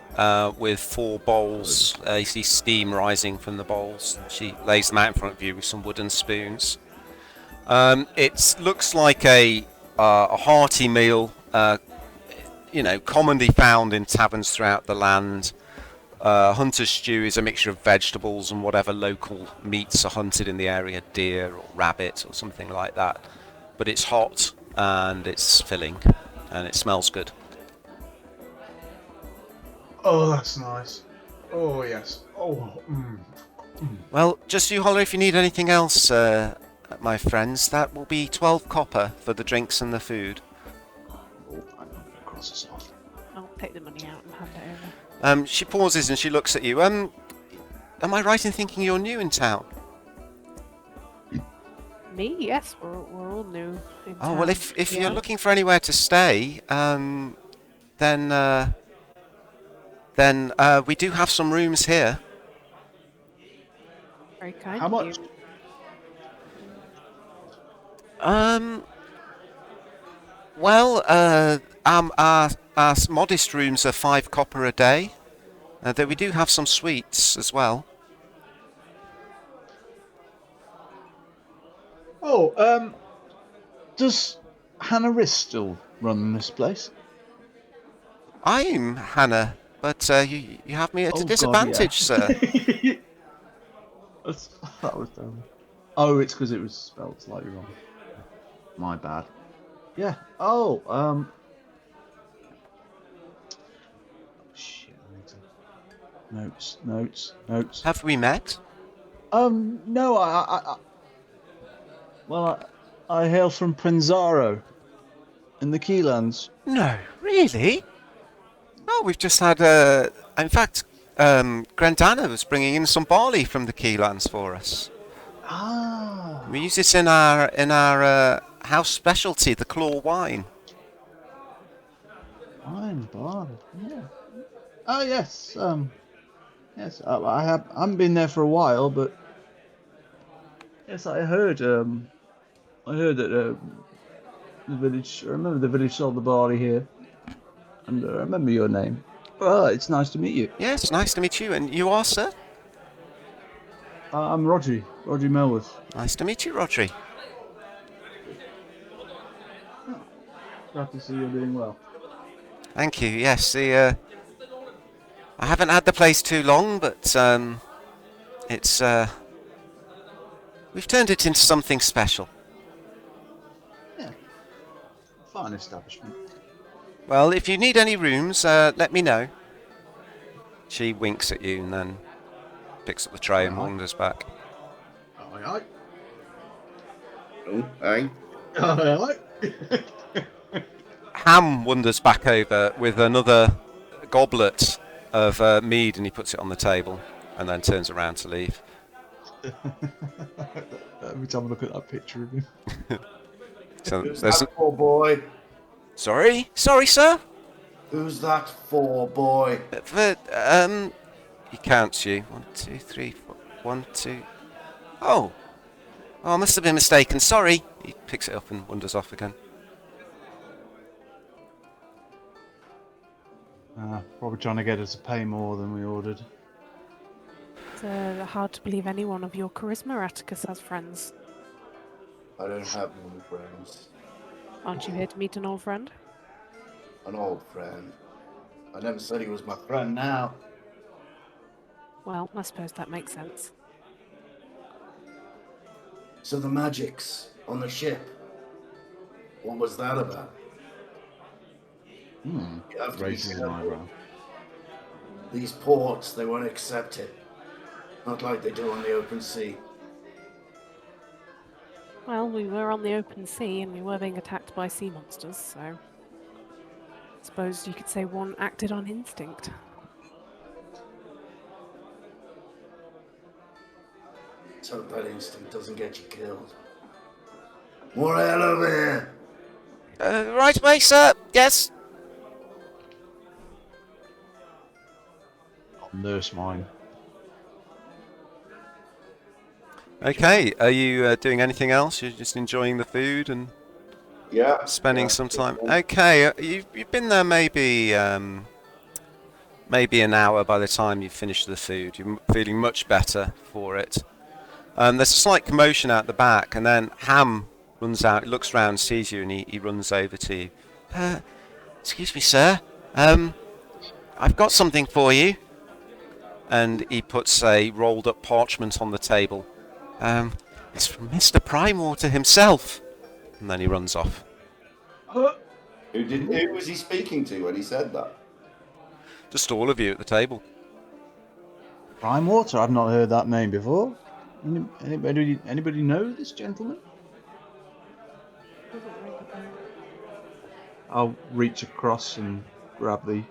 with 4 bowls. You see steam rising from the bowls. She lays them out in front of you with some wooden spoons. It looks like a hearty meal, commonly found in taverns throughout the land. Hunter's stew is a mixture of vegetables and whatever local meats are hunted in the area, deer or rabbit or something like that. But it's hot and it's filling and it smells good. Oh, that's nice. Oh, yes. Oh, Well, just you holler if you need anything else, my friends. That will be 12 copper for the drinks and the food. Oh, I'm not going to cross this off. I'll take the money out and hand it over. She pauses and she looks at you. Am I right in thinking you're new in town? Me? Yes, we're all new. In Oh, well, town. if Yeah. you're looking for anywhere to stay, then we do have some rooms here. Very kind. How of much? you. Well, our modest rooms are 5 copper a day. Though we do have some suites as well. Oh, does Hannah Riss still run this place? I'm Hannah, but you have me at a Oh God, yeah. disadvantage, sir. That was terrible. Oh, it's because it was spelled slightly wrong. My bad. Yeah. Oh, shit. I need to... Notes. Have we met? No, well, I hail from Prinzaro in the Keylands. No, really? Oh, we've just had in fact, Grandana was bringing in some barley from the Keylands for us. Ah. We use this in our house specialty, the claw wine. Wine bar. Yeah. Oh yes. Yes. I haven't been there for a while, but yes, I heard. I heard that the village. I remember the village sold the barley here, and I remember your name. Well, it's nice to meet you. Yes, nice to meet you. And you are, sir? I'm Rodri Melworth. Nice to meet you, Rodri. Glad to see you're doing well. Thank you. Yes, I haven't had the place too long, but it's we've turned it into something special. Yeah. Fine establishment. Well, if you need any rooms, let me know. She winks at you and then picks up the tray and wanders back. Aye. Oh, hey. Aye. Ham wanders back over with another goblet of mead and he puts it on the table and then turns around to leave. Every time I look at that picture of him. So Who's there's that for, boy? Sorry, sir. Who's that for, boy? He counts you. 1, 2, 3, 4. 1, 2. Oh, I must have been mistaken. Sorry. He picks it up and wanders off again. Probably trying to get us to pay more than we ordered. It's hard to believe anyone of your charisma, Atticus, has friends. I don't have many friends. Aren't you here to meet an old friend? An old friend. I never said he was my friend now. Well, I suppose that makes sense. So the magics on the ship. What was that about? You have to be Raises an careful. eyebrow. These ports, they won't accept it. Not like they do on the open sea. Well, we were on the open sea and we were being attacked by sea monsters, so I suppose you could say one acted on instinct. Let's hope that instinct doesn't get you killed. More ale over here! Right away, sir. Yes. I'll nurse mine. Okay. Are you doing anything else? You're just enjoying the food and Yeah. spending some time. Okay. You've been there maybe an hour by the time you've finished the food. You're feeling much better for it. There's a slight commotion out the back, and then Ham runs out, looks round, sees you, and he runs over to you. Excuse me, sir. I've got something for you. And he puts a rolled up parchment on the table. It's from Mr. Primewater himself. And then he runs off. Who was he speaking to when he said that? Just all of you at the table. Primewater, I've not heard that name before. Anybody know this gentleman? I'll reach across and grab the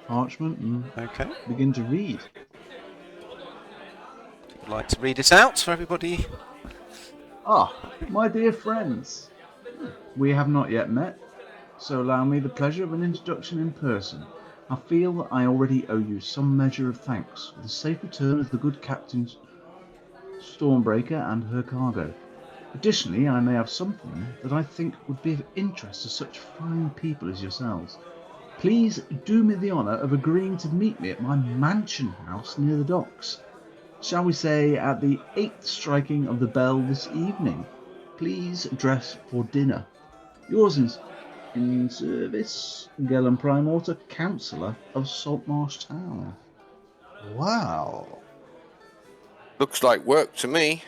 parchment and Okay. begin to read. I'd like to read it out for everybody. Ah, my dear friends, we have not yet met, so allow me the pleasure of an introduction in person. I feel that I already owe you some measure of thanks for the safe return of the good Captain Stormbreaker and her cargo. Additionally, I may have something that I think would be of interest to such fine people as yourselves. Please do me the honour of agreeing to meet me at my mansion house near the docks. Shall we say at the 8th striking of the bell this evening? please dress for dinner. Yours in service, Gellum Primewater, Councillor of Saltmarsh Town. Wow. Looks like work to me,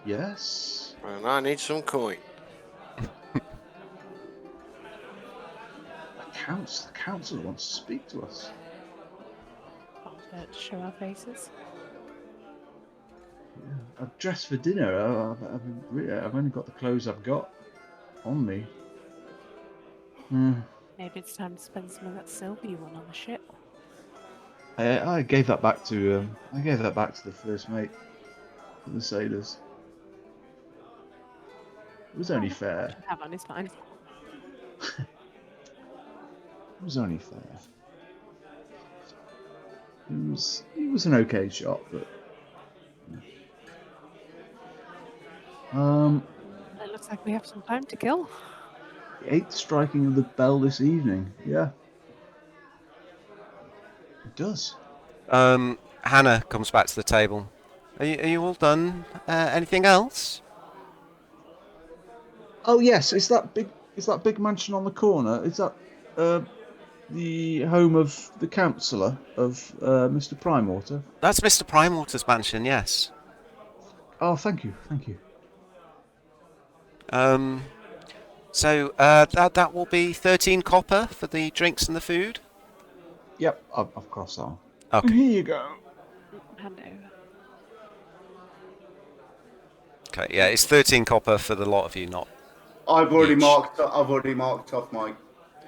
Yes. and I need some coin. The councillor wants to speak to us. To show our faces. Yeah. I've dressed for dinner. I've only got the clothes I've got on me. Maybe it's time to spend some of that silver you won on the ship. I gave that back to the first mate, for the sailors. It was only fair. Have on, it's fine. It was only fair. It was an okay shot, but It looks like we have some time to kill. the 8th striking of the bell this evening. Yeah, it does. Hannah comes back to the table. Are you all done? Anything else? Oh yes, is that big mansion on the corner? Is that the home of the councillor of Mr. Primewater? That's Mr. Primewater's mansion, yes. Oh, thank you. So that will be 13 copper for the drinks and the food. Yep, I've crossed that one. Okay. Here you go. Hand it over. Okay, yeah, it's 13 copper for the lot of you, not. I've already Each. marked off my.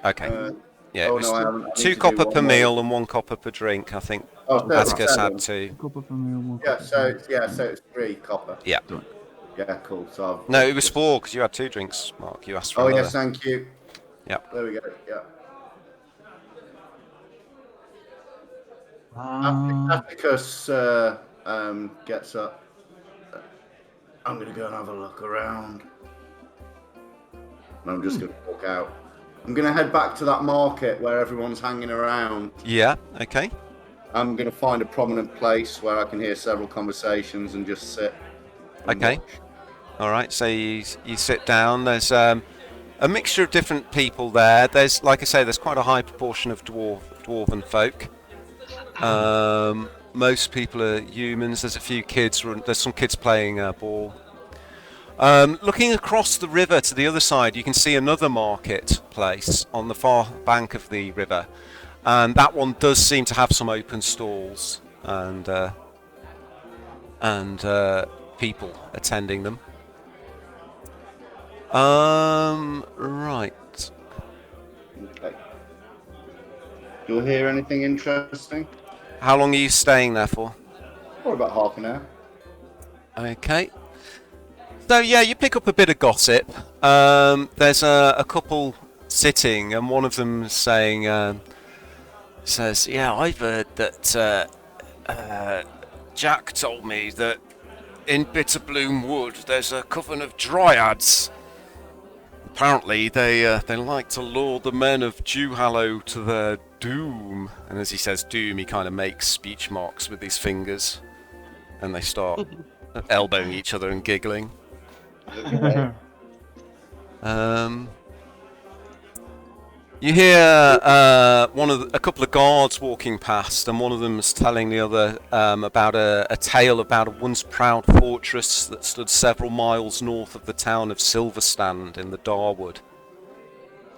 Okay. Yeah, it Oh was no, I haven't. I need 2 to do copper one per more. meal and 1 copper per drink, I think. Oh, Atticus 37. had 2. Copper for me and one Yeah, copper for so it's 3 copper. Yeah. Yeah, cool. So I've No, it was 4 because you had 2 drinks, Mark. You asked for Oh another. yes, thank you. Yeah. There we go. Yeah. Atticus gets up. I'm gonna go and have a look around. And I'm just gonna walk out. I'm gonna head back to that market where everyone's hanging around. Yeah, okay. I'm gonna find a prominent place where I can hear several conversations and just sit. And Okay. watch. All right, so you sit down. There's a mixture of different people there. There's, like I say, there's quite a high proportion of dwarven folk. Most people are humans. There's a few kids. There's some kids playing ball. Looking across the river to the other side, you can see another marketplace on the far bank of the river, and that one does seem to have some open stalls and people attending them. Right. Okay. Do you hear anything interesting? How long are you staying there for? For about half an hour. Okay. So yeah, you pick up a bit of gossip. There's a couple sitting, and one of them saying, says, "Yeah, I've heard that Jack told me that in Bitterbloom Wood there's a coven of dryads. Apparently, they like to lure the men of Dewhallow to their doom." And as he says doom, he kind of makes speech marks with his fingers, and they start elbowing each other and giggling. You hear a couple of guards walking past, and one of them is telling the other about a tale about a once proud fortress that stood several miles north of the town of Silverstand in the Darwood.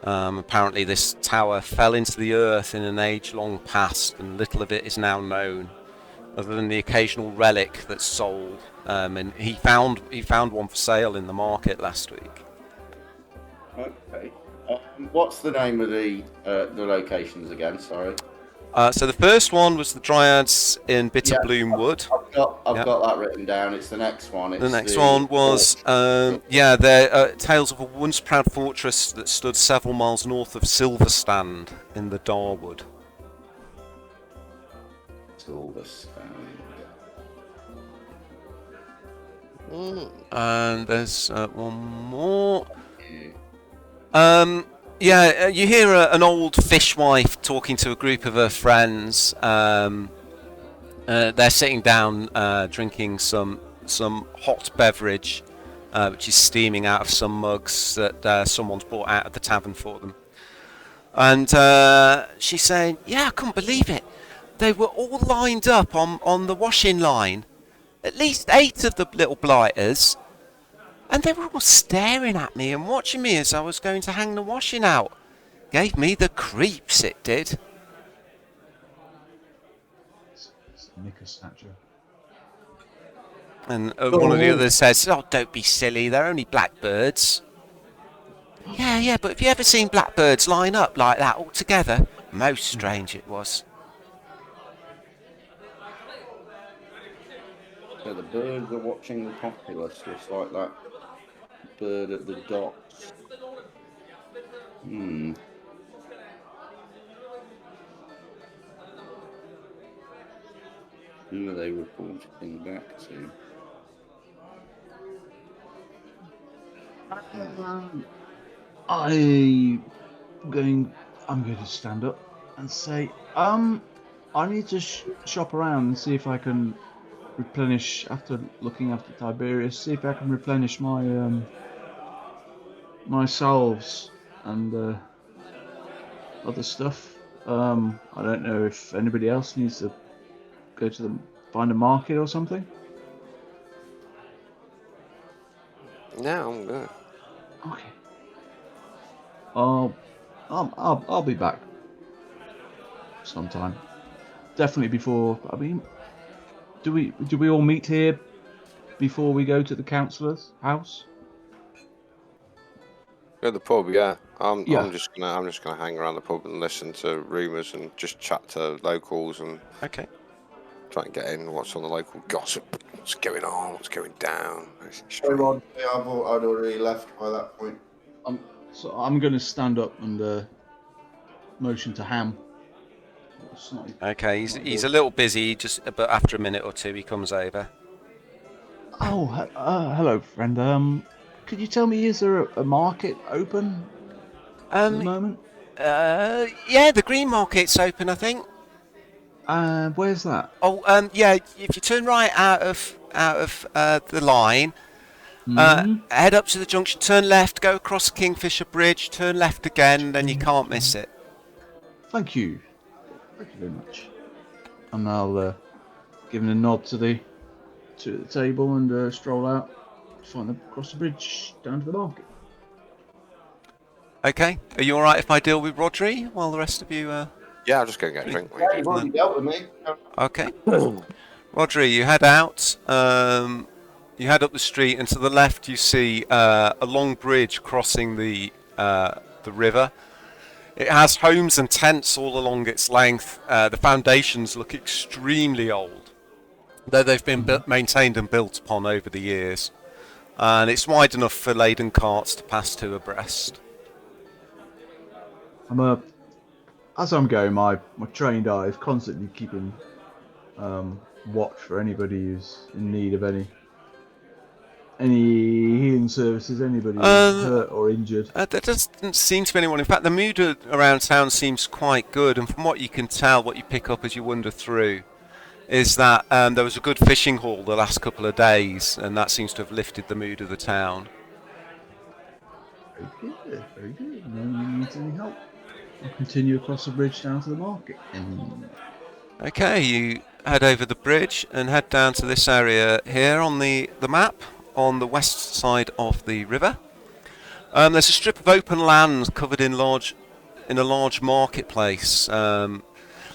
Apparently this tower fell into the earth in an age long past, and little of it is now known, other than the occasional relic that's sold. And he found one for sale in the market last week. Okay. What's the name of the locations again? Sorry. So the first one was the Dryads in Bitterbloom Wood. I've got that written down. It's the next one. It's The next one was, they're tales of a once proud fortress that stood several miles north of Silverstand in the Darwood. Silverstand. And there's one more. You hear an old fishwife talking to a group of her friends. They're sitting down, drinking some hot beverage. which is steaming out of some mugs that someone's brought out of the tavern for them. And she's saying, yeah, I couldn't believe it. They were all lined up on the washing line. At least 8 of the little blighters. And they were all staring at me and watching me as I was going to hang the washing out. Gave me the creeps, it did. Knicker snatcher. And one of the others says, oh, don't be silly, they're only blackbirds. Yeah, but have you ever seen blackbirds line up like that all together? Most strange it was. So the birds are watching the populace, just like that bird at the docks. Who are they reporting back to? I'm going to stand up and say, I need to shop around and see if I can replenish, after looking after Tiberius, see if I can replenish my my salves and other stuff. I don't know if anybody else needs to go to find a market or something. No, I'm good. Okay. I'll be back sometime. Definitely before. I mean, do we all meet here before we go to the councillor's house? Go to the pub, yeah. I'm Yeah. just gonna hang around the pub and listen to rumours and just chat to locals and Okay. try and get in what's on the local gossip. What's going on? What's going down? It's Hey, strange. Rod, I'd already left by that point. So I'm going to stand up and motion to Ham. Okay, he's a little busy, but after a minute or two he comes over. Oh, hello, friend. Could you tell me, is there a market open at the moment? Yeah, the green market's open, I think. Where's that? Oh, yeah. If you turn right out of the line, head up to the junction, turn left, go across Kingfisher Bridge, turn left again, then you can't miss it. Thank you. Thank you very much. And I'll give him a nod to the table and stroll out, across the bridge down to the market. Okay. Are you all right if I deal with Rodri while the rest of you? Yeah, I'll just go and get a drink. Yeah, you've already dealt with me. Okay. Rodri, you head out. You head up the street, and to the left you see a long bridge crossing the river. It has homes and tents all along its length. The foundations look extremely old, though they've been maintained and built upon over the years. And it's wide enough for laden carts to pass two abreast. As I'm going, my trained eye is constantly keeping watch for anybody who's in need of any healing services, anybody who's hurt or injured. There doesn't seem to be anyone. In fact, the mood around town seems quite good, and from what you can tell, what you pick up as you wander through, is that there was a good fishing haul the last couple of days, and that seems to have lifted the mood of the town. Very good, very good. No one needs any help. I'll continue across the bridge down to the market. Okay, you head over the bridge and head down to this area here on the map, on the west side of the river. There's a strip of open land covered in a large marketplace.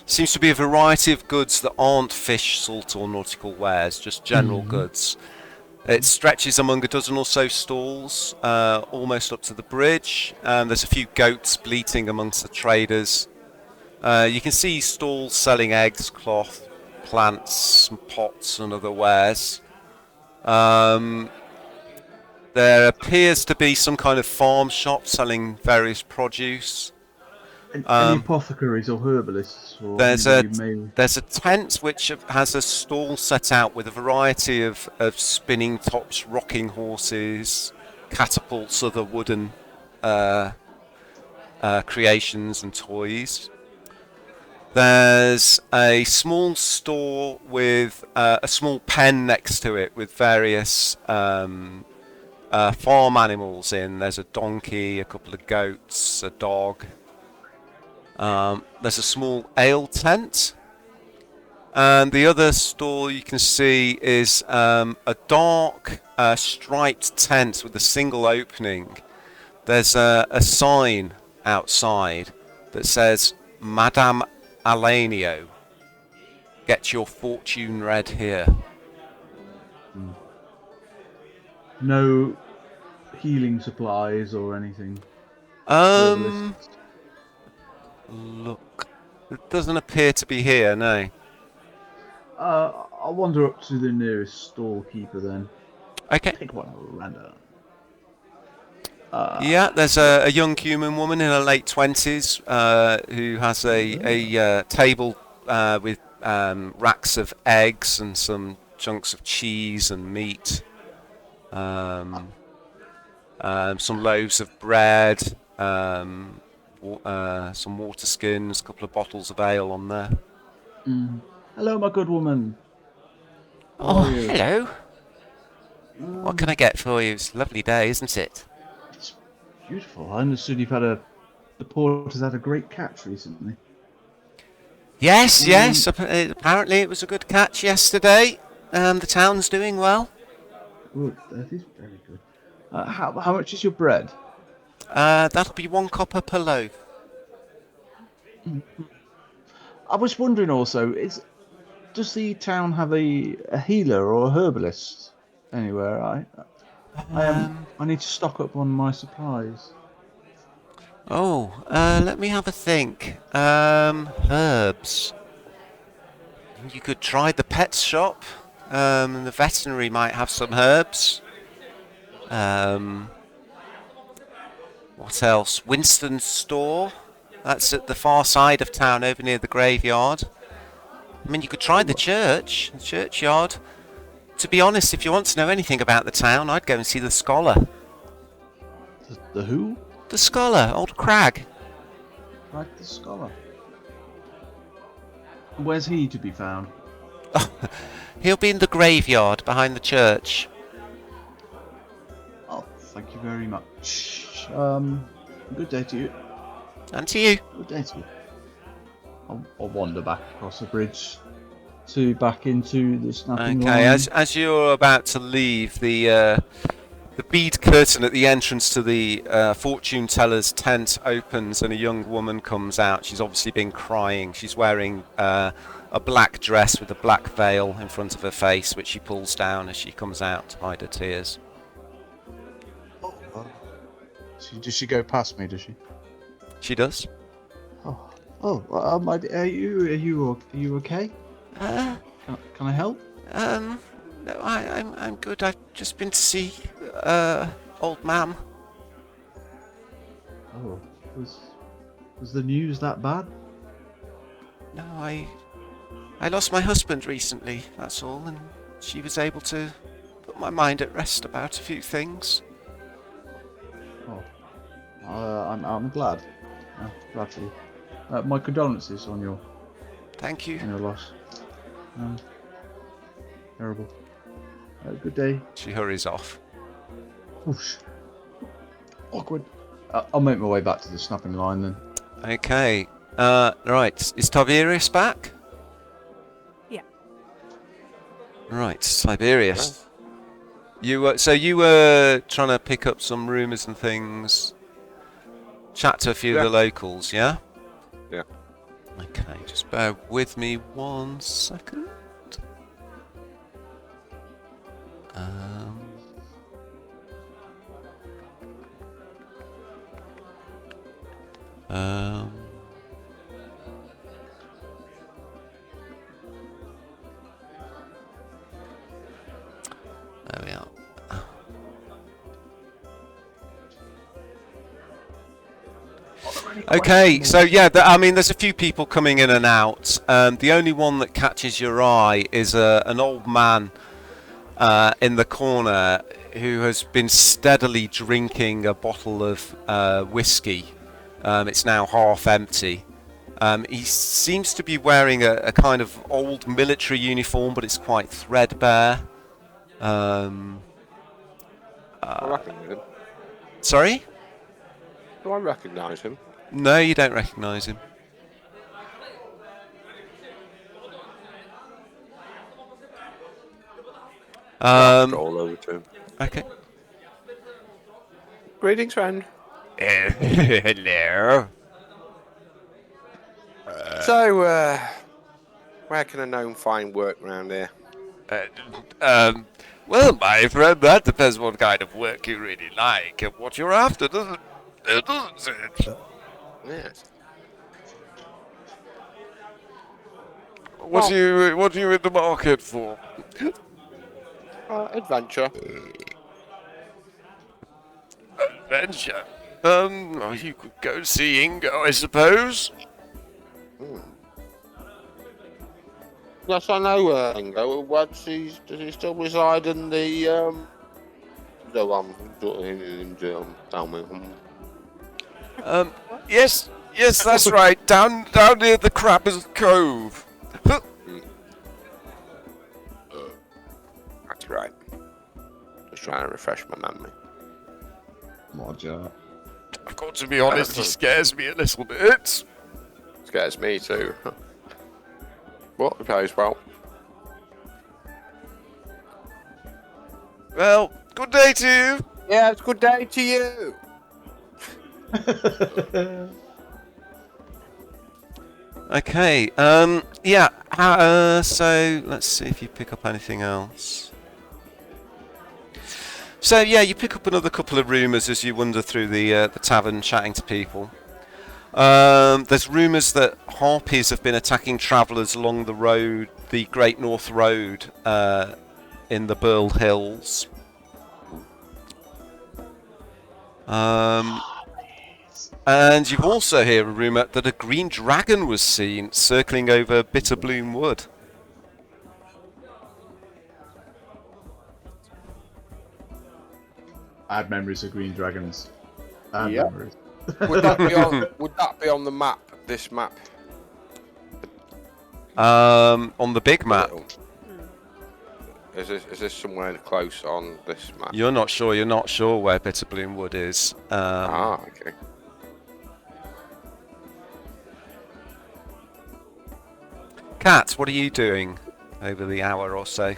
Seems to be a variety of goods that aren't fish, salt or nautical wares, just general goods. It stretches among a dozen or so stalls, almost up to the bridge. There's a few goats bleating amongst the traders. You can see stalls selling eggs, cloth, plants, pots and other wares. There appears to be some kind of farm shop selling various produce. Any apothecaries or herbalists? Or there's a tent which has a stall set out with a variety of spinning tops, rocking horses, catapults, other wooden creations and toys. There's a small store with a small pen next to it with various farm animals in. There's a donkey, a couple of goats, a dog. There's a small ale tent. And the other stall you can see is a dark striped tent with a single opening. There's a sign outside that says, Madame Alenio, get your fortune read here. No healing supplies or anything. Look, it doesn't appear to be here, no. I'll wander up to the nearest storekeeper then. Okay. Pick one at random. Yeah, there's a young human woman in her late 20s who has a table with racks of eggs and some chunks of cheese and meat, some loaves of bread, some water skins, a couple of bottles of ale on there. Hello, my good woman. Oh, hello. What can I get for you? It's a lovely day, isn't it? It's beautiful. I understood the port has had a great catch recently. Yes. Apparently it was a good catch yesterday. The town's doing well. Good. That is very good. How much is your bread? That'll be 1 copper per loaf. I was wondering also, does the town have a healer or a herbalist anywhere? I need to stock up on my supplies. Let me have a think. Herbs. You could try the pet shop. The veterinary might have some herbs. What else? Winston's store. That's at the far side of town, over near the graveyard. I mean, you could try the churchyard. To be honest, if you want to know anything about the town, I'd go and see the scholar. The who? The scholar, old Crag. Crag the scholar. Where's he to be found? He'll be in the graveyard behind the church. Oh, thank you very much. Good day to you. And to you. Good day to you. I'll wander back across the bridge back into the snapping Okay, line. as you're about to leave, the bead curtain at the entrance to the fortune teller's tent opens and a young woman comes out. She's obviously been crying. She's wearing a black dress with a black veil in front of her face, which she pulls down as she comes out to hide her tears. Does she go past me? Does she? She does. Are you okay? Can I help? No, I'm good. I've just been to see old Mam. Oh, was the news that bad? No, I lost my husband recently. That's all, and she was able to put my mind at rest about a few things. I'm glad. Glad for you. My condolences on your. Thank you. On your loss. Terrible. Good day. She hurries off. Oosh. Awkward. I'll make my way back to the snapping line then. Okay. Right. Is Tiberius back? Yeah. Right, Tiberius. You were trying to pick up some rumours and things. Chat to a few of the locals, yeah? Yeah. Okay, just bear with me 1 second. There we are. Okay, so yeah, I mean, there's a few people coming in and out. The only one that catches your eye is an old man in the corner who has been steadily drinking a bottle of whiskey. It's now half empty. He seems to be wearing a kind of old military uniform, but it's quite threadbare. I recognise him. Sorry? Do I recognise him? No, you don't recognise him. All over to him. Okay. Greetings, friend. Hello. So, where can a gnome find work around here? Well, my friend, that depends what kind of work you really like and what you're after, doesn't it? Yes. What are you in the market for? Adventure. Adventure. You could go see Ingo, I suppose. Yes, I know Ingo. Does he still reside in the tell me. Yes, that's right. Down near the Crabbers Cove. That's right. Just trying to refresh my memory. Roger. I've got to be honest, he scares me a little bit. Scares me too. What? He plays well. Well, good day to you. Yeah, it's a good day to you. Okay, yeah, so let's see if you pick up anything else. So yeah, you pick up another couple of rumours as you wander through the tavern chatting to people. There's rumours that harpies have been attacking travellers along the road, the Great North Road, in the Burl Hills. And you've also heard a rumour that a green dragon was seen circling over Bitterbloom Wood. I have memories of green dragons. I have Yep. memories. Would that be on the map? This map? On the big map. Is this somewhere close on this map? You're not sure where Bitterbloom Wood is. Okay. Kat, what are you doing over the hour or so?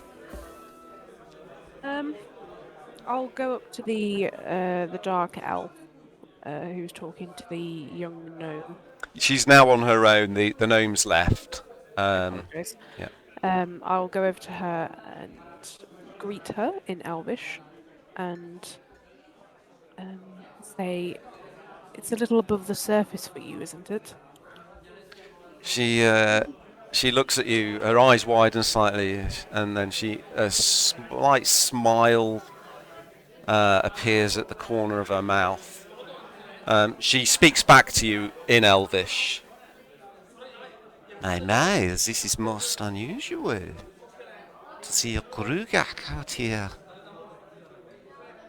I'll go up to the dark elf who's talking to the young gnome. She's now on her own. The gnome's left. Apologise. yeah. I'll go over to her and greet her in Elvish and say, "It's a little above the surface for you, isn't it?" She looks at you. Her eyes widen slightly, and then a slight smile appears at the corner of her mouth. She speaks back to you in Elvish. My, this is most unusual. To see a Grugak out here.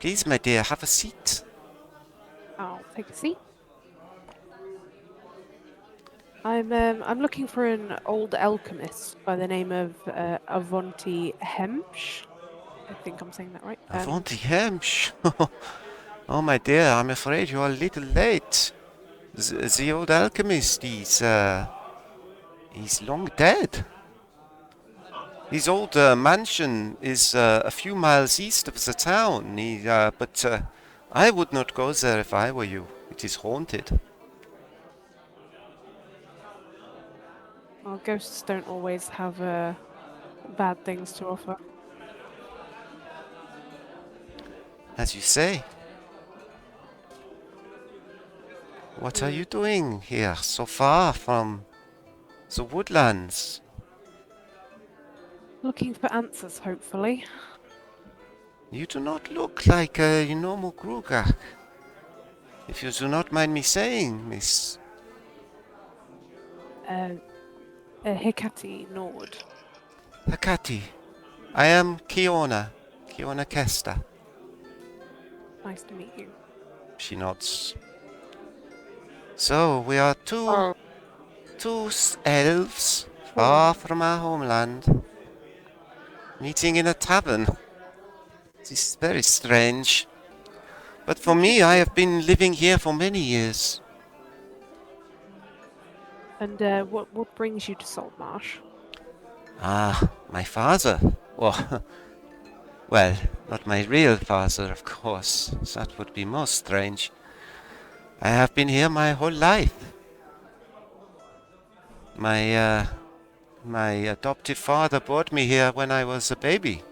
Please, my dear, have a seat. I'll take a seat. I'm looking for an old alchemist by the name of Avonti Hemsh. I think I'm saying that right. Avanti Hemsh. Oh, my dear, I'm afraid you're a little late. The old alchemist, he's long dead. His old mansion is a few miles east of the town. But I would not go there if I were you. It is haunted. Well, ghosts don't always have bad things to offer. As you say. What are you doing here, so far from the woodlands? Looking for answers, hopefully. You do not look like a normal Grugak. If you do not mind me saying, Miss. Hikati Nord. Hakati. I am Kiona Kesta. Nice to meet you. She nods. So, we are two elves, far from our homeland, meeting in a tavern. This is very strange. But for me, I have been living here for many years. And what brings you to Saltmarsh? Ah, my father. Well, not my real father, of course. That would be most strange. I have been here my whole life. My adoptive father brought me here when I was a baby.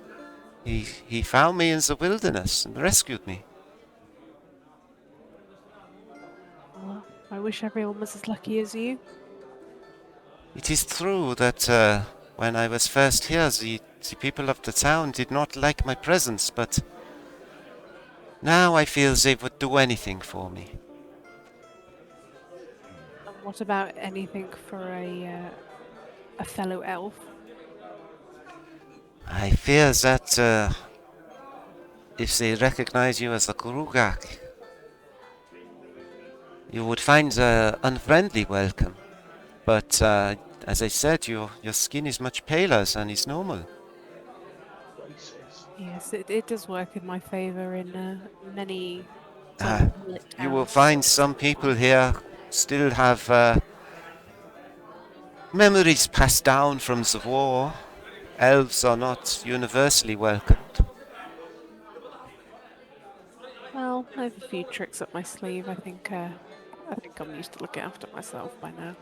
He found me in the wilderness and rescued me. Well, I wish everyone was as lucky as you. It is true that when I was first here, the people of the town did not like my presence, but now I feel they would do anything for me. And what about anything for a fellow elf? I fear that if they recognize you as a Grugak, you would find an unfriendly welcome. But as I said, your skin is much paler than is normal. Yes, it does work in my favour in many Uh, village you will towns. find some people here still have memories passed down from the war. Elves are not universally welcomed. Well, I have a few tricks up my sleeve. I think I'm used to looking after myself by now.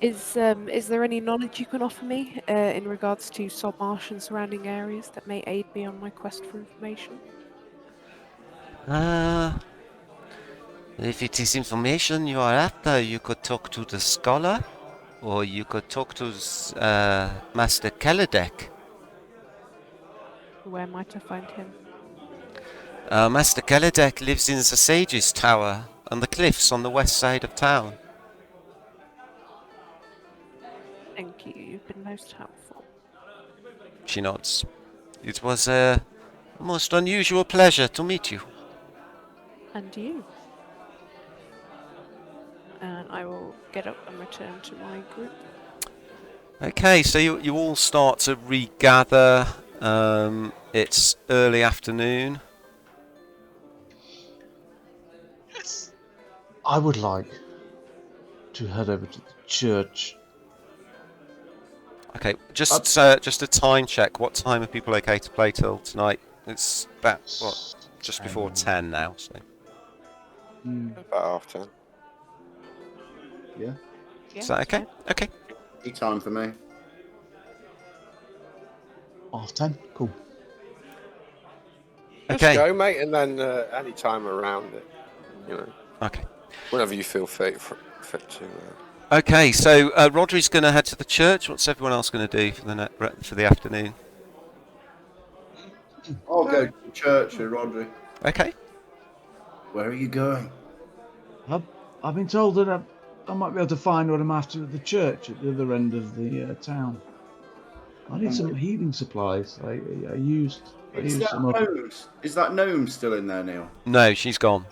Is there any knowledge you can offer me in regards to Saltmarsh and surrounding areas that may aid me on my quest for information? If it is information you are after, you could talk to the scholar, or you could talk to Master Kaladek. Where might I find him? Master Kaladek lives in the Sage's Tower, on the cliffs on the west side of town. Thank you. You've been most helpful. She nods. It was a most unusual pleasure to meet you. And you. And I will get up and return to my group. Okay, so you all start to regather. It's early afternoon. Yes. I would like to head over to the church. Okay, just a time check. What time are people okay to play till tonight? It's about just before 10 now. So About half 10. Yeah. is that okay? Okay. Any time for me. 10:30. Cool. Just Okay. go, mate, and then any time around it, you know, Okay. whenever you feel fit to. Okay. So Rodri's going to head to the church. What's everyone else going to do for the afternoon? I'll go to the church with Rodri. Okay. Where are you going? I've been told that I might be able to find what I'm after at the church at the other end of the town. I need some healing supplies. I used some up. Is that gnome still in there, Neil? No, she's gone.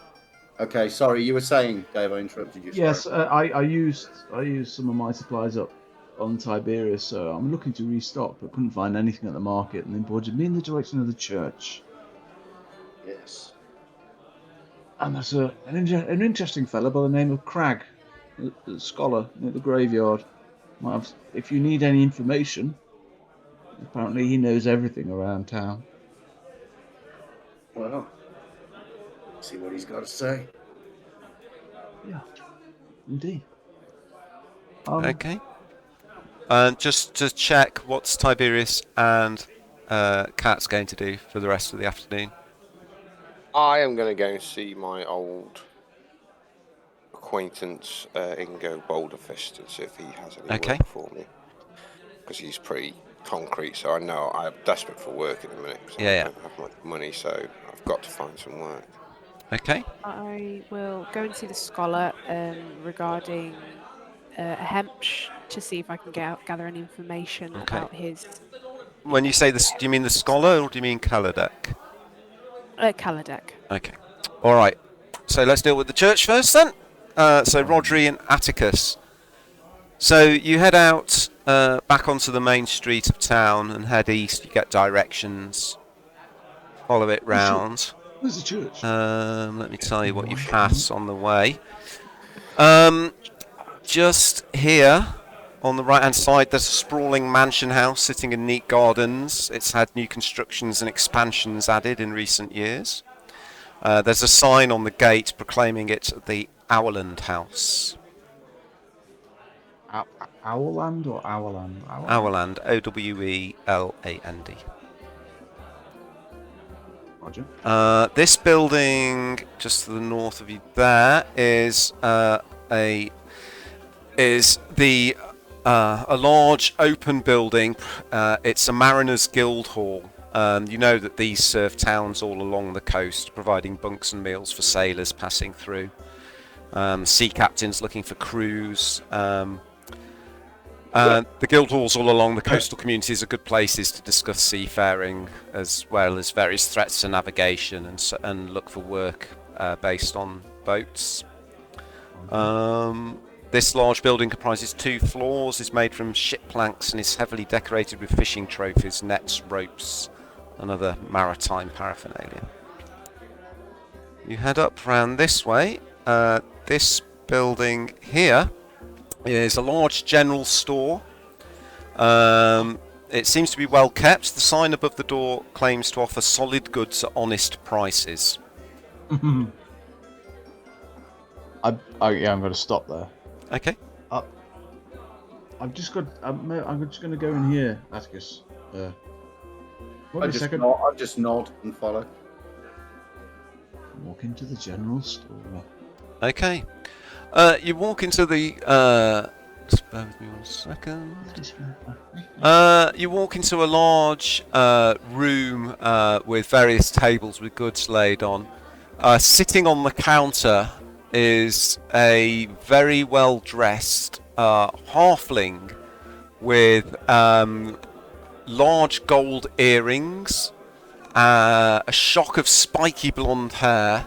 Okay, sorry, you were saying, Dave, I interrupted you. Yes, sorry. I used some of my supplies up on Tiberius, so I'm looking to restock, but couldn't find anything at the market, and then pointed me in the direction of the church. Yes. And there's an interesting fellow by the name of Crag, a scholar near the graveyard. If you need any information, apparently he knows everything around town. Well, see what he's got to say. Yeah, indeed. Okay. And just to check, what's Tiberius and Kat's going to do for the rest of the afternoon? I am going to go and see my old acquaintance Ingo Boulderfist and see if he has any work for me. Because he's pretty concrete, so I know I'm desperate for work at the minute. I don't have much money, so I've got to find some work. Okay. I will go and see the scholar regarding Hemsh to see if I can gather any information about his. When you say this, do you mean the scholar or do you mean Kaladek? Kaladek. Okay. All right. So let's deal with the church first then. So Rodri and Atticus. So you head out back onto the main street of town and head east. You get directions. Follow it round. Where's the church? Let me tell you what you pass on the way. Just here, on the right-hand side, there's a sprawling mansion house sitting in neat gardens. It's had new constructions and expansions added in recent years. There's a sign on the gate proclaiming it the Owland House. Owland or Owland? Owland, Owland. Roger. This building, just to the north of you, there is a large open building. It's a Mariners Guild Hall. You know that these serve towns all along the coast, providing bunks and meals for sailors passing through. Sea captains looking for crews. The guild halls all along the coastal communities are good places to discuss seafaring, as well as various threats to navigation and look for work based on boats. This large building comprises 2 floors, is made from ship planks, and is heavily decorated with fishing trophies, nets, ropes, and other maritime paraphernalia. You head up round this way. This building here is a large general store. It seems to be well kept. The sign above the door claims to offer solid goods at honest prices. Yeah, I'm going to stop there. Okay. I'm just going to go in here, Atticus. I just nod and follow. Walk into the general store. Okay. You walk into the. Just bear with me 1 second. You walk into a large room with various tables with goods laid on. Sitting on the counter is a very well dressed halfling with large gold earrings, a shock of spiky blonde hair,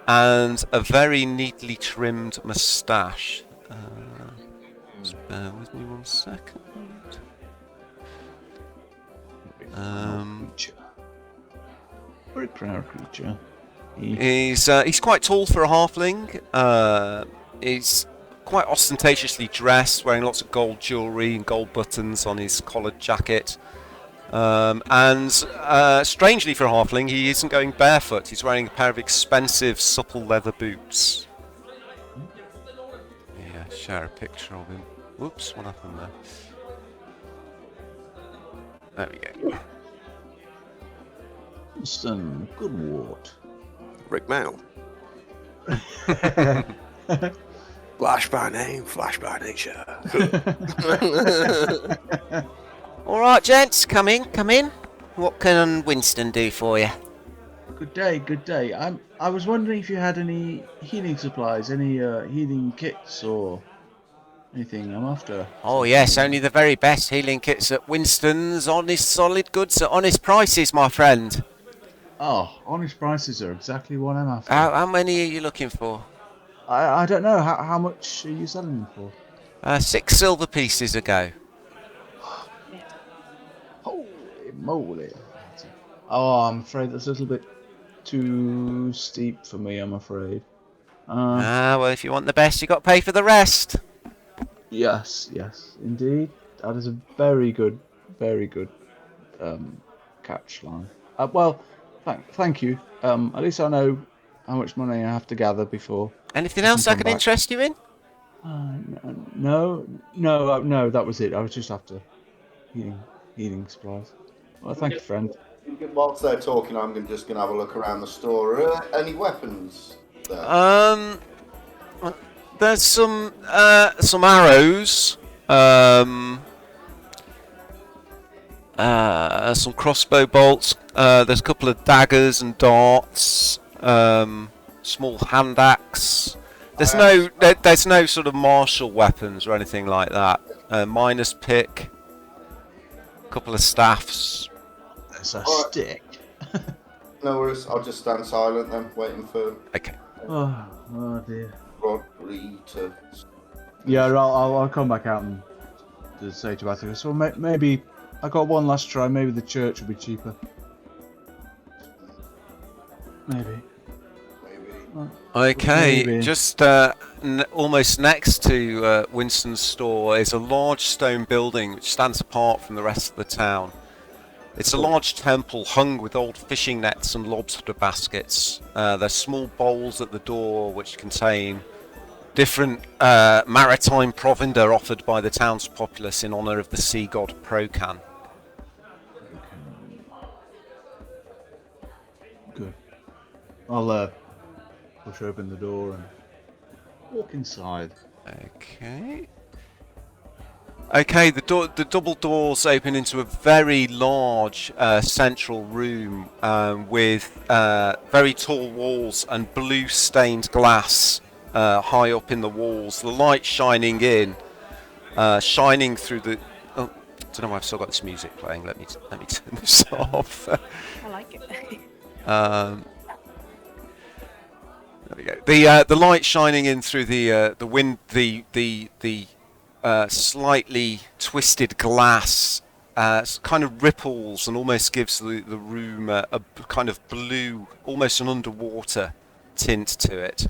and a very neatly trimmed moustache. Just bear with me 1 second. Very proud creature. He's quite tall for a halfling. He's quite ostentatiously dressed, wearing lots of gold jewellery and gold buttons on his collared jacket. And strangely for a halfling, he isn't going barefoot. He's wearing a pair of expensive, supple leather boots. Yeah, share a picture of him. Whoops, what happened there? There we go. Some good wart. Rick Mail. Flash by name, flash by nature. All right, gents, come in. What can Winston do for you? Good day. I was wondering if you had any healing supplies, any healing kits or anything I'm after. Oh yes, only the very best healing kits at Winston's. Honest, solid goods at honest prices, my friend. Oh, honest prices are exactly what I'm after. How many are you looking for? I don't know. How much are you selling them for? 6 silver pieces a go. Holy moly. Oh, I'm afraid that's a little bit too steep for me, I'm afraid. Well, if you want the best, you got to pay for the rest. Yes, indeed. That is a very good catch line. Well, thank you. At least I know how much money I have to gather before. Anything else I can interest you in? No, that was it. I was just after healing supplies. Well, thank you, friend. Whilst they're talking, I'm just going to have a look around the store. Are there any weapons there? There's some arrows, some crossbow bolts. There's a couple of daggers and darts. Small hand axe. There's no sort of martial weapons or anything like that. Miner's pick. A couple of staffs. There's a stick. No worries. I'll just stand silent then, waiting for. Okay. Oh dear. Rodri to. Yeah, I'll come back out and to say to Atticus. So maybe I got one last try. Maybe the church will be cheaper. Maybe. Okay, Maybe. just almost next to Winston's store is a large stone building which stands apart from the rest of the town. It's a large temple hung with old fishing nets and lobster baskets. There's small bowls at the door which contain different maritime provender offered by the town's populace in honour of the sea god Procan. Good. I'll push open the door and walk inside. Okay. Okay, the double doors open into a very large central room with very tall walls and blue stained glass high up in the walls. The light shining in, shining through the. Oh, I don't know why I've still got this music playing. Let me turn this off. I like it. There we go. The light shining in through the slightly twisted glass kind of ripples and almost gives the room a kind of blue, almost an underwater tint to it.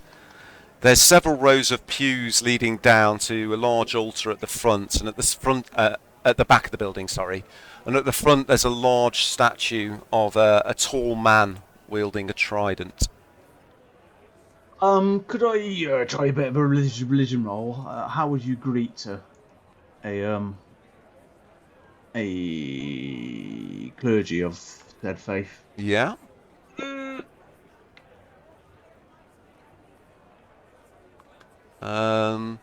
There's several rows of pews leading down to a large altar at the front, and at the back of the building, sorry. And at the front there's a large statue of a tall man wielding a trident. Could I try a bit of a religion roll? How would you greet a clergy of said faith? Yeah. I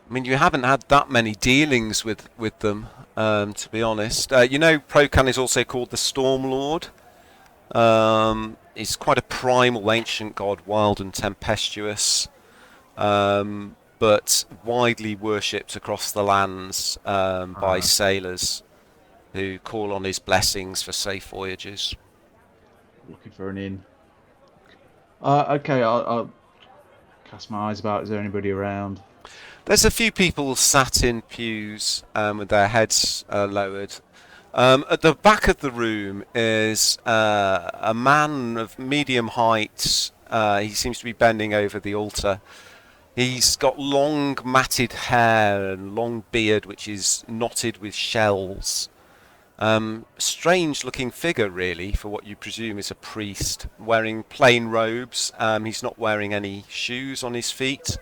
mean, you haven't had that many dealings with them, to be honest. You know, Procan is also called the Storm Lord. He's quite a primal ancient god, wild and tempestuous, but widely worshipped across the lands by sailors who call on his blessings for safe voyages. Looking for an inn. Okay, I'll cast my eyes about. Is there anybody around? There's a few people sat in pews with their heads lowered. At the back of the room is a man of medium height. He seems to be bending over the altar. He's got long matted hair and long beard which is knotted with shells. Strange looking figure really for what you presume is a priest, wearing plain robes. He's not wearing any shoes on his feet.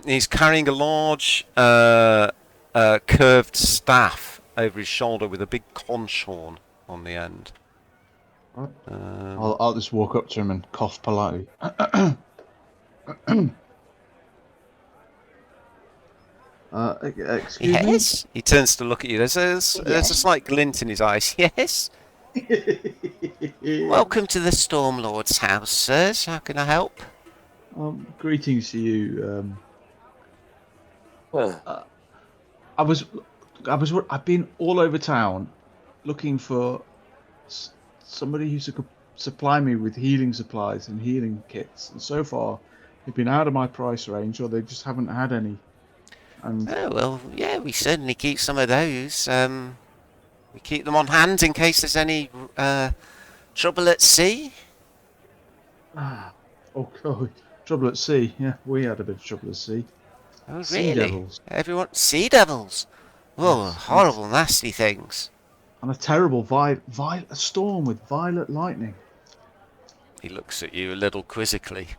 He's carrying a large curved staff over his shoulder with a big conch horn on the end. I'll just walk up to him and cough politely. Excuse Yes. He turns to look at you. There's a slight glint in his eyes. Yes. me? Welcome to the Storm Lord's house, sirs. How can I help? Greetings to you. I've been all over town looking for somebody who could supply me with healing supplies and healing kits, and so far they've been out of my price range, or they just haven't had any. And Oh, well, yeah, we certainly keep some of those. We keep them on hand in case there's any trouble at sea. oh god, trouble at sea. Yeah, we had a bit of trouble at sea. Oh, Sea really? devils. Everyone, sea devils. Oh, Yes, horrible, nasty things. And a terrible a storm with violet lightning. He looks at you a little quizzically.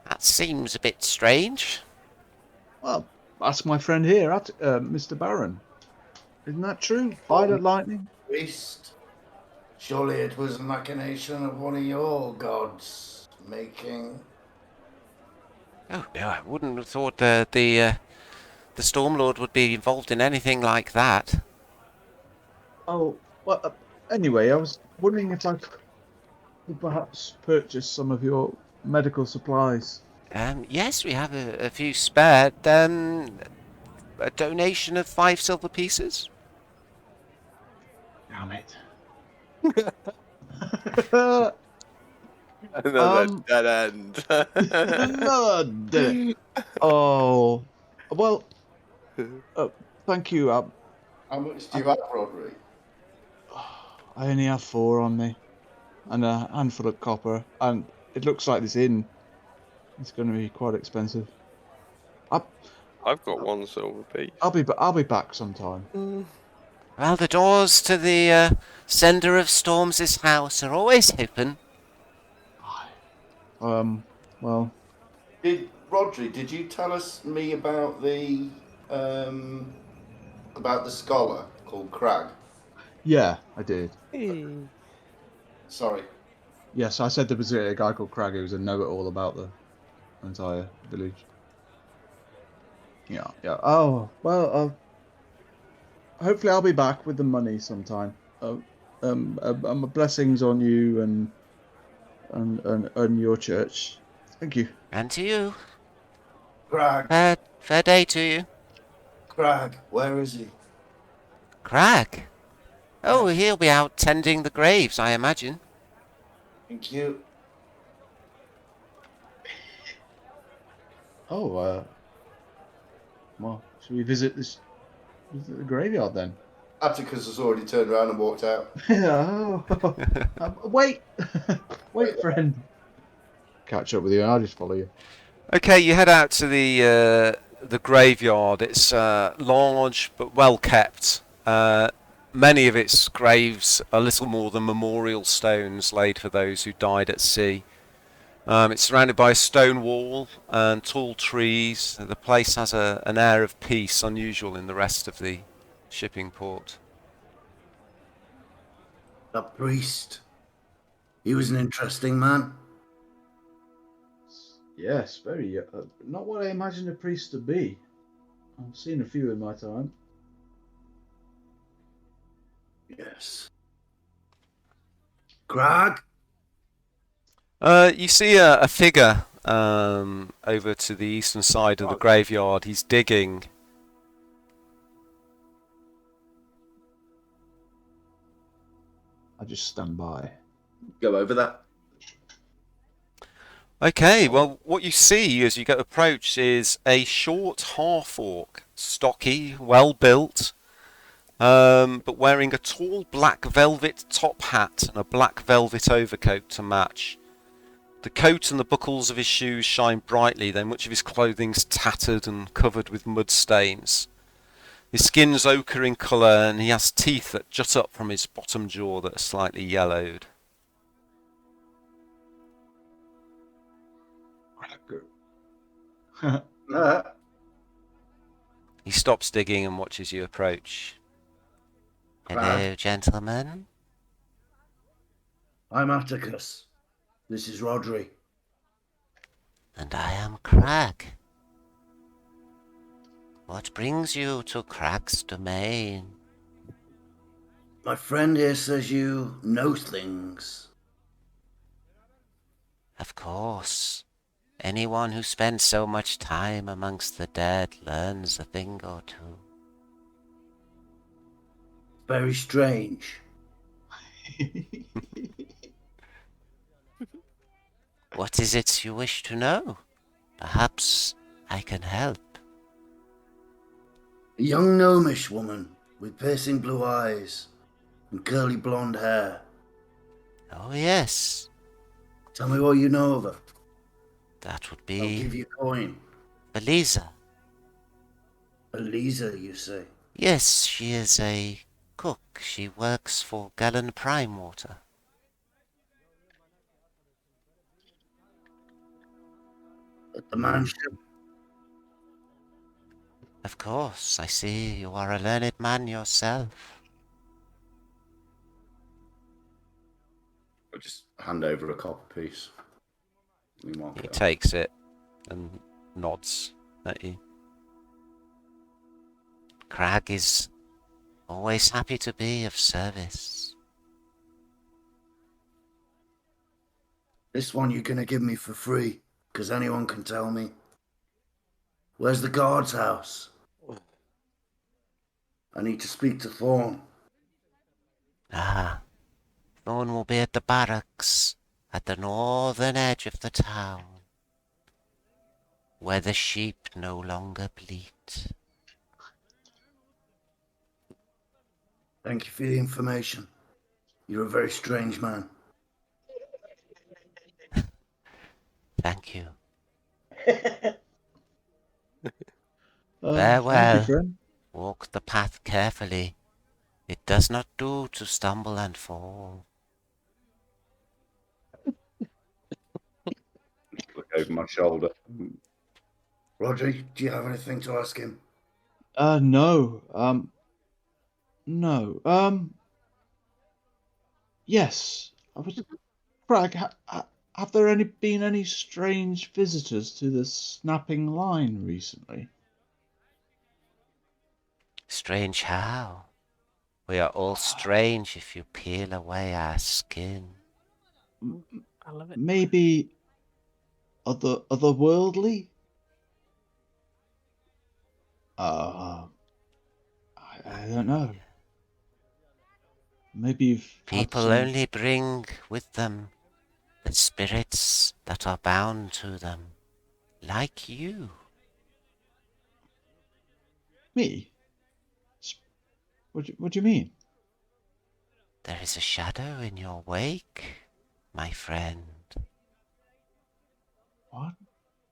That seems a bit strange. Well, ask my friend here, Mr. Baron. Isn't that true? Violet lightning? Priest, surely it was a machination of one of your gods making. Oh no, I wouldn't have thought the Storm Lord would be involved in anything like that. Oh, well, anyway, I was wondering if I could perhaps purchase some of your medical supplies. Yes, we have a few spare. A donation of 5 silver pieces. Damn it. Another dead end. No, did it. Oh, well, thank you. How much do you have, Roderick? I only have 4 on me. and a handful of copper, and it looks like this inn is going to be quite expensive. I've got 1 silver piece. I'll be back sometime. Well, the doors to the sender of Storms' house are always open. Well, Rodri, did you tell me about the scholar called Crag? yeah, I did. Sorry. Yes, I said there was a guy called Crag who was a know-it-all about the entire village. Yeah. Oh, well, hopefully I'll be back with the money sometime. Blessings on you and your church. Thank you. And to you. Crag, Fair day to you. Crag, where is he? Crag? Oh, he'll be out tending the graves, I imagine. Thank you. Oh, well, should we visit the graveyard then? Atticus has already turned around and walked out. Yeah. Wait, wait, friend. Catch up with you. I'll just follow you. Okay, you head out to the graveyard. It's large but well kept. Many of its graves are little more than memorial stones laid for those who died at sea. It's surrounded by a stone wall and tall trees. The place has an air of peace unusual in the rest of the shipping port. The priest. He was an interesting man. Yes, very. Not what I imagined a priest to be. I've seen a few in my time. Yes. Crag? You see a figure over to the eastern side of the graveyard. He's digging. I just stand by. Go over that. Okay, well, what you see as you get approach is a short half-orc, stocky, well-built, but wearing a tall black velvet top hat and a black velvet overcoat to match. The coat and the buckles of his shoes shine brightly, though much of his clothing's tattered and covered with mud stains. His skin's ochre in colour, and he has teeth that jut up from his bottom jaw that are slightly yellowed. He stops digging and watches you approach. Hello, gentlemen. I'm Atticus. This is Rodri. And I am Crag. What brings you to Crag's domain? My friend here says you know things. Of course. Anyone who spends so much time amongst the dead learns a thing or two. Very strange. What is it you wish to know? Perhaps I can help. A young gnomish woman with piercing blue eyes and curly blonde hair. Oh, yes. Tell me what you know of her. That would I'll give be you a coin. Belisa. Elisa, you say? Yes, she is a cook. She works for Gallon Prime Water. At the mansion. Of course, I see you are a learned man yourself. I'll just hand over a copper piece. He takes it and nods at you. Crag is always happy to be of service. This one you're gonna give me for free, because anyone can tell me. Where's the guard's house? I need to speak to Thorn. Ah, Thorn will be at the barracks at the northern edge of the town, where the sheep no longer bleat. Thank you for the information. You're a very strange man. Thank you. Thank you, Farewell. friend. Walk the path carefully. It does not do to stumble and fall. Look over my shoulder. Roger, do you have anything to ask him? No. No. Yes. I was. Crag, have there been any strange visitors to the snapping line recently? Strange how? We are all strange if you peel away our skin. I love it. Maybe otherworldly? I don't know. Maybe you've had People some... only bring with them the spirits that are bound to them, like you. Me? What do you mean? There is a shadow in your wake, my friend. What?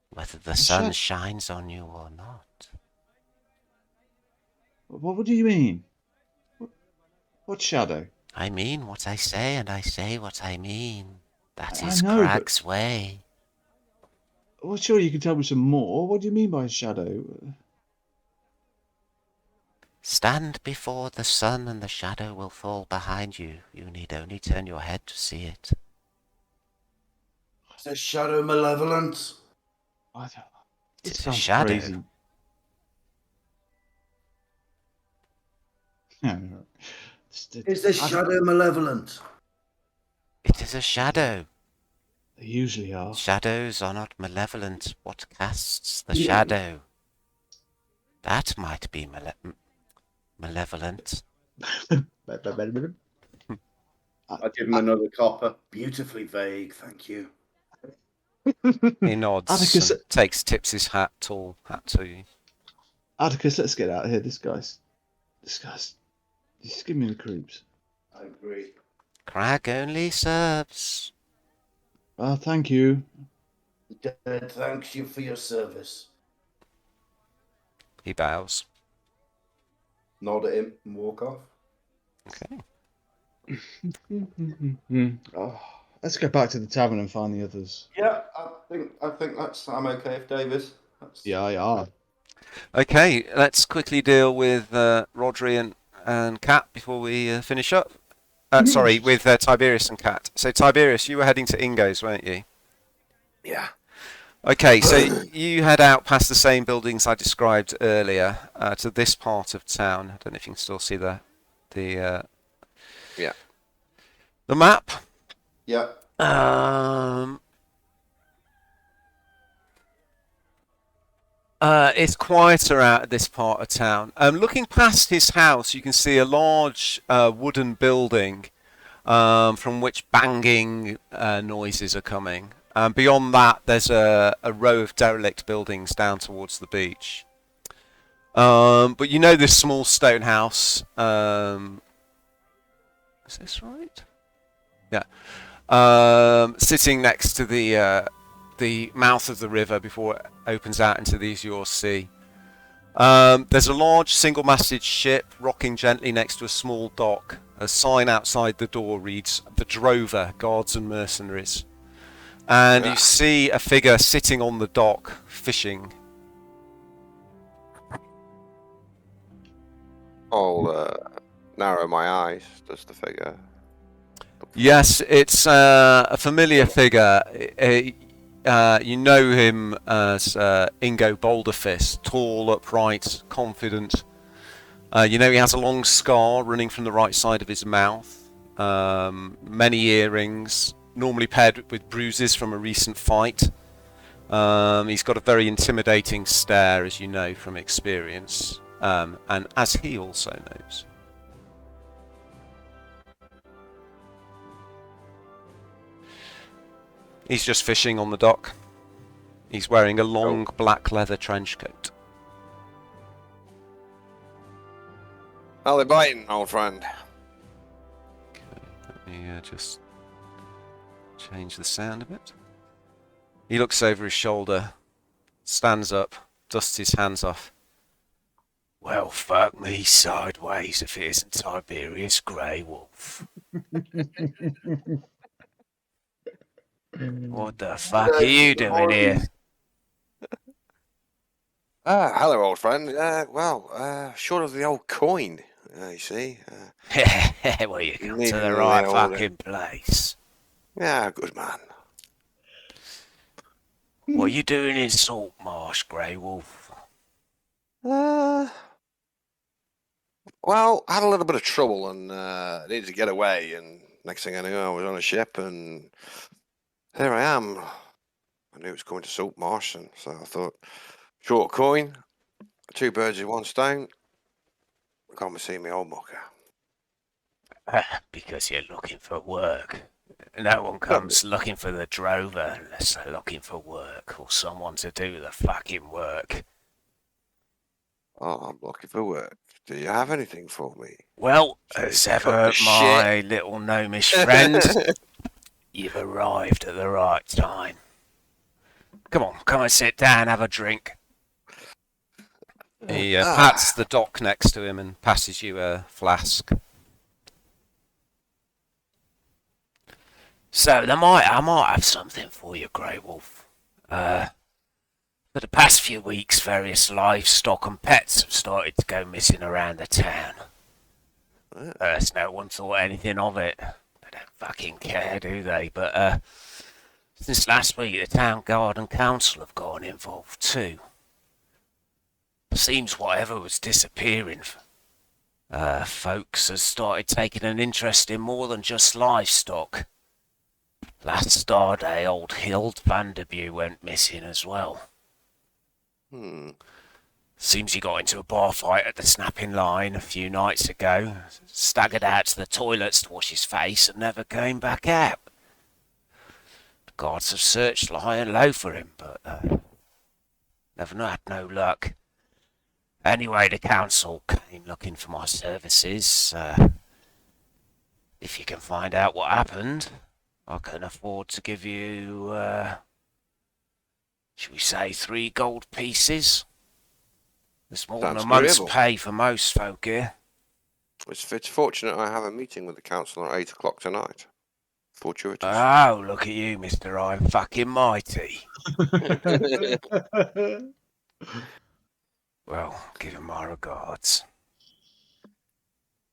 Whether the sun shines on you or not. What do you mean? What shadow? I mean what I say, and I say what I mean. That I is know, Crag's way. Well, sure, you can tell me some more. What do you mean by shadow? Stand before the sun and the shadow will fall behind you. You need only turn your head to see it. Is the shadow malevolent? It It's a sounds shadow. crazy. Is the shadow malevolent? It is a shadow. They usually are. Shadows are not malevolent. What casts the shadow? That might be malevolent. I give him another copper. Beautifully vague, thank you. He nods Atticus, and tips his tall hat to you. Atticus, let's get out of here. This guy's he's giving me the creeps. I agree. Crag only serves. Thank you. Dead thanks you for your service. He bows. Nod at him and walk off. Okay. Let's go back to the tavern and find the others. Yeah, I think I'm okay if David. Yeah. Okay, let's quickly deal with Rodri and Kat before we finish up. Sorry, with Tiberius and Kat. So Tiberius, you were heading to Ingo's, weren't you? Yeah. Okay, so you head out past the same buildings I described earlier to this part of town. I don't know if you can still see the map. Yeah. It's quieter out at this part of town. Looking past his house, you can see a large wooden building from which banging noises are coming. Beyond that, there's a row of derelict buildings down towards the beach. But you know this small stone house. Is this right? Yeah. Sitting next to the mouth of the river before it opens out into the Azure Sea. There's a large single-masted ship rocking gently next to a small dock. A sign outside the door reads, "The Drover, Guards and Mercenaries." And you see a figure sitting on the dock, fishing. I'll narrow my eyes. Does the figure? Yes, it's a familiar figure. You know him as Ingo Boulderfist, tall, upright, confident. You know he has a long scar running from the right side of his mouth, many earrings, normally paired with bruises from a recent fight. He's got a very intimidating stare, as you know from experience, and as he also knows. He's just fishing on the dock. He's wearing a long black leather trench coat. How they biting, old friend? Okay, let me just change the sound a bit. He looks over his shoulder, stands up, dusts his hands off. Well, fuck me sideways if it isn't Tiberius Grey Wolf. What the fuck are you doing here? Hello, old friend. Short of the old coin, you see. Well, you come to Needing the the right old- fucking place. Yeah, good man. What are you doing in Saltmarsh, Grey Wolf? Well, I had a little bit of trouble and needed to get away. And next thing I knew, I was on a ship, and here I am. I knew it was coming to Saltmarsh, and so I thought, short coin, 2 birds with 1 stone. Come and see me old mucker. Because you're looking for work. No one comes looking for the drover unless they're looking for work or someone to do the fucking work. Oh, I'm looking for work. Do you have anything for me? Well, So as cut ever, the my little gnomish friend, you've arrived at the right time. Come and sit down, have a drink. He pats the dock next to him and passes you a flask. So I might have something for you, Grey Wolf. For the past few weeks, various livestock and pets have started to go missing around the town. No one thought anything of it. They don't fucking care, do they? But since last week, the town guard and council have gotten involved too. Seems whatever was disappearing, folks has started taking an interest in more than just livestock. Last Star Day, old Hild Vanderbew went missing as well. Seems he got into a bar fight at the Snapping Line a few nights ago, staggered out to the toilets to wash his face and never came back out. The guards have searched high and low for him, but never had no luck. Anyway, the council came looking for my services. If you can find out what happened, I can afford to give you, should we say 3 gold pieces? It's more than a month's pay for most folk here. It's fortunate I have a meeting with the council at 8 o'clock tonight. Fortuitous. Oh, look at you, Mr. I'm fucking mighty. Well, give him my regards.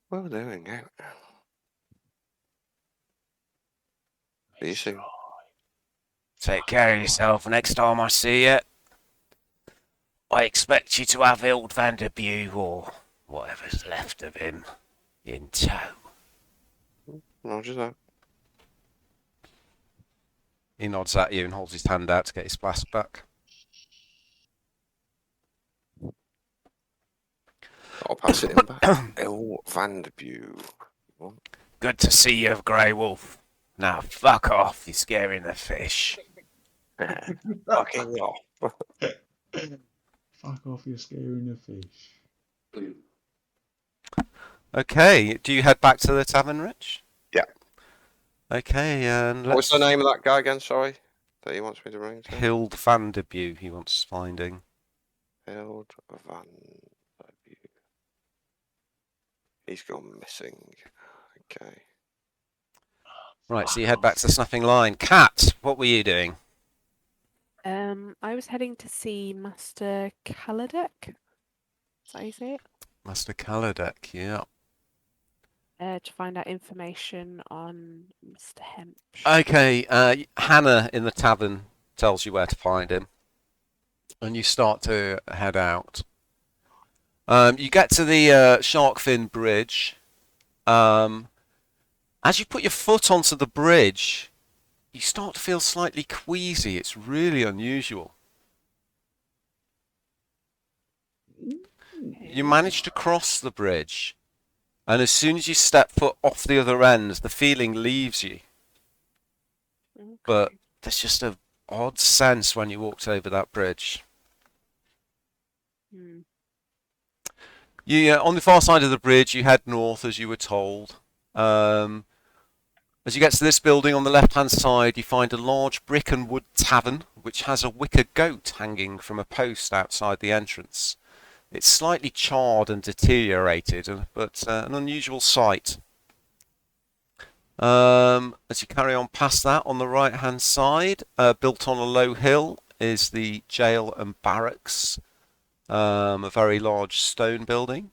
Well, there we go. See you soon. Take care of yourself next time I see you. I expect you to have Hild Vanderbew, or whatever's left of him, in tow. Roger that. He nods at you and holds his hand out to get his flask back. I'll pass it in back. Hild Vanderbew. Good to see you, Grey Wolf. Now fuck off, you're scaring the fish. Fucking off. Fuck off, you're scaring the fish. Okay, do you head back to the tavern, Rich? Yeah. Okay, and What's the name of that guy again, sorry? That he wants me to ring to? Hild Vanderbew, he wants finding. Hild Vanderbew. He's gone missing. Okay. Right, so you head back to the Snapping Line. Kat, what were you doing? I was heading to see Master Kaladek. Is that how you say it? Master Kaladek, yeah. To find out information on Mr. Hemp. Okay, Hannah in the tavern tells you where to find him. And you start to head out. You get to the Shark Fin Bridge. As you put your foot onto the bridge, you start to feel slightly queasy. It's really unusual. You manage to cross the bridge, and as soon as you step foot off the other end, the feeling leaves you. Okay. But there's just an odd sense when you walked over that bridge. You, on the far side of the bridge, you head north as you were told. As you get to this building on the left-hand side, you find a large brick and wood tavern which has a wicker goat hanging from a post outside the entrance. It's slightly charred and deteriorated, but an unusual sight. As you carry on past that, on the right-hand side, built on a low hill, is the jail and barracks, a very large stone building.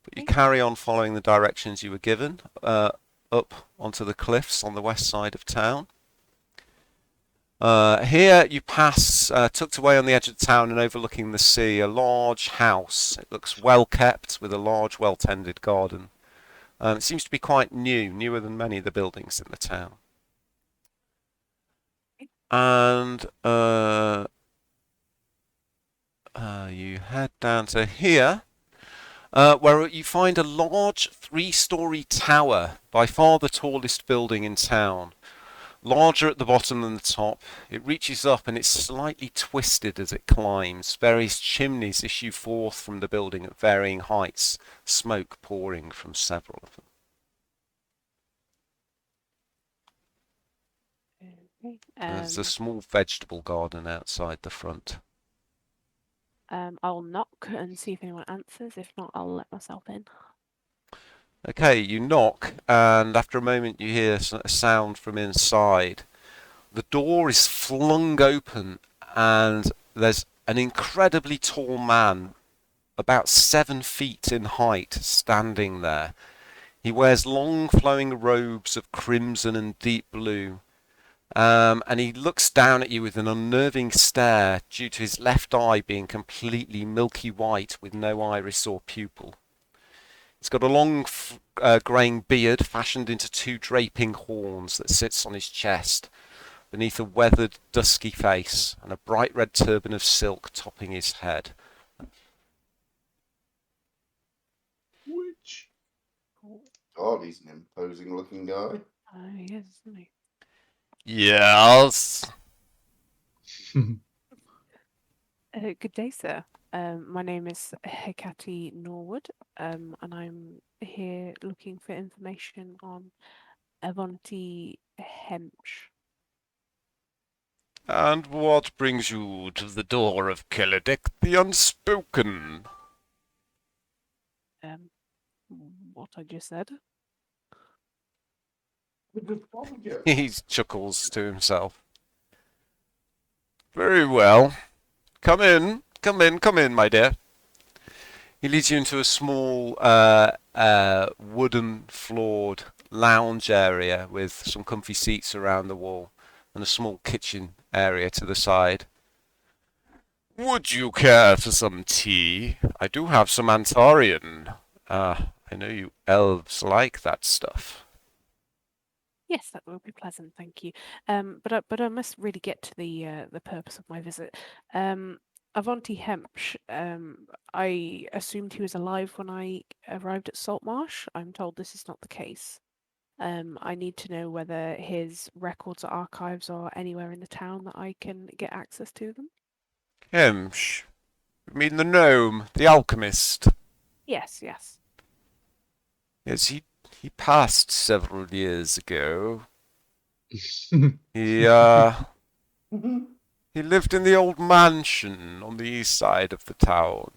But you carry on following the directions you were given, up onto the cliffs on the west side of town. Here you pass, tucked away on the edge of the town and overlooking the sea, a large house. It looks well kept with a large, well-tended garden. It seems to be quite new, newer than many of the buildings in the town. And you head down to here, where you find a large 3-story tower, by far the tallest building in town. Larger at the bottom than the top. It reaches up and it's slightly twisted as it climbs. Various chimneys issue forth from the building at varying heights, smoke pouring from several of them. Okay. There's a small vegetable garden outside the front. I'll knock and see if anyone answers. If not, I'll let myself in. Okay, you knock, and after a moment you hear a sound from inside. The door is flung open, and there's an incredibly tall man, about 7 feet in height, standing there. He wears long flowing robes of crimson and deep blue, and he looks down at you with an unnerving stare due to his left eye being completely milky white with no iris or pupil. He's got a long greying beard fashioned into 2 draping horns that sits on his chest, beneath a weathered, dusky face, and a bright red turban of silk topping his head. Which? God, he's an imposing looking guy. Yes, isn't he? Yes. Good day, sir. My name is Hecate Norwood, and I'm here looking for information on Avanti Hemsh. And what brings you to the door of Kelledek the Unspoken? What I just said. He chuckles to himself. Very well. Come in, my dear. He leads you into a small wooden floored lounge area with some comfy seats around the wall and a small kitchen area to the side. Would you care for some tea? I do have some Antarian. I know you elves like that stuff. Yes, that will be pleasant, thank you. But I must really get to the purpose of my visit. Avanti Hemsh, I assumed he was alive when I arrived at Saltmarsh. I'm told this is not the case. I need to know whether his records or archives are anywhere in the town that I can get access to them. Hemsh. You mean the gnome, the alchemist? Yes, yes. Yes, he passed several years ago. He lived in the old mansion on the east side of the town.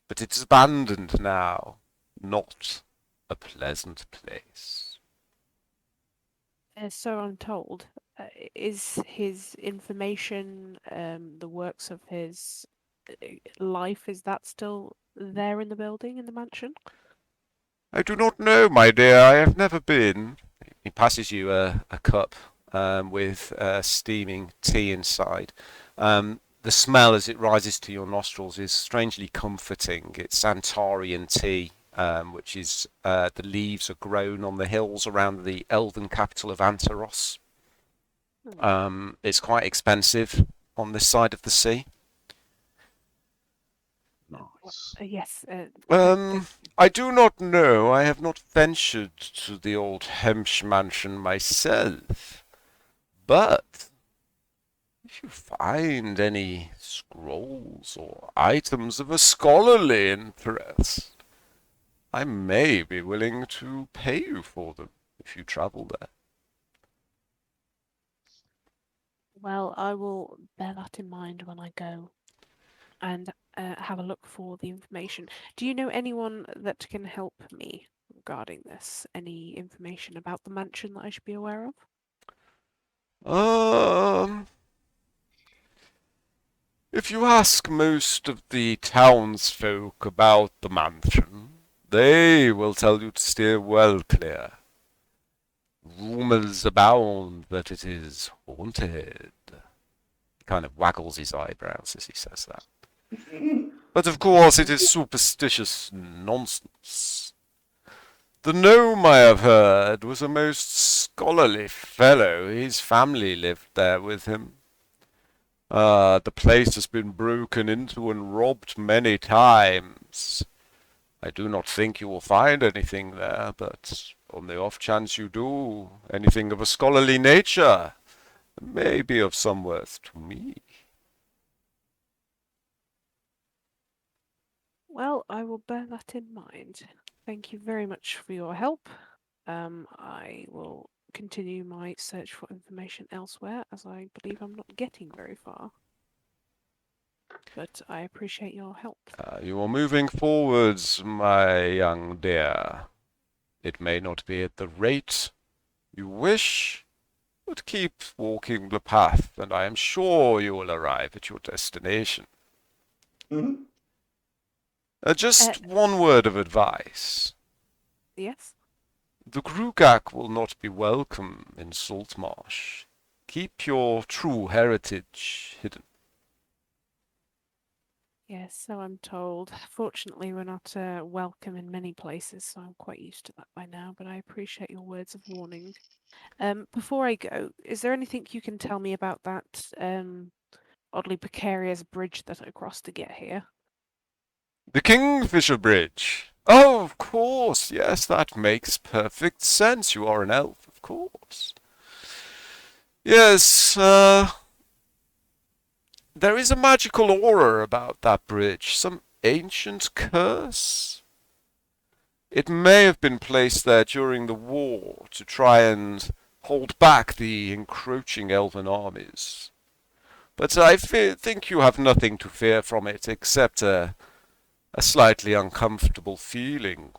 But it's abandoned now. Not a pleasant place. So I'm told. Is his information, the works of his life, is that still there in the building, in the mansion? I do not know, my dear. I have never been. He passes you a cup with steaming tea inside. The smell as it rises to your nostrils is strangely comforting. It's Antarian tea, which is the leaves are grown on the hills around the elven capital of Antaros. It's quite expensive on this side of the sea. Nice. Yes. I do not know. I have not ventured to the old Hemsh mansion myself. But if you find any scrolls or items of a scholarly interest, I may be willing to pay you for them if you travel there. Well, I will bear that in mind when I go and have a look for the information. Do you know anyone that can help me regarding this? Any information about the mansion that I should be aware of? If you ask most of the townsfolk about the mansion, they will tell you to steer well clear. Rumors abound that it is haunted. He kind of waggles his eyebrows as he says that. But of course it is superstitious nonsense. The gnome, I have heard, was a most scholarly fellow. His family lived there with him. The place has been broken into and robbed many times. I do not think you will find anything there, but on the off chance you do, anything of a scholarly nature may be of some worth to me. Well, I will bear that in mind. Thank you very much for your help. I will continue my search for information elsewhere, as I believe I'm not getting very far. But I appreciate your help. You are moving forwards, my young dear. It may not be at the rate you wish, but keep walking the path, and I am sure you will arrive at your destination. Mm-hmm. Just one word of advice. Yes? The Grugak will not be welcome in Saltmarsh. Keep your true heritage hidden. Yes, so I'm told. Fortunately, we're not welcome in many places, so I'm quite used to that by now, but I appreciate your words of warning. Before I go, is there anything you can tell me about that oddly precarious bridge that I crossed to get here? The Kingfisher Bridge. Oh, of course. Yes, that makes perfect sense. You are an elf, of course. Yes, there is a magical aura about that bridge. Some ancient curse. It may have been placed there during the war to try and hold back the encroaching elven armies. But I think you have nothing to fear from it except a slightly uncomfortable feeling.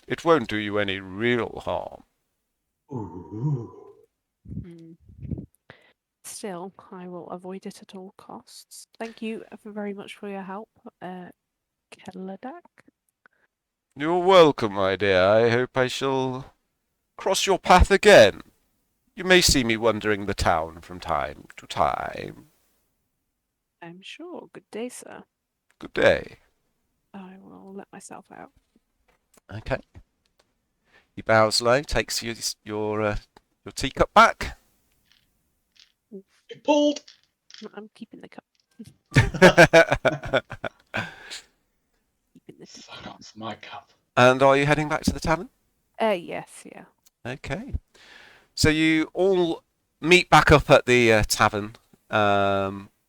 It won't do you any real harm. Ooh. Hmm. Still, I will avoid it at all costs. Thank you very much for your help, Keladak. You're welcome, my dear. I hope I shall cross your path again. You may see me wandering the town from time to time. I'm sure. Good day, sir. Good day. I will let myself out. Okay. He bows low, takes your teacup back. It pulled. I'm keeping the cup. Keeping the tea. Fuck off, my cup. And are you heading back to the tavern? Yes, yeah. Okay. So you all meet back up at the tavern.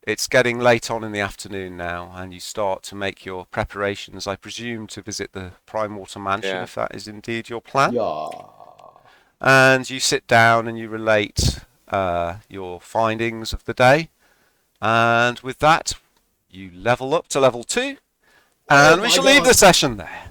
It's getting late on in the afternoon now, and you start to make your preparations, I presume, to visit the Primewater Mansion, Yeah. if that is indeed your plan. Yeah. And you sit down and you relate your findings of the day. And with that, you level up to level 2. And Oh we my shall leave God. the session there.